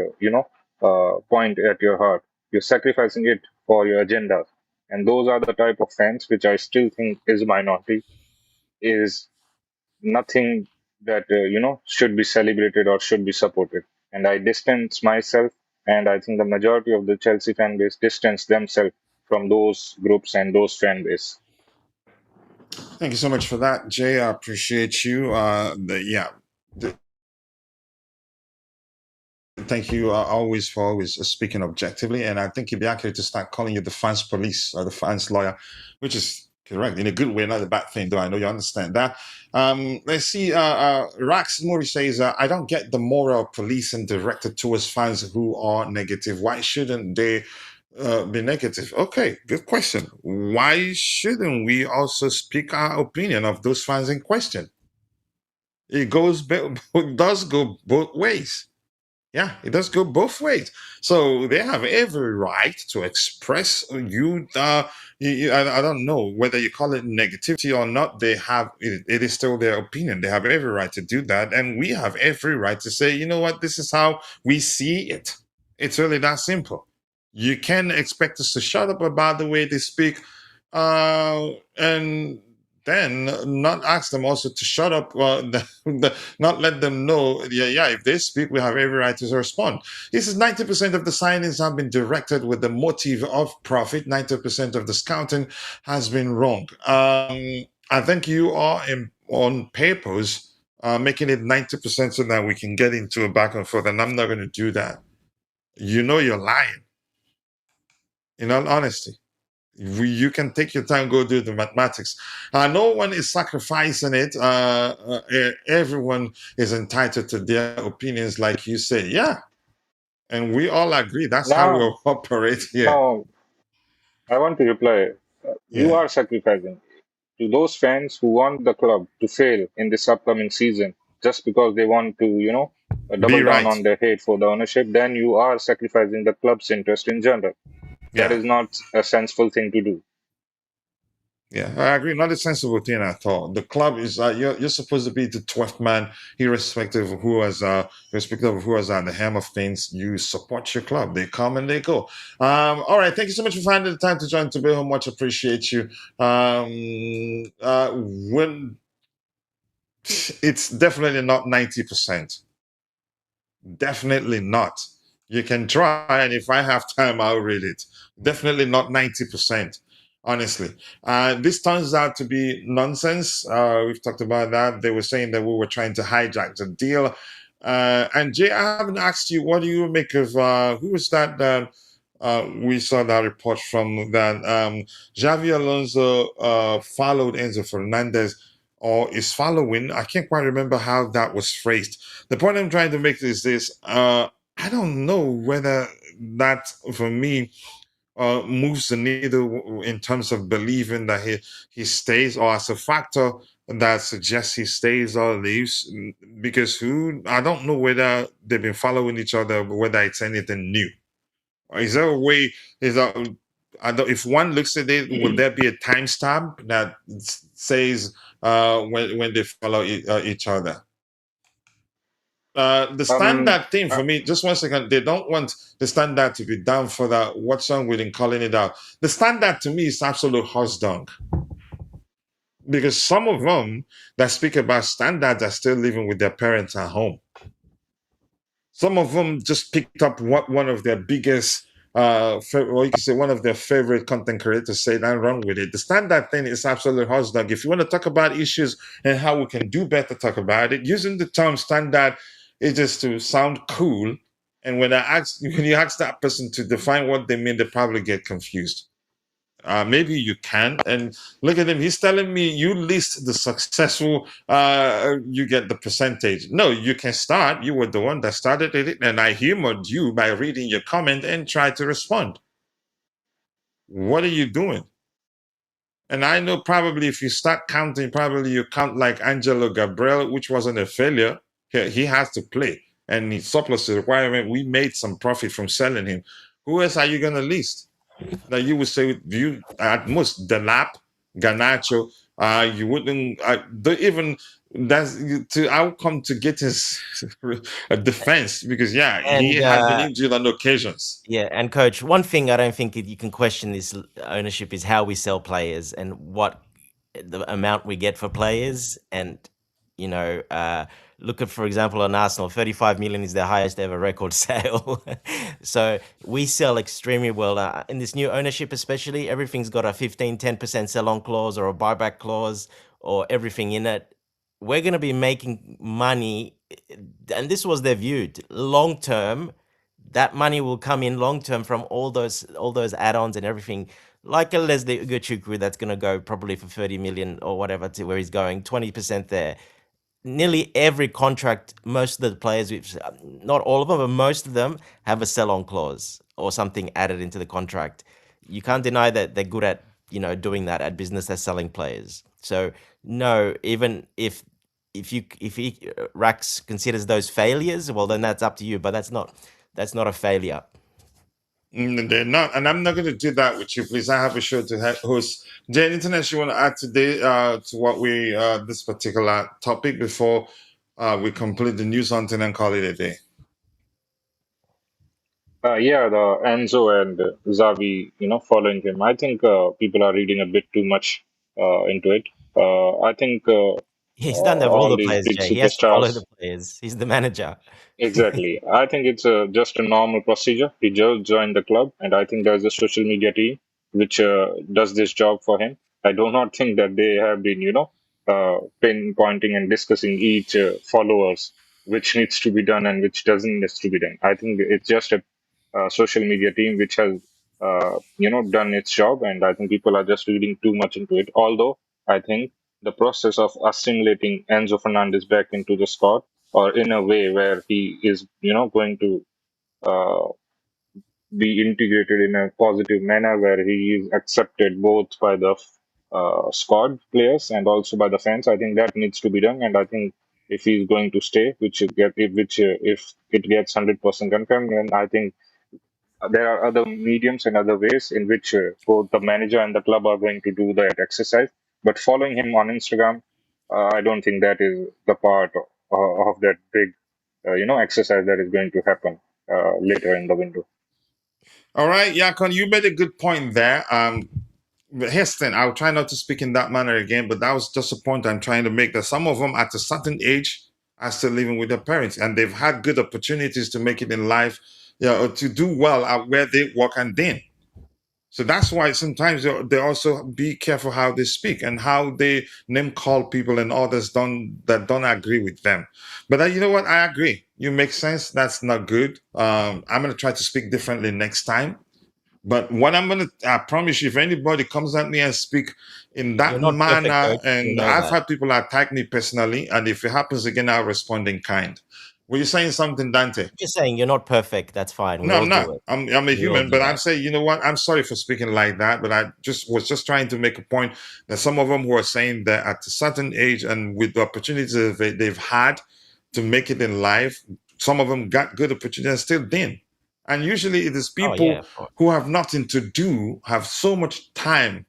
point at your heart. You're sacrificing it for your agenda, and those are the type of fans which I still think is minority, is nothing that should be celebrated or should be supported. And I distance myself, and I think the majority of the Chelsea fan base distance themselves from those groups and those fan base. Thank you so much for that, Jay. I appreciate you. Thank you always for always speaking objectively, and I think it'd be accurate to start calling you the fans police or the fans lawyer, which is correct in a good way, not a bad thing. Though I know you understand that. Let's see. Rax Mori says, "I don't get the moral policing directed towards fans who are negative. Why shouldn't they?" Be negative. Okay, good question. Why shouldn't we also speak our opinion of those fans in question? It does go both ways. Yeah, it does go both ways. So they have every right to express I don't know whether you call it negativity or not. They have it is still their opinion. They have every right to do that, and we have every right to say, you know what, this is how we see it. It's really that simple. You can expect us to shut up about the way they speak, and then not ask them also to shut up, not let them know, yeah, if they speak, we have every right to respond. He says 90% of the signings have been directed with the motive of profit. 90% of the scouting has been wrong. I think you are on papers making it 90% so that we can get into a back and forth, and I'm not going to do that. You know you're lying, in all honesty. You can take your time, go do the mathematics. No one is sacrificing it. Everyone is entitled to their opinions, like you say. Yeah, and we all agree. That's how we Now, operate here. now I want to reply. You Yeah, are sacrificing to those fans who want the club to fail in this upcoming season just because they want to, be double down right. on their hate for the ownership. Then you are sacrificing the club's interest in general. That Yeah, is not a sensible thing to do. yeah, I agree. Not a sensible thing at all. The club is you're supposed to be the 12th man, irrespective of irrespective of who is at the helm of things. You support your club. They come and they go. All right. Thank you so much for finding the time to join Tobago. Much appreciate you. When it's definitely not 90%. Definitely not. You can try, and if I have time, I'll read it. Definitely not 90%, honestly. This turns out to be nonsense. We've talked about that. They were saying that we were trying to hijack the deal. And Jay, I haven't asked you, what do you make of who was that? We saw that report from that Javi Alonso followed Enzo Fernandez or is following. I can't quite remember how that was phrased. The point I'm trying to make is this: I don't know whether that, for me, moves the needle in terms of believing that he stays, or as a factor that suggests he stays or leaves. Because who I don't know whether they've been following each other, whether it's anything new. Is there a way? Is that I don't, if one looks at it, will there be a timestamp that says when they follow each other? The Um, standard thing uh, for me, just one second, they don't want the standard to be down for that. What's wrong with in calling it out? The standard to me is absolute horse dung, because some of them that speak about standards are still living with their parents at home. Some of them just picked up what one of their biggest, or you can say one of their favorite content creators said and run with it. The standard thing is absolutely horse dog. If you want to talk about issues and how we can do better, talk about it. Using the term standard is just to sound cool. And when you ask that person to define what they mean, they probably get confused. Maybe you can. And look at him. He's telling me you list the successful, you get the percentage. No, you can start. You were the one that started it. And I humored you by reading your comment and tried to respond. What are you doing? And I know probably if you start counting, probably you count like Angelo Gabriel, which wasn't a failure. He has to play. And he surplus the requirement. We made some profit from selling him. Who else are you going to list? That you would say you at most the lap Garnacho, you wouldn't even that's to outcome to get his a defense, because yeah, he And had been injured on occasions. yeah, and coach, one thing I don't think you can question this ownership is how we sell players and what the amount we get for players. And you know, look at, for example, on Arsenal, 35 million is their highest ever record sale. So we sell extremely well. In this new ownership, especially, everything's got a 15, 10% sell-on clause or a buyback clause or everything in it. We're going to be making money, and this was their view, long term. That money will come in long term from all those add-ons and everything. Like a Leslie Ugochukwu that's going to go probably for 30 million or whatever to where he's going, 20% there. Nearly every contract, most of the players, not all of them, but most of them have a sell-on clause or something added into the contract. You can't deny that they're good at doing that at business. They're selling players. So no, even if if he Rax considers those failures, well, then that's up to you. But that's not a failure. They're not, and I'm not going to do that with you. Please, I have a show to host. Is there anything else you want to add today to what we this particular topic before we complete the news hunting and call it a day? Yeah, the Enzo and Xavi, following him. I think people are reading a bit too much into it. I think He's done that with all all the these players, big Jay. He has to follow superstars. the players. He's the manager. Exactly. I think it's just a normal procedure. He just joined the club, and I think there's a social media team which does this job for him. I do not think that they have been, pinpointing and discussing each followers which needs to be done and which doesn't needs to be done. I think it's just a social media team which has, done its job, and I think people are just reading too much into it. Although I think the process of assimilating Enzo Fernandez back into the squad or in a way where he is, going to uh, be integrated in a positive manner where he is accepted both by the squad players and also by the fans. I think that needs to be done, and I think if he's going to stay, if it gets 100% confirmed, then I think there are other mediums and other ways in which both the manager and the club are going to do that exercise. But following him on Instagram, I don't think that is the part of that big, exercise that is going to happen later in the window. All right, Yakon, you made a good point there. Heston, I'll try not to speak in that manner again, but that was just a point I'm trying to make, that some of them at a certain age are still living with their parents and they've had good opportunities to make it in life, or to do well at where they work and then. So that's why sometimes they also be careful how they speak and how they name call people and others that don't agree with them. But you know what? I agree. You make sense. That's not good. I'm going to try to speak differently next time. But what I promise you, if anybody comes at me and speak in that You're not perfect, manner, coach. You and know I've that. had people attack me personally, and if it happens again, I'll respond in kind. Were you saying something, Dante? Just saying you're not perfect. That's fine. We No, all I'm not. do it. I'm a We all human, do but I'm that. saying, you know what? I'm sorry for speaking like that, but I was just trying to make a point that some of them who are saying that at a certain age and with the opportunities that they've had to make it in life, some of them got good opportunities and still didn't. And usually it is Oh yeah, people of course. who have nothing to do, have so much time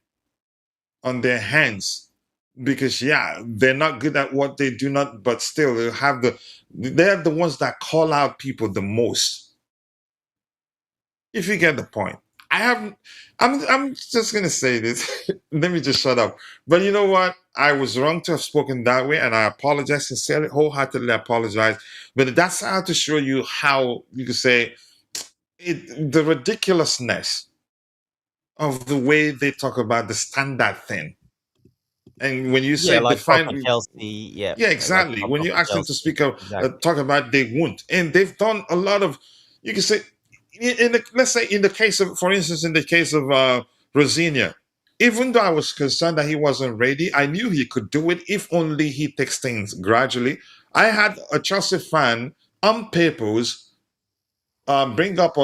on their hands because they're not good at what they do not, but still they're the ones that call out people the most. If you get the point. I'm just gonna say this. Let me just shut up. But you know what? I was wrong to have spoken that way, and I apologize sincerely, wholeheartedly apologize. But that's how to show you how you could say the ridiculousness of the way they talk about the standard thing. And when you Yeah, say like proper define, Chelsea. Yeah, exactly. like When you proper ask them to Chelsea. speak of, Exactly. talk about, they won't, and they've done a lot of. You can say, let's say, in the case of, for instance, in the case of Rosinia, even though I was concerned that he wasn't ready, I knew he could do it if only he takes things gradually. I had a Chelsea fan on papers bring up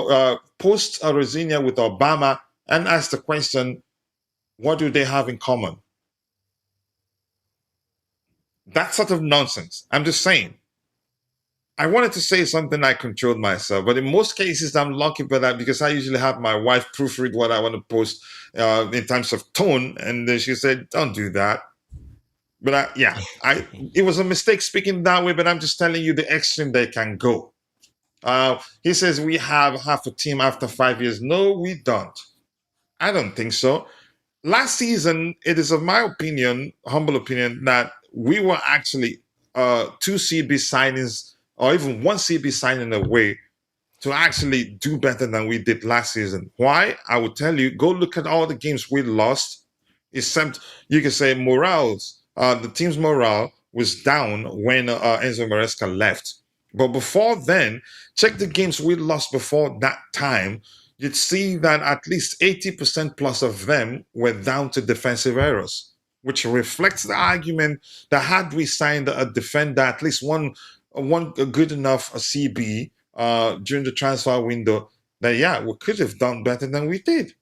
post a Rosinia with Obama and ask the question, what do they have in common? That sort of nonsense. I'm just saying. I wanted to say something, I controlled myself, but in most cases, I'm lucky for that because I usually have my wife proofread what I want to post in terms of tone, and then she said, "Don't do that." But it was a mistake speaking that way. But I'm just telling you the extreme they can go. He says we have half a team after 5 years. No, we don't. I don't think so. Last season, it is of my opinion, humble opinion, that we were actually two CB signings or even one CB signing away to actually do better than we did last season. Why? I will tell you, go look at all the games we lost. Except you can say the team's morale was down when Enzo Maresca left. But before then, check the games we lost before that time. You'd see that at least 80% plus of them were down to defensive errors, which reflects the argument that had we signed a defender, at least one good enough CB during the transfer window, that we could have done better than we did.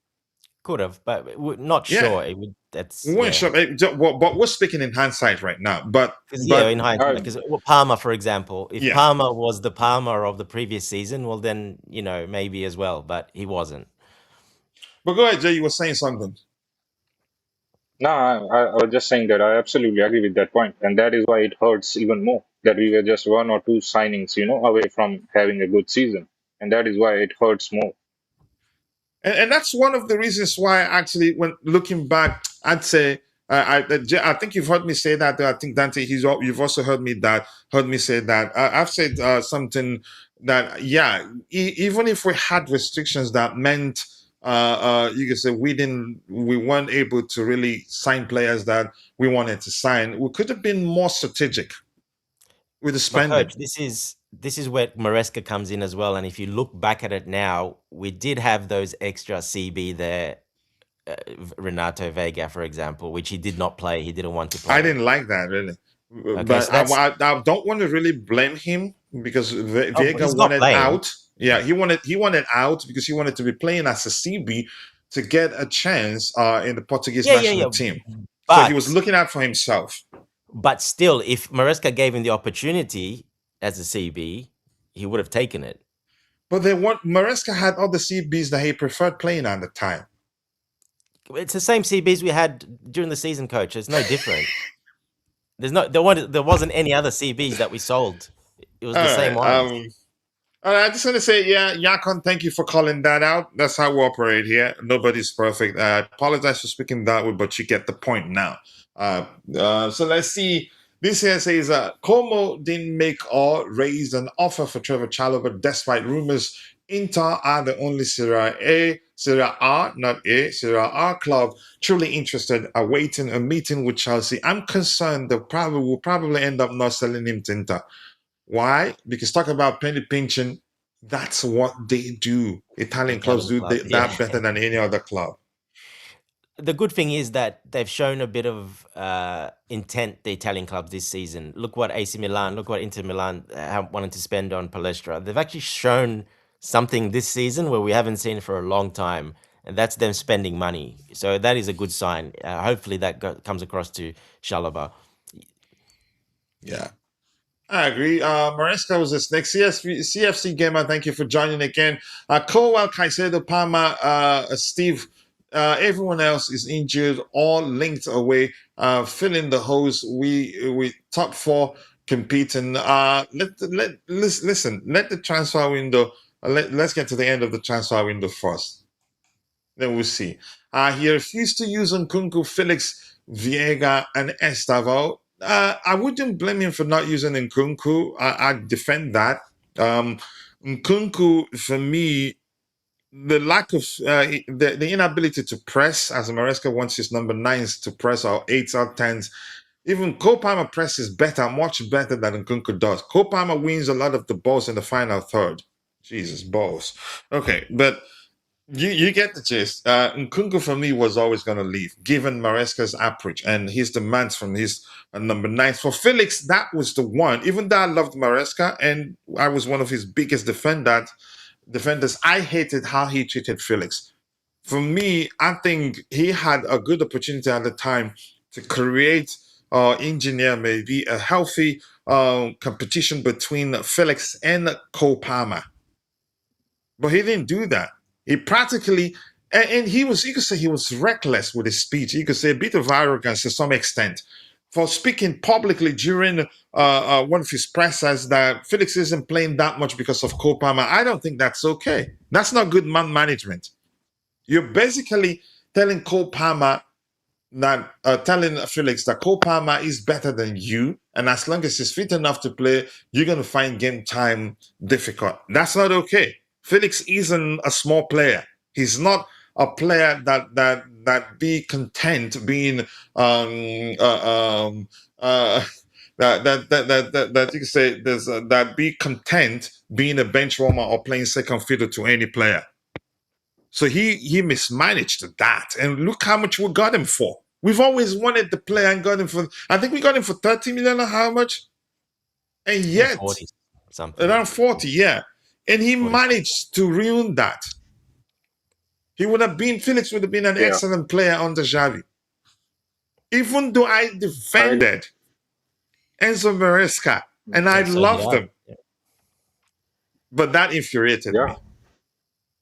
Could have, but we're not Yeah. sure. That's but we're speaking in hindsight right now. But in hindsight, because Palmer, for example, if Palmer was the Palmer of the previous season, well, then maybe as well, but he wasn't. But go ahead, Jay. You were saying something. No, I was just saying that I absolutely agree with that point, and that is why it hurts even more that we were just one or two signings, away from having a good season, and that is why it hurts more. And that's one of the reasons why, actually, when looking back, I'd say I think you've heard me say that. I think Dante, you've also heard me say that. I've said something that even if we had restrictions that meant you could say we weren't able to really sign players that we wanted to sign, we could have been more strategic with the spending. But Coach, this is where Maresca comes in as well. And if you look back at it now, we did have those extra CB there. Renato Vega, for example, which he did not play. He didn't want to play. I didn't like that, really. Okay, but so I don't want to really blame him because Vega wanted out. Yeah, he wanted out because he wanted to be playing as a CB to get a chance in the Portuguese national team. But, so he was looking out for himself. But still, if Maresca gave him the opportunity as a CB, he would have taken it. But Maresca had other CBs that he preferred playing at the time. It's the same CBs we had during the season, Coach. It's no different. There wasn't any other CBs that we sold. It was the same one. I just want to say, Yakon, thank you for calling that out. That's how we operate here. Nobody's perfect. I apologize for speaking that way, but you get the point now. So let's see. This here says, Como didn't make or raise an offer for Trevoh Chalobah despite rumors Inter are the only Serie A club truly interested, awaiting a meeting with Chelsea. I'm concerned they will probably end up not selling him to Inter. Why? Because talk about penny pinching, that's what they do. Italian clubs do that better than any other club. The good thing is that they've shown a bit of intent, the Italian clubs this season. Look what AC Milan, look what Inter Milan wanted to spend on Palestra. They've actually shown something this season where we haven't seen for a long time, and that's them spending money. So that is a good sign. Hopefully that comes across to Chalobah. Yeah, I agree. Maresca was this next CFC gamer. Thank you for joining again. Colwell, Caicedo, Palma, Steve. Everyone else is injured, all linked away, filling the holes. We top four competing. Listen. Let the transfer window. Let's get to the end of the transfer window first. Then we'll see. He refused to use Nkunku, Felix, Viega, and Estevao. I wouldn't blame him for not using Nkunku. I defend that. Nkunku, for me, the lack of the inability to press, as Maresca wants his number 9s to press, or 8s or 10s. Even Cole Palmer presses better, much better than Nkunku does. Cole Palmer wins a lot of the balls in the final third. Jesus, balls. Okay, but you get the gist. Nkunku, for me, was always going to leave, given Maresca's approach and his demands from his number 9. For Felix, that was the one. Even though I loved Maresca and I was one of his biggest defenders, I hated how he treated Felix. For me, I think he had a good opportunity at the time to create or engineer maybe a healthy competition between Felix and Cole Palmer. But he didn't do that. He practically, and you could say he was reckless with his speech. You could say a bit of arrogance to some extent for speaking publicly during one of his pressers that Felix isn't playing that much because of Cole Palmer. I don't think that's okay. That's not good man management. You're basically telling Cole Palmer that, telling Felix that Cole Palmer is better than you, and as long as he's fit enough to play, you're going to find game time difficult. That's not okay. Felix isn't a small player. He's not a player that be content being that you can say there's that be content being a bench warmer or playing second fiddle to any player. So he mismanaged that, and look how much we got him for. We've always wanted the player and got him for. I think we got him for 30 million or how much? And yet 40, something around 40, yeah. And he managed to ruin that. Felix would have been an excellent player under Xavi. Even though I defended Enzo Maresca and I So did loved I. him, but that infuriated Yeah, me.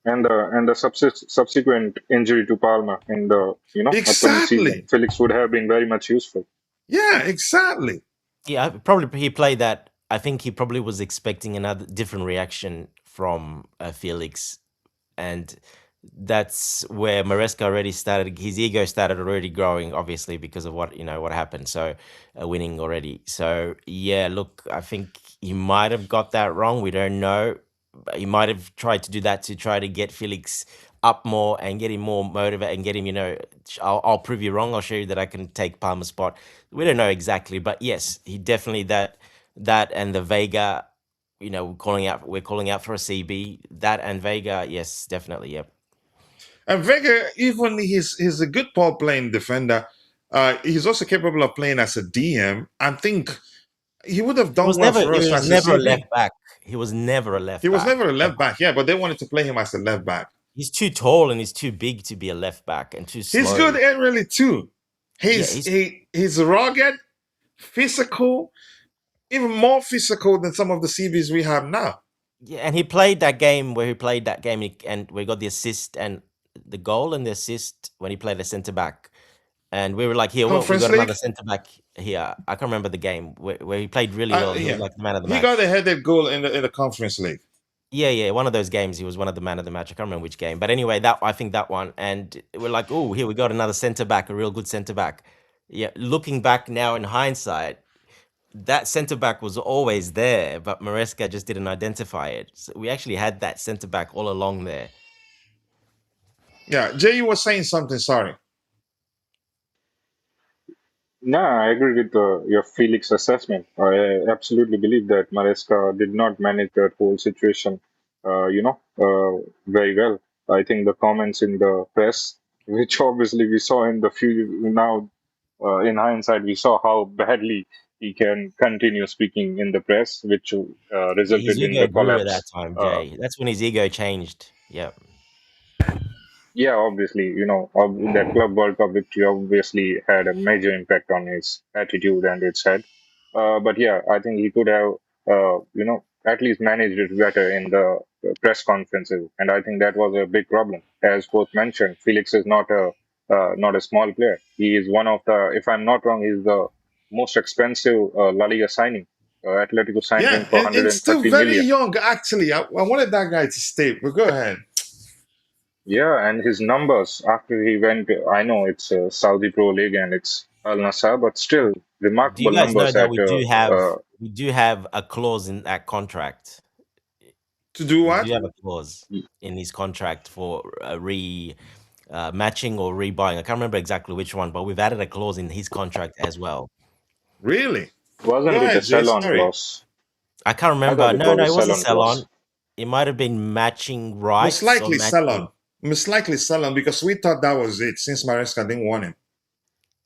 and the subsequent injury to Palmer in the upcoming season, Exactly. Felix would have been very much useful. Yeah, exactly. Yeah, probably he played that. I think he probably was expecting another different reaction from Felix, and that's where Maresca already started. His ego started already growing, obviously because of what happened. So winning already. So yeah, look, I think he might have got that wrong. We don't know. But he might have tried to do that to try to get Felix up more and get him more motivated and get him. I'll prove you wrong. I'll show you that I can take Palmer's spot. We don't know exactly, but yes, he definitely that and the Vega. We're calling out for a CB. That and Vega, yes, definitely, yep. And Vega, even he's a good ball playing defender. He's also capable of playing as a DM. I think he would have He done was well never for he us was as a never a left CB. back. He was never a He left was back. never a left Ever. back, yeah, but they wanted to play him as a left back. He's too tall and he's too big to be a left back and too He's slow. good aerially too. Yeah, He's rugged, physical, even more physical than some of the CBs we have now. yeah, and he played that game and we got the assist and the goal and the assist when he played the centre back. And we were like, here, well, we Conference got another League, centre back here. I can't remember the game where he played really well. He was yeah, like the man of the he match. got a headed goal in the Conference League. Yeah, one of those games. He was one of the man of the match. I can't remember which game, but anyway, I think that one. And we're like, oh, here we got another centre back, a real good centre back. Yeah, looking back now in hindsight, that centre back was always there, but Maresca just didn't identify it. So we actually had that centre back all along there. Yeah, Jay, you were saying something. Sorry. No, I agree with your Felix assessment. I absolutely believe that Maresca did not manage that whole situation, very well. I think the comments in the press, which obviously we saw in the few now, in hindsight, we saw how badly he can continue speaking in the press, which His resulted in ego the grew at that collapse. time, Jay. That's when his ego changed. Yeah. Yeah, obviously, that Club World Cup victory obviously had a major impact on his attitude and its head. But yeah, I think he could have, at least managed it better in the press conferences, and I think that was a big problem. As both mentioned, Felix is not a small player. He is one of the, if I'm not wrong, he's the most expensive La Liga signing. Atletico signed him Yeah, for it's still 130 very million. young. Actually, I wanted that guy to stay, but go ahead. Yeah, and his numbers after he went, I know it's Saudi Pro League and it's Al Nassr, but still Do you remarkable guys know numbers that at. we do have a clause in that contract? To do We do what? have a clause in his contract for matching or rebuying. I can't remember exactly which one, but we've added a clause in his contract as well. Really? Go Wasn't it a ahead, Jay. sell-on Sorry. clause? I can't I remember. thought it No, was no, a it wasn't sell-on sell clause. on. It might have been matching Most rights or likely matching. Salon. Most likely Salon because we thought that was it since Maresca didn't want him.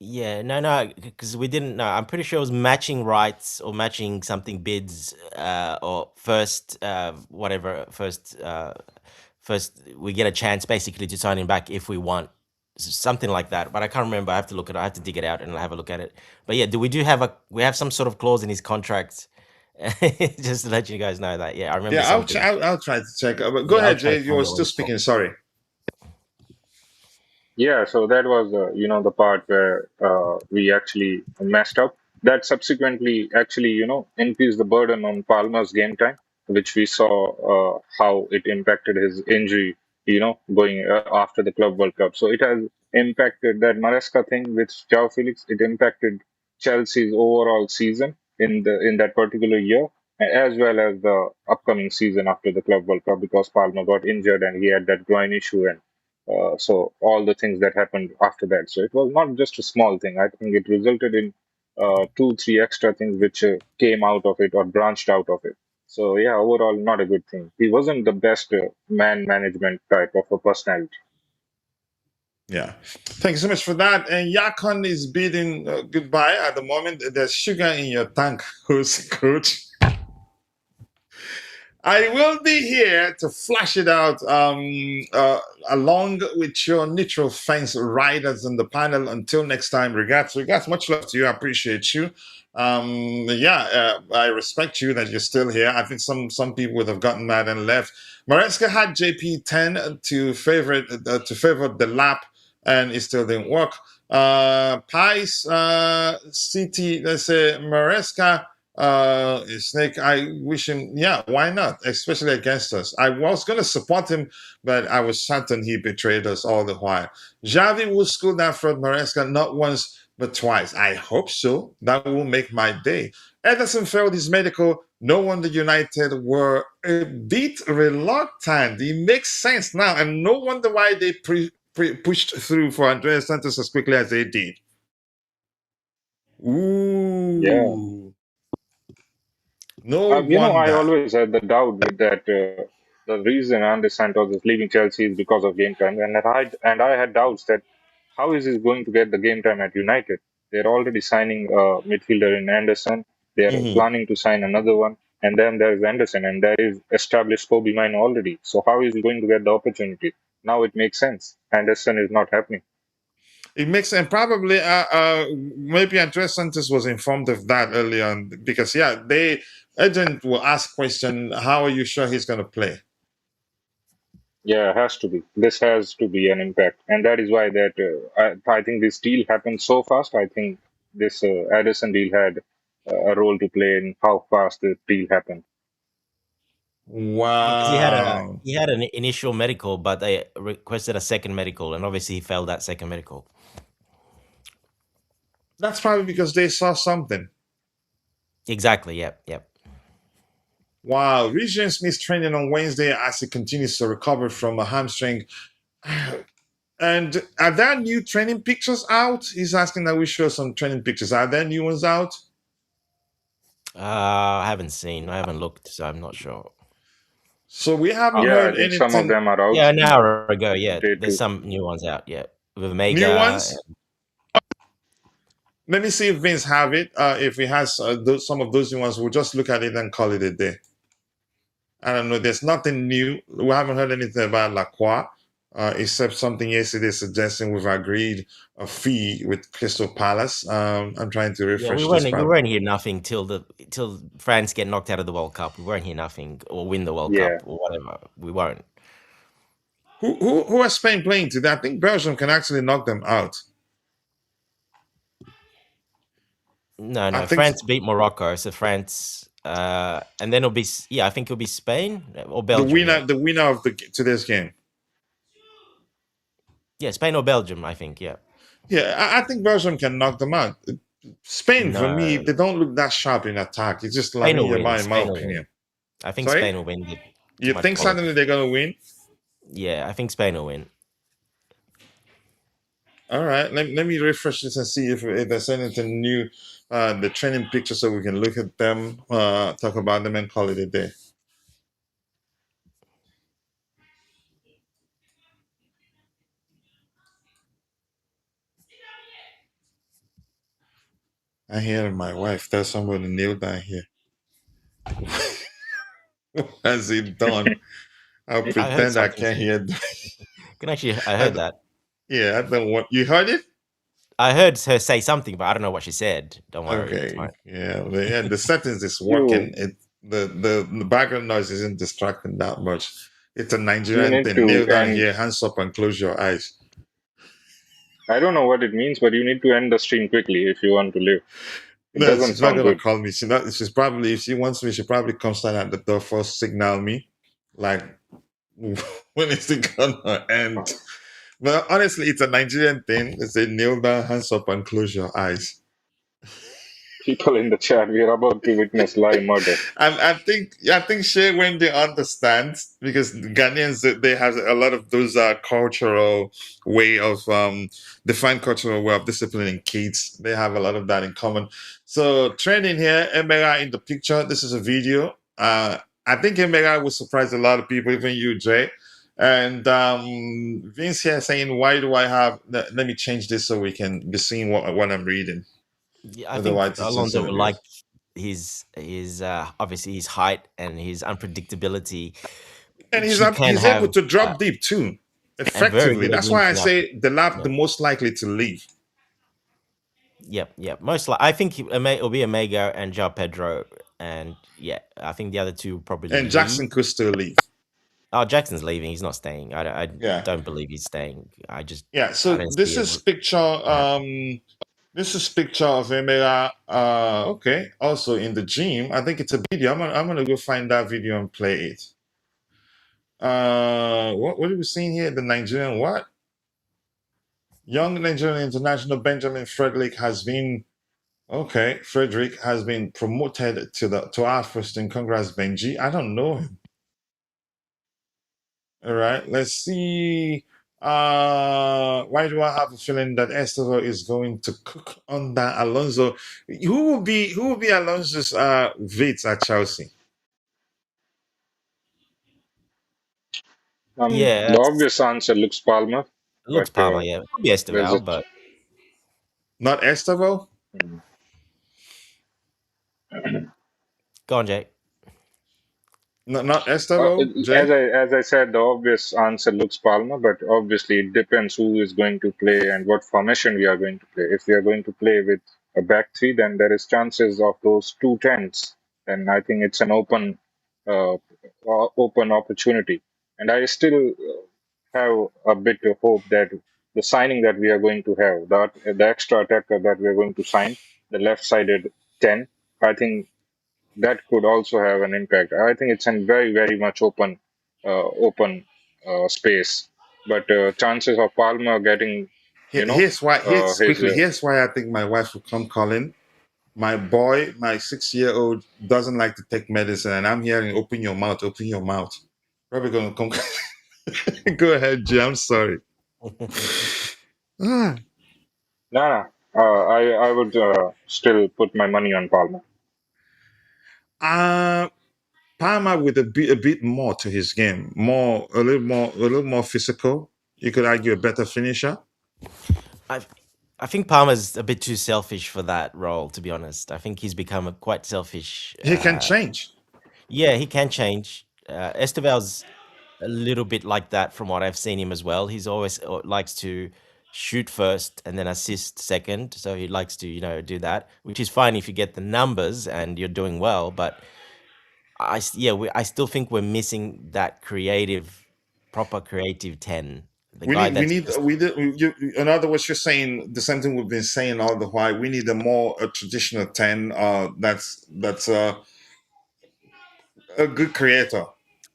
Yeah, no, because we didn't know. I'm pretty sure it was matching rights or matching something bids, or first, whatever, first we get a chance basically to sign him back if we want something like that. But I can't remember. I have to look at it. I have to dig it out and have a look at it. But yeah, we have some sort of clause in his contract, just to let you guys know that. Yeah, I remember Yeah, something. I'll try to check. But go Yeah, I'll ahead, try Jay. to You find were out what still it's called. speaking. Sorry. Yeah, so that was, the part where we actually messed up. That subsequently actually, increased the burden on Palmer's game time, which we saw how it impacted his injury, going after the Club World Cup. So it has impacted that Maresca thing with João Felix. It impacted Chelsea's overall season in that particular year, as well as the upcoming season after the Club World Cup, because Palmer got injured and he had that groin issue and so all the things that happened after that. So it was not just a small thing. I think it resulted in two, three extra things which came out of it or branched out of it. So yeah, overall, not a good thing. He wasn't the best man management type of a personality. Yeah. Thank you so much for that. And Yakon is bidding goodbye at the moment. There's sugar in your tank, who's coach. I will be here to flash it out along with your neutral fence riders in the panel. Until next time, regards, much love to you. I appreciate you. I respect you that you're still here. I think some people would have gotten mad and left. Maresca had JP10 to favor the lap, and it still didn't work. Pice, CT, let's say Maresca. Snake, I wish him, yeah, why not? Especially against us. I was going to support him, but I was certain he betrayed us all the while. Javi will school that fraud Maresca not once, but twice. I hope so. That will make my day. Ederson failed his medical. No wonder United were a bit reluctant. It makes sense now, and no wonder why they pushed through for Andrey Santos as quickly as they did. Ooh. Yeah. No I wonder. always had the doubt with that. The reason Andrey Santos is leaving Chelsea is because of game time, and I had doubts that how is he going to get the game time at United? They're already signing a midfielder in Anderson. They're planning to sign another one, and then there's Anderson, and there is established Kobe Mine already. So how is he going to get the opportunity? Now it makes sense. Anderson is not happening. It makes, and probably maybe Andres Santos was informed of that early on, because the agent will ask question, how are you sure he's going to play? Yeah, it has to be. This has to be an impact, and that is why that I think this deal happened so fast. I think this Addison deal had a role to play in how fast the deal happened. Because Wow. he had an initial medical, but they requested a second medical, and obviously he failed that second medical. That's probably because they saw something. Exactly. Yep. Wow. Regis Smith training on Wednesday as he continues to recover from a hamstring. And are there new training pictures out? He's asking that we show some training pictures. Are there new ones out? I haven't seen. I haven't looked, so I'm not sure. So we haven't Yeah, heard I think anything. some of them are out. Yeah, an hour ago. Yeah, Day there's two. some new ones out. Yeah, with Omega. New ones? Let me see if Vince have it. If he has some of those new ones, we'll just look at it and call it a day. I don't know. There's nothing new. We haven't heard anything about Lacroix, except something yesterday suggesting we've agreed a fee with Crystal Palace. I'm trying to refresh we this. won't hear nothing till France get knocked out of the World Cup. We won't hear nothing, or win the World Cup or whatever. We won't. Who are Spain playing today? I think Belgium can actually knock them out. No. France beat Morocco, so France, and then it'll be I think it'll be Spain or Belgium. The winner of today's game. Yeah, Spain or Belgium, I think. Yeah. Yeah, I think Belgium can knock them out. Spain, for me, they don't look that sharp in attack. It's just like in my opinion. I think Spain will win. You think suddenly they're going to win? Yeah, I think Spain will win. All right, let me refresh this and see if there's anything new. The training pictures, so we can look at them, talk about them, and call it a day. I hear my wife tell somebody to kneel down here. What has he done? I'll pretend I can't hear. I heard that. Yeah, I don't want. You heard it? I heard her say something, but I don't know what she said. Don't worry. Okay. Yeah, the settings is working. The background noise isn't distracting that much. It's a Nigerian thing. Kneel down here, hands up, and close your eyes. I don't know what it means, but you need to end the stream quickly if you want to live. She's not gonna call me. She's probably, if she wants me, she probably comes stand at the door first, signal me, like, when is it gonna end? But honestly, it's a Nigerian thing. They say kneel down, hands up, and close your eyes. People in the chat, we are about to witness live murder. And I think Shay Wendy understands, because Ghanaians, they have a lot of those cultural way of defined cultural way of disciplining kids. They have a lot of that in common. So training here, Emera in the picture. This is a video. I think Emera will surprise a lot of people, even you, Jay. And Vince here saying, why do I have? Let me change this so we can be seeing what I'm reading. Yeah, I think Alonso would like his obviously his height and his unpredictability, And which he can he's able have, to drop deep too, and very effectively. good at That's why I linking up. say the lap Yeah. the most likely to leave. Yep. Most I think it'll be Omega and João Pedro, and yeah, I think the other two will probably And leave. Jackson could still leave. Oh, Jackson's leaving. He's not staying. I Yeah. don't believe he's staying. I So don't this see is it. picture. This is picture of Emera. Okay. Also in the gym. I think it's a video. I'm gonna go find that video and play it. What are we seeing here? The Nigerian what? Young Nigerian international Benjamin Frederick has been Frederick has been promoted to our first team. Congrats, Benji. I don't know him. All right, let's see. Why do I have a feeling that Estevao is going to cook on that Alonso? Who will be Alonso's Vitz at Chelsea? Yeah, The obvious answer looks Palmer, it looks but Palmer. Yeah, could be there's a Estevao, but Not Estevao? go on, Jake. Not Estevao, as Jay? I said, the obvious answer looks Palmer, but obviously it depends who is going to play and what formation we are going to play. If we are going to play with a back three, then there is chances of those two tens. And I think it's an open opportunity. And I still have a bit of hope that the signing that we are going to have, that the extra attacker that we are going to sign, the left-sided 10, I think that could also have an impact. I think it's in very, very much open space. But chances of Palmer getting, his Here's why I think my wife will come calling. My boy, my 6-year-old, doesn't like to take medicine, and I'm hearing open your mouth, open your mouth. Probably gonna come. Go ahead, Jay. I'm sorry. Ah. nah. I would still put my money on Palmer. Palmer with a bit more to his game, a little more physical. You could argue a better finisher. I think Palmer's a bit too selfish for that role, to be honest. I think he's become quite selfish. He can change. Yeah, he can change. Esteval's a little bit like that from what I've seen him as well. He's always likes to shoot first and then assist second. So he likes to, do that, which is fine if you get the numbers and you're doing well. But I still think we're missing that proper creative 10. The guy that's just, In other words, you're saying the same thing we've been saying all the while. We need a traditional 10. That's a good creator.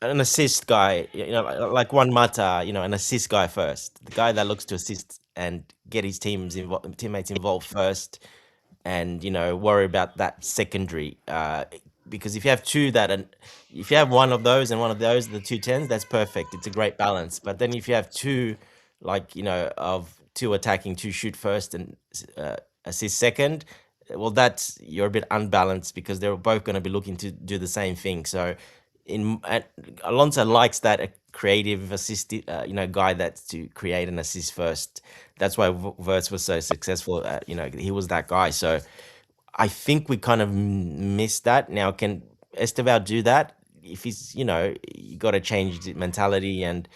an assist guy, like Juan Mata, an assist guy first. The guy that looks to assist and get his teammates involved first, and worry about that secondary. Because if you have if you have one of those and one of those, the two tens, that's perfect. It's a great balance. But then if you have two, of two attacking, two shoot first and assist second, well, you're a bit unbalanced because they're both going to be looking to do the same thing. So, Alonso likes that a creative assist, guy that's to create an assist first. That's why Wirtz was so successful. He was that guy. So I think we kind of missed that. Now, can Esteval do that? If he's, you got to change the mentality, and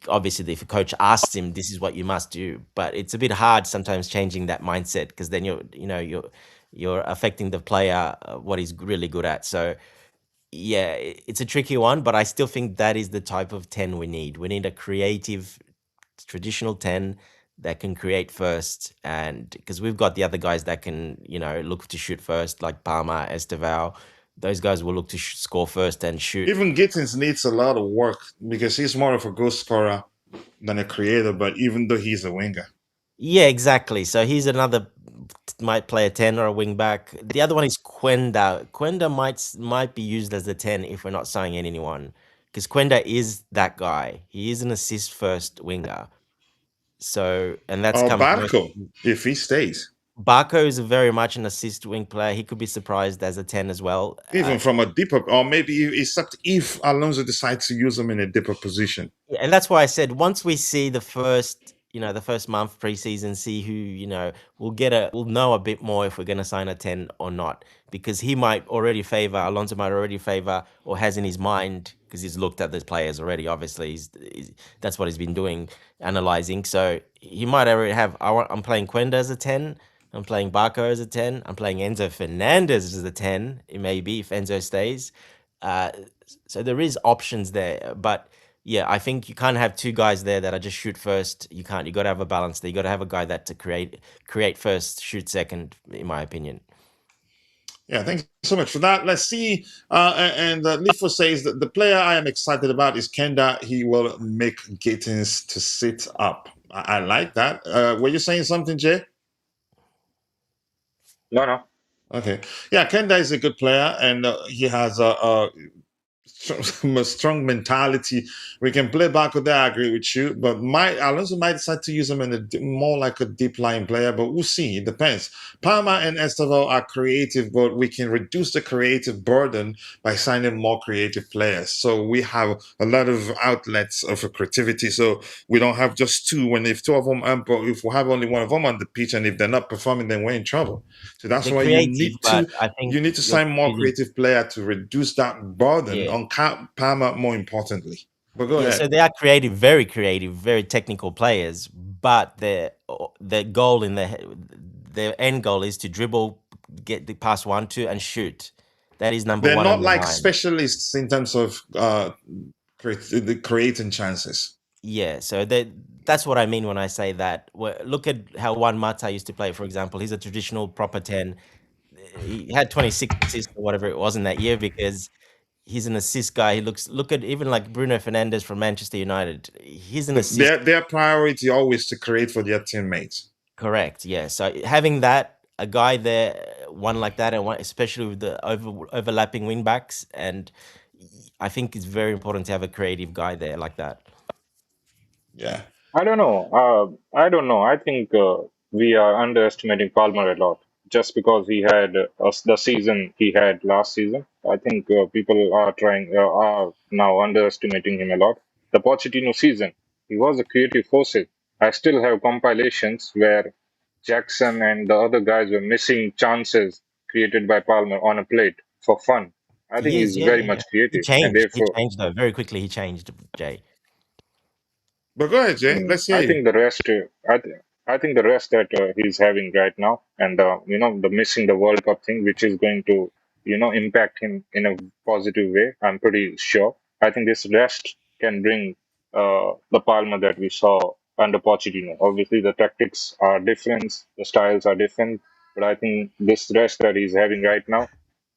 obviously, if a coach asks him, this is what you must do. But it's a bit hard sometimes changing that mindset because then you're affecting the player what he's really good at. So yeah, it's a tricky one, but I still think that is the type of 10 we need. We need a creative, traditional 10 that can create first, and because we've got the other guys that can, look to shoot first, like Palmer, Esteval. Those guys will look to score first and shoot. Even Gittins needs a lot of work because he's more of a goal scorer than a creator, but even though he's a winger. Yeah, exactly. So he's another might play a 10 or a wing back. The other one is Quenda. Quenda might be used as a 10 if we're not signing anyone, because Quenda is that guy. He is an assist first winger. So, and that's come Barco, if he stays. Barco is very much an assist wing player. He could be surprised as a 10 as well. Even from a deeper, or maybe except if Alonso decides to use him in a deeper position. And that's why I said once we see the first, the first month preseason, see who, we'll know a bit more if we're going to sign a 10 or not, because Alonso might already favor, or has in his mind, because he's looked at the players already, obviously, that's what he's been doing, analyzing. So he might already have, I'm playing Quenda as a 10, I'm playing Barco as a 10, I'm playing Enzo Fernandez as a 10, it may be, if Enzo stays. Uh, so there is options there, but yeah, I think you can't have two guys there that are just shoot first. You can't. You got to have a balance there. You got to have a guy that to create first, shoot second, in my opinion. Yeah, thanks so much for that. Let's see. And Lifo says that the player I am excited about is Kenda. He will make Gittins to sit up. I like that. Were you saying something, Jay? No. Okay. Yeah, Kenda is a good player, and he has a strong mentality. We can play back with that. I agree with you, but Alonso might decide to use him in more like a deep line player, but we'll see. It depends. Palma and Estevao are creative, but we can reduce the creative burden by signing more creative players. So we have a lot of outlets of creativity. So we don't have just two. If two of them, if we have only one of them on the pitch, and if they're not performing, then we're in trouble. So that's They're why creative, but I think you need to sign more creative player to reduce that burden on Palmer, more importantly. But go ahead. So they are creative, very technical players, but their goal their end goal is to dribble, get the pass 1-2, and shoot. That is number They're one. not Number like nine. specialists in terms of creating chances. Yeah, so that's what I mean when I say that. Look at how Juan Mata used to play, for example. He's a traditional proper 10. He had 26 assists or whatever it was in that year because he's an assist guy. Look at even like Bruno Fernandes from Manchester United. He's an assist. Their priority always to create for their teammates. Correct. Yeah. So having a guy there, one like that, and one, especially with the overlapping wing backs, and I think it's very important to have a creative guy there like that. Yeah. I don't know. I think we are underestimating Palmer a lot just because he had the season he had last season. I think people are now underestimating him a lot. The Pochettino season, he was a creative force. I still have compilations where Jackson and the other guys were missing chances created by Palmer on a plate for fun. I think He is, he's yeah, very yeah. much He creative, and changed. He therefore changed though. Very quickly he changed, Jay. But go ahead, Jay. Let's hear I you. think the rest. I think the rest that he's having right now, and the missing the World Cup thing, which is going to impact him in a positive way. I'm pretty sure. I think this rest can bring the Palmer that we saw under Pochettino. Obviously, the tactics are different, the styles are different, but I think this rest that he's having right now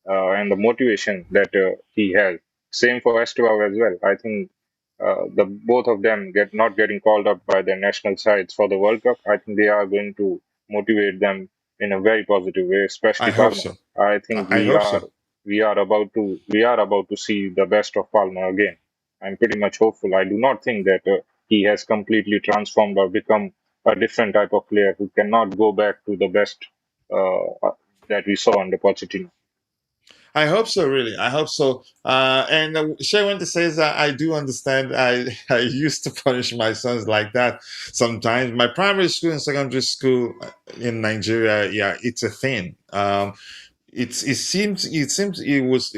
and the motivation that he has. Same for Estevao as well. I think the both of them not getting called up by their national sides for the World Cup. I think they are going to motivate them in a very positive way, I especially hope Palmer. so. I think I hope so. we are about to see the best of Palmer again. I'm pretty much hopeful. I do not think that he has completely transformed or become a different type of player who cannot go back to the best that we saw under Pochettino. I hope so, really. I hope so. And Shewanta says that I do understand. I used to punish my sons like that sometimes. My primary school and secondary school in Nigeria, yeah, it's a thing. It seems it was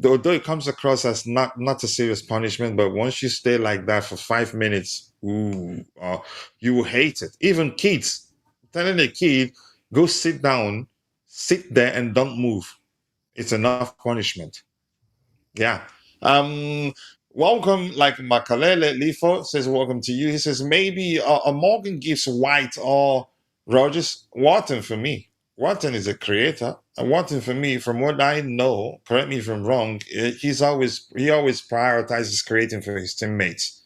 although it comes across as not a serious punishment, but once you stay like that for 5 minutes, you will hate it. Even kids telling a kid, go sit down, sit there and don't move. It's enough punishment. Yeah. Welcome, like Makalele Lifo says, welcome to you. He says, maybe a Morgan gives White or Rogers. Wharton for me. Wharton is a creator. And Wharton for me, from what I know, correct me if I'm wrong, he always prioritizes creating for his teammates.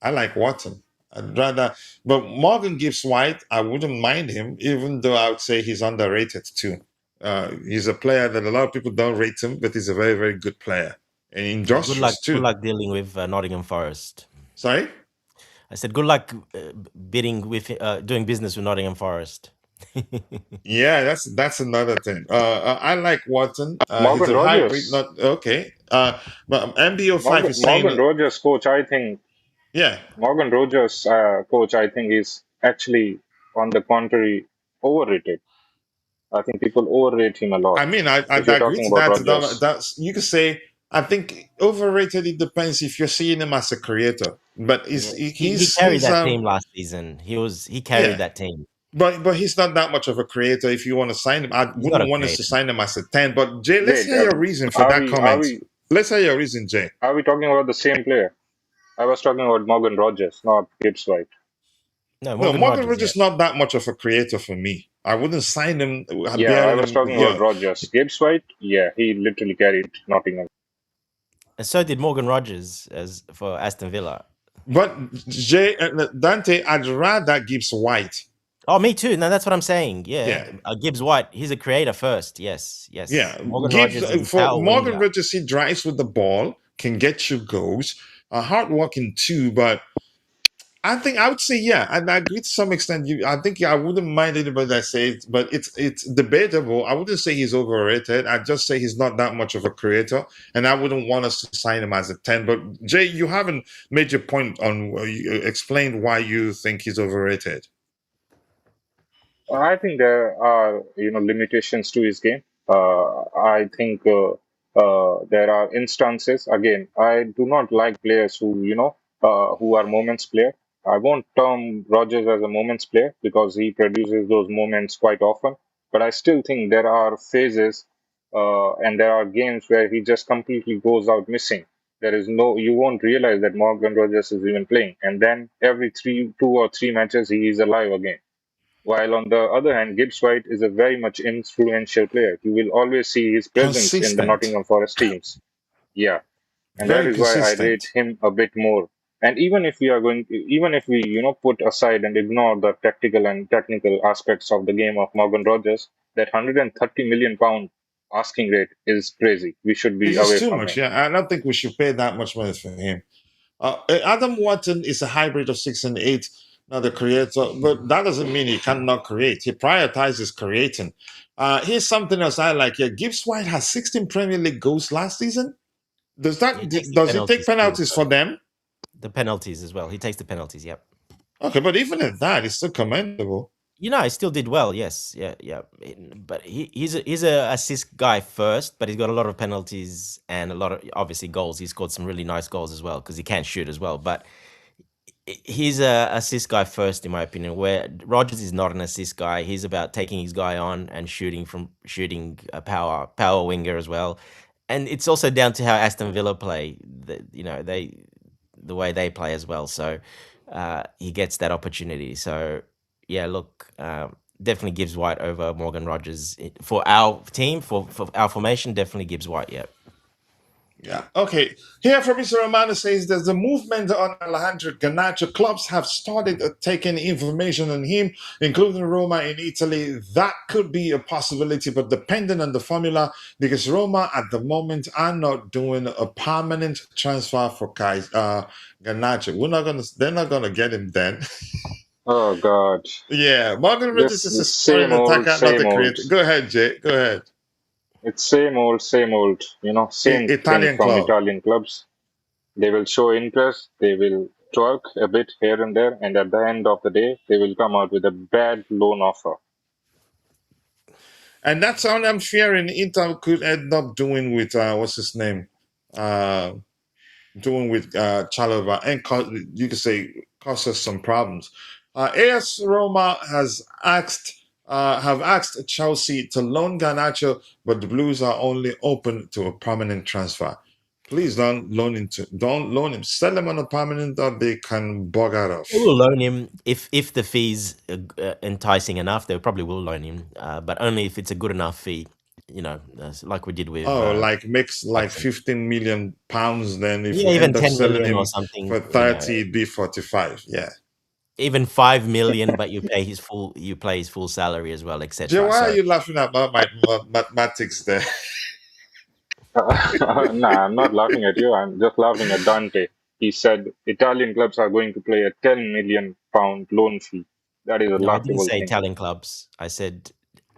I like Wharton. I'd rather, but Morgan Gibbs White, I wouldn't mind him, even though I would say he's underrated too. He's a player that a lot of people don't rate him, but he's a very, very good player and industrious too. Good luck dealing with Nottingham Forest. Sorry? I said good luck doing business with Nottingham Forest. Yeah, that's another thing. I like Watson. He's Morgan a hybrid, Rogers. not okay. But MBO5 is saying Morgan Rogers, coach, I think. Yeah, Morgan Rogers, coach, I think is actually, on the contrary, overrated. I think people overrate him a lot. I mean, I If you're agree talking to about that. Rogers, That's you could say. I think overrated. It depends if you're seeing him as a creator, but Yeah, he carried he's that team last season. He carried yeah. that team. But he's not that much of a creator. If you want to sign him, I He's not a wouldn't want us to creator. sign him as a 10. But Jay, let's wait, hear your reason for are that we are comment. we Let's hear your reason, Jay. are we talking about the same player? I was talking about Morgan Rogers, not Gibbs White. No, No, Morgan Morgan Rogers. Rogers Yeah. is not that much of a creator for me. I wouldn't sign him Yeah, I bearing was him. talking about Yeah, Rogers. Gibbs White, yeah, he literally carried Nottingham. And so did Morgan Rogers as for Aston Villa. but Jay Dante, I'd rather Gibbs White. Oh, me too. No, that's what I'm saying. Yeah, Yeah, Gibbs White. He's a creator first. Yes, yes. yeah. Morgan Gibbs Rogers is a for power Morgan winger. Rogers, he drives with the ball, can get you goals, hardworking too, but I think I would say yeah, and I agree to some extent. I think I wouldn't mind anybody that say it, but it's debatable. I wouldn't say he's overrated. I'd just say he's not that much of a creator, and I wouldn't want us to sign him as a 10. But Jay, you haven't made your point on you explained why you think he's overrated. I think there are, limitations to his game. I think there are instances. Again, I do not like players who are moments player. I won't term Rogers as a moments player because he produces those moments quite often. But I still think there are phases and there are games where he just completely goes out missing. You won't realize that Morgan Rogers is even playing, and then every 2 or 3 matches he is alive again. While on the other hand, Gibbs White is a very much influential player. You will always see his presence in the Consistent, Nottingham Forest teams. Yeah, and that very is why I rate consistent. him a bit more. And even if we, put aside and ignore the tactical and technical aspects of the game of Morgan Rogers, that 130 million pound asking rate is crazy. We should be It's just away too from much. him. Yeah, I don't think we should pay that much money for him. Adam Watson is a hybrid of 6 and 8, not a creator, but that doesn't mean he cannot create. He prioritizes creating. Here's something else I like here. Gibbs White has 16 Premier League goals last season. He takes the Does he take penalties too. penalties So for them? the penalties as well. He takes the penalties. Yep. Okay, but even at that, it's still commendable. He still did well. Yes, yeah, yeah. But he's a assist guy first, but he's got a lot of penalties and a lot of obviously goals. He scored some really nice goals as well because he can shoot as well. But he's a assist guy first, in my opinion. Where Rogers is not an assist guy. He's about taking his guy on and shooting a power winger as well. And it's also down to how Aston Villa play. The way they play as well. So he gets that opportunity. So yeah, look, definitely gives White over Morgan Rogers for our team for our formation. Definitely gives White. Yeah. Yeah. Okay. Here, Fabrizio Romano says there's a movement on Alejandro Garnacho. Clubs have started taking information on him, including Roma in Italy. That could be a possibility, but depending on the formula, because Roma at the moment are not doing a permanent transfer for Garnacho. They're not gonna get him then. Oh God, Yeah, Morgan Rogers is a this scoring same old, attacker, not same a old. creator. Go ahead, Jay. Go ahead. It's same old, same thing Italian from club. Italian clubs. They will show interest, they will twerk a bit here and there, and at the end of the day, they will come out with a bad loan offer. And that's all I'm fearing Inter could end up doing with what's his name? Uh doing with Chalobah and you could say cause us some problems. AS Roma has asked Chelsea to loan Garnacho, but the Blues are only open to a permanent transfer. Please don't loan him. Sell him on a permanent or they can bugger They off. will loan him if the fee's enticing enough. They probably will loan him, but only if it's a good enough fee. Like we did with Oh, like makes like Hudson. 15 million pounds. Then if Yeah, we even end up 10 selling million or him something. for 30, it'd be 45. Yeah. Even 5 million, but you play his full salary as well, Jay, etc. why are So you laughing about my mathematics there? Nah, I'm not laughing at you. I'm just laughing at Dante. He said Italian clubs are going to pay a 10 million pound loan fee. That is a no, I didn't laughable say thing. Italian clubs. I said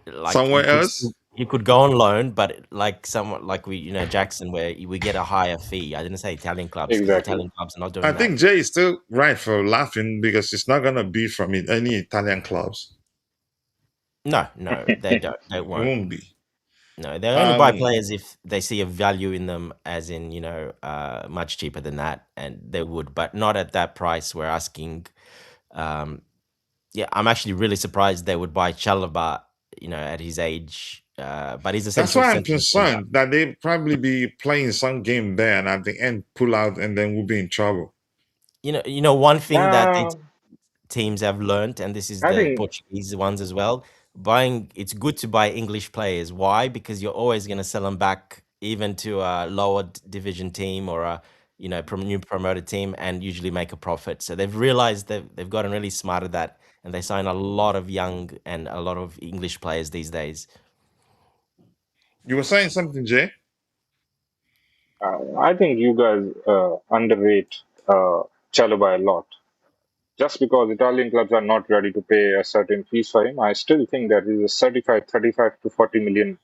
like you Somewhere could else? he could go on loan, but like someone like Jackson, where we get a higher fee. I didn't say Italian clubs because Exactly. Italian clubs are not I doing that. think Jay is still right for laughing because it's not gonna be from any Italian clubs. No, they don't. They It won't. won't be. No, they only buy Um, players if they see a value in them, as in much cheaper than that, and they would, but not at that price. We're asking. Um, yeah, I'm actually really surprised they would buy Chalobah, at his age. But he's a that's central why I'm central defender. concerned that they probably be playing some game there and at the end pull out and then we'll be in trouble. One thing that Uh, teams have learned, and this is I the think Portuguese ones as well. It's good to buy English players. Why? Because you're always going to sell them back, even to a lower division team or a new promoted team, and usually make a profit. So they've realized that they've gotten really smart at that, and they sign a lot of young and a lot of English players these days. You were saying something, Jay? I think you guys underrate Chalobah a lot. Just because Italian clubs are not ready to pay a certain fees for him, I still think that he's a certified 35 to 40 million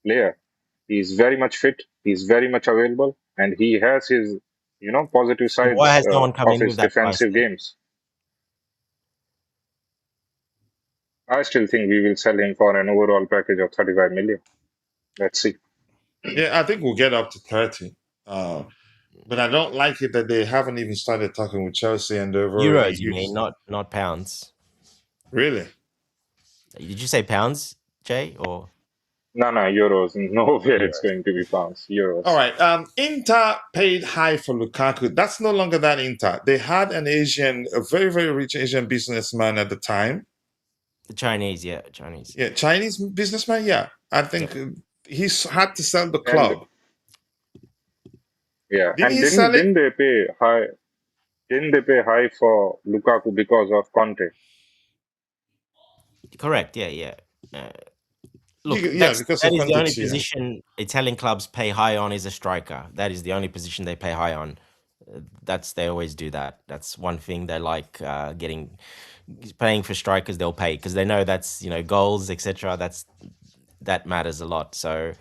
player. He's very much fit, he's very much available, and he has his, positive So why sides has no one come of in his with that price defensive then? games. I still think we will sell him for an overall package of 35 million. Let's see. Yeah, I think we'll get up to 30. But I don't like it that they haven't even started talking with Chelsea and they've already Euros, you mean, used. not pounds. Really? Did you say pounds, Jay, or No, euros. Nowhere it's euros? going to be pounds. All Euros. right. Inter paid high for Lukaku. That's no longer that Inter. They had a very, very rich Asian businessman at the time. The Chinese, yeah, Chinese. Yeah, Chinese businessman. Yeah, I think Yep. he's had to sell the And club. yeah, Didn't and he didn't sell it? didn't they pay high? Didn't they pay high for Lukaku because of Conte? Correct. Yeah, yeah. Look, Yeah, because that of is the only quantity. Yeah. position Italian clubs pay high on is a striker. That is the only position they pay high on. They always do that. That's one thing they like paying for strikers. They'll pay because they know that's goals, etc. That matters a lot. So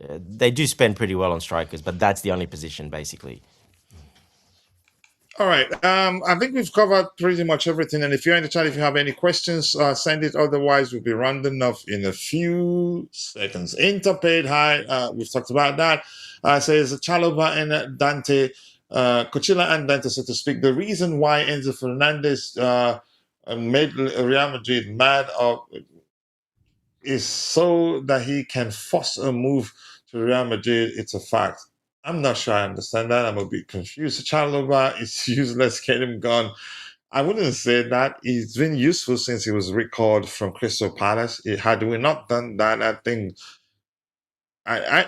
they do spend pretty well on strikers, but that's the only position basically. All right. I think we've covered pretty much everything. And if you're in the chat, if you have any questions, send it. Otherwise, we'll be rounding off in a few seconds. Inter paid high. We've talked about that. Says Chalobah and Dante, Cochilla and Dante, so to speak. The reason why Enzo Fernandez made Real Madrid mad is so that he can force a move to Real Madrid. It's a fact. I'm not sure I understand that. I'm a bit confused. Chalobah is useless. Get him gone. I wouldn't say that. He's been useful since he was recalled from Crystal Palace. Had we not done that, I think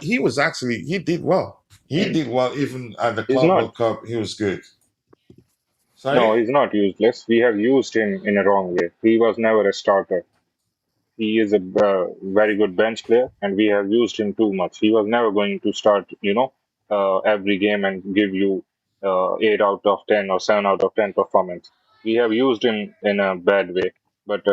he did well. He did well even at the He's Club not. World Cup. He was good. No, Sorry? he's not useless. We have used him in a wrong way. He was never a starter. He is a very good bench player, and we have used him too much. He was never going to start, every game and give you 8 out of 10 or 7 out of 10 performance. We have used him in a bad way, but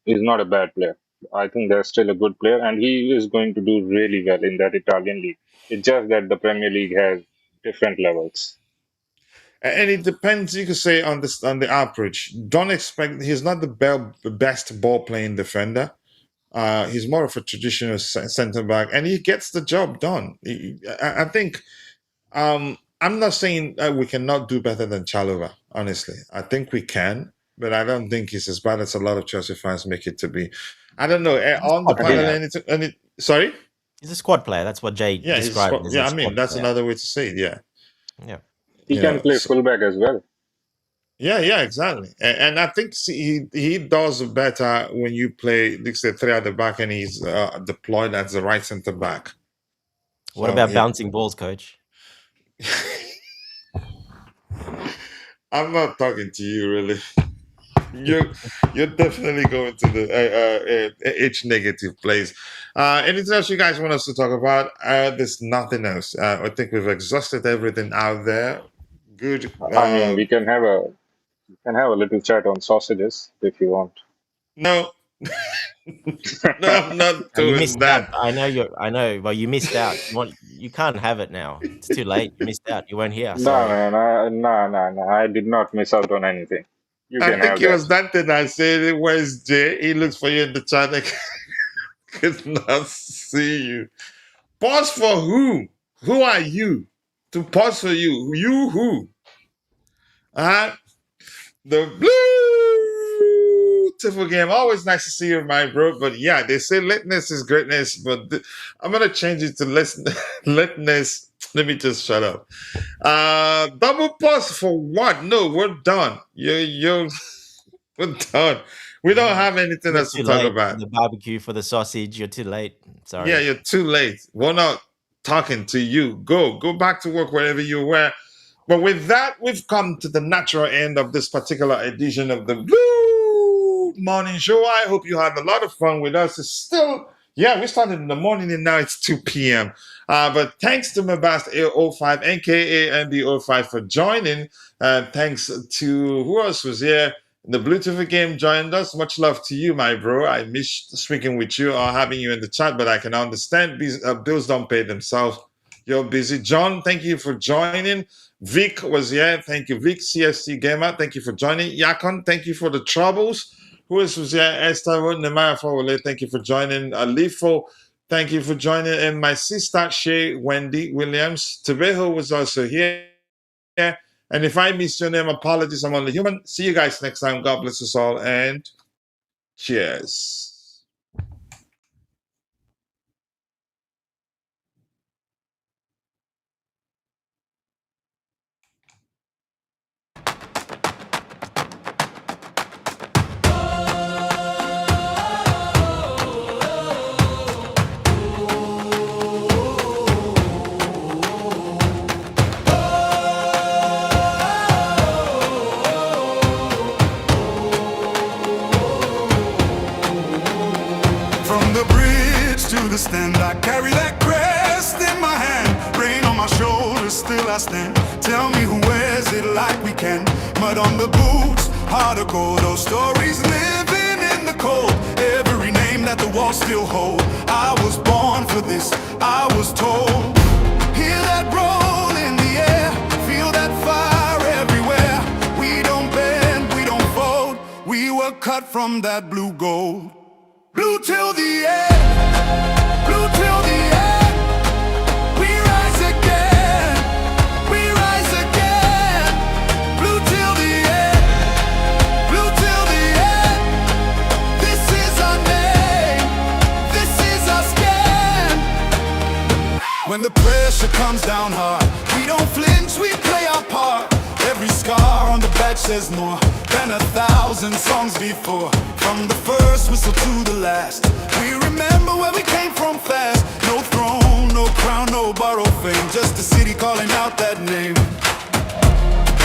he's not a bad player. I think they're still a good player, and he is going to do really well in that Italian league. It's just that the Premier League has different levels. And it depends, you could say, on the average. Don't expect he's not the best ball playing defender. He's more of a traditional center back, and he gets the job done. I think I'm not saying that we cannot do better than Chalobah. Honestly, I think we can, but I don't think he's as bad as a lot of Chelsea fans make it to be. I don't know. He's a On the squad I think panel, player. sorry. He's a squad player. That's what Jay Yeah, described as yeah. a I mean, squad that's player. another way to say it. Yeah, Yeah. he can play fullback as well. yeah, exactly. And I think he does better when you play, let's say, three at the back, and he's deployed as the right center back. What So about bouncing balls, coach? I'm not talking to you, really. You're definitely going to the H negative place. Anything else you guys want us to talk about? There's nothing else. I think we've exhausted everything out there. Good. I mean, we can have a little chat on sausages if you want. No, No, I'm not You doing missed that. out. I know, but you missed out. You can't have it now. It's too late. You missed out. You weren't here. No, Sorry. man, no. I did not miss out on anything. You I can think have it that. was that thing I said. Where's Jay? He looks for you in the chat. I could not see you. Pause for who? Who are you? To pause for you. You who? The blue Tiffle game. Always nice to see you, my bro. But yeah, they say lateness is greatness, but I'm gonna change it to lateness. Let me just shut up. Double pause for what? No, we're done. We're done. We don't have anything You're else to too talk late for about. the barbecue, for the sausage. You're too late. Sorry. Yeah, you're too late. We're not talking to you. Go back to work wherever you were. But with that, we've come to the natural end of this particular edition of the Blue Morning Show. I hope you had a lot of fun with us. It's still, we started in the morning and now it's 2 p.m. But thanks to Mabast A05, aka MB05 for joining. Thanks to who else was here? The Bluetooth game joined us. Much love to you, my bro. I miss speaking with you or having you in the chat, but I can understand bills don't pay themselves. You're busy. John, thank you for joining. Vic was here. Thank you, Vic. CST Gamer, thank you for joining. Yakon, thank you for the troubles. Who else was here? Esther Nemaya Fawole, thank you for joining. Alifo, thank you for joining. And my sister, Shay Wendy Williams. Trevoh was also here. And if I missed your name, apologies. I'm only human. See you guys next time. God bless us all and cheers. From the bridge to the stand, I carry that crest in my hand. Rain on my shoulders, still I stand. Tell me who wears it like we can. Mud on the boots, heart of gold. Those stories living in the cold. Every name that the walls still hold. I was born for this, I was told. Hear that roll in the air, feel that fire everywhere. We don't bend, we don't fold. We were cut from that blue gold. Blue till the end, blue till the end. We rise again, we rise again. Blue till the end, blue till the end. This is our name, this is our skin. When the pressure comes down hard, we don't flinch, we play our part. Every scar on the back says more than 1,000 songs before. From the first whistle to the last, we remember where we came from fast. No throne, no crown, no borrowed fame, just a city calling out that name.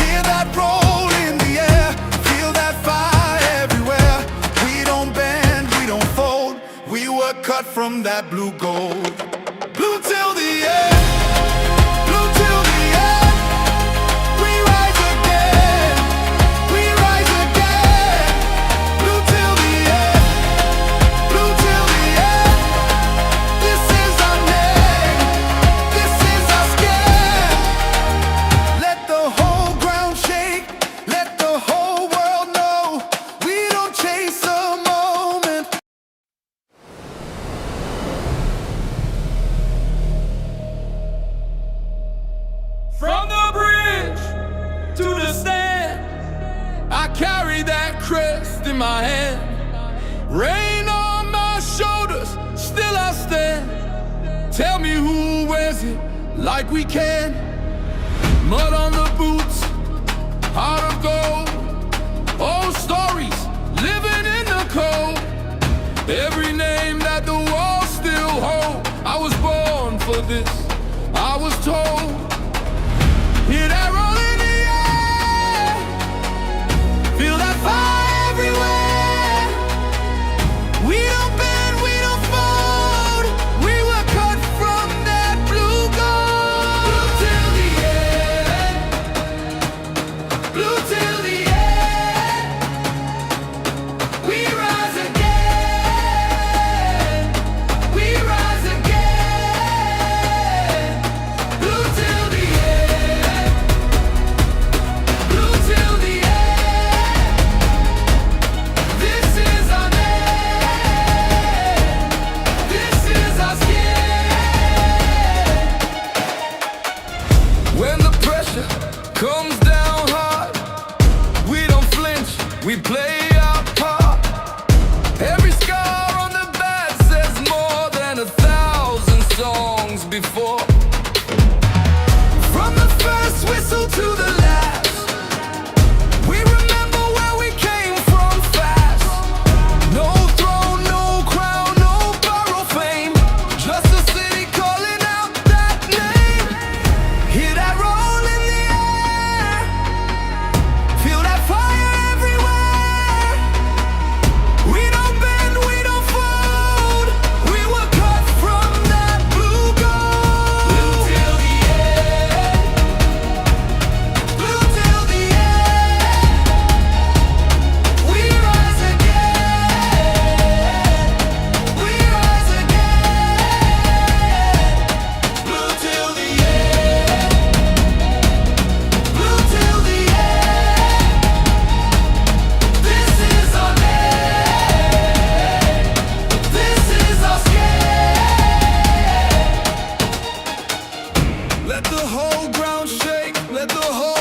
Hear that roll in the air, feel that fire everywhere. We don't bend, we don't fold. We were cut from that blue gold. Blue till the end, blue till the end. We rise again, we rise again. Blue till the end, blue till the end. This is our name, this is our skin. Let the whole ground shake, let the whole world know. We don't chase a moment. From the bridge to the stand, I carry that crest in my hand. Rain on my shoulders, still I stand. Tell me who wears it like we can. Mud on the boots, heart of gold. Old stories, living in the cold. Every name that the walls still hold. I was born for this, I was told. Hear that roll in the air, feel that fire everywhere. We don't bend, we don't fold. We were cut from that blue gold. Blue till the end, blue till the end. We rise again, whistle to the last. We remember where we came from fast. No throne, no crown, no borrowed fame. Just a city calling out that name. Hear that roll in the air. Feel that fire everywhere. We don't bend, we don't fold. We were cut from that blue gold. Blue till the end. Blue till the end. We rise again. We rise again. Blue till the end. Blue till the end. This is our name. This is our skin. Let the whole ground shake. Let the whole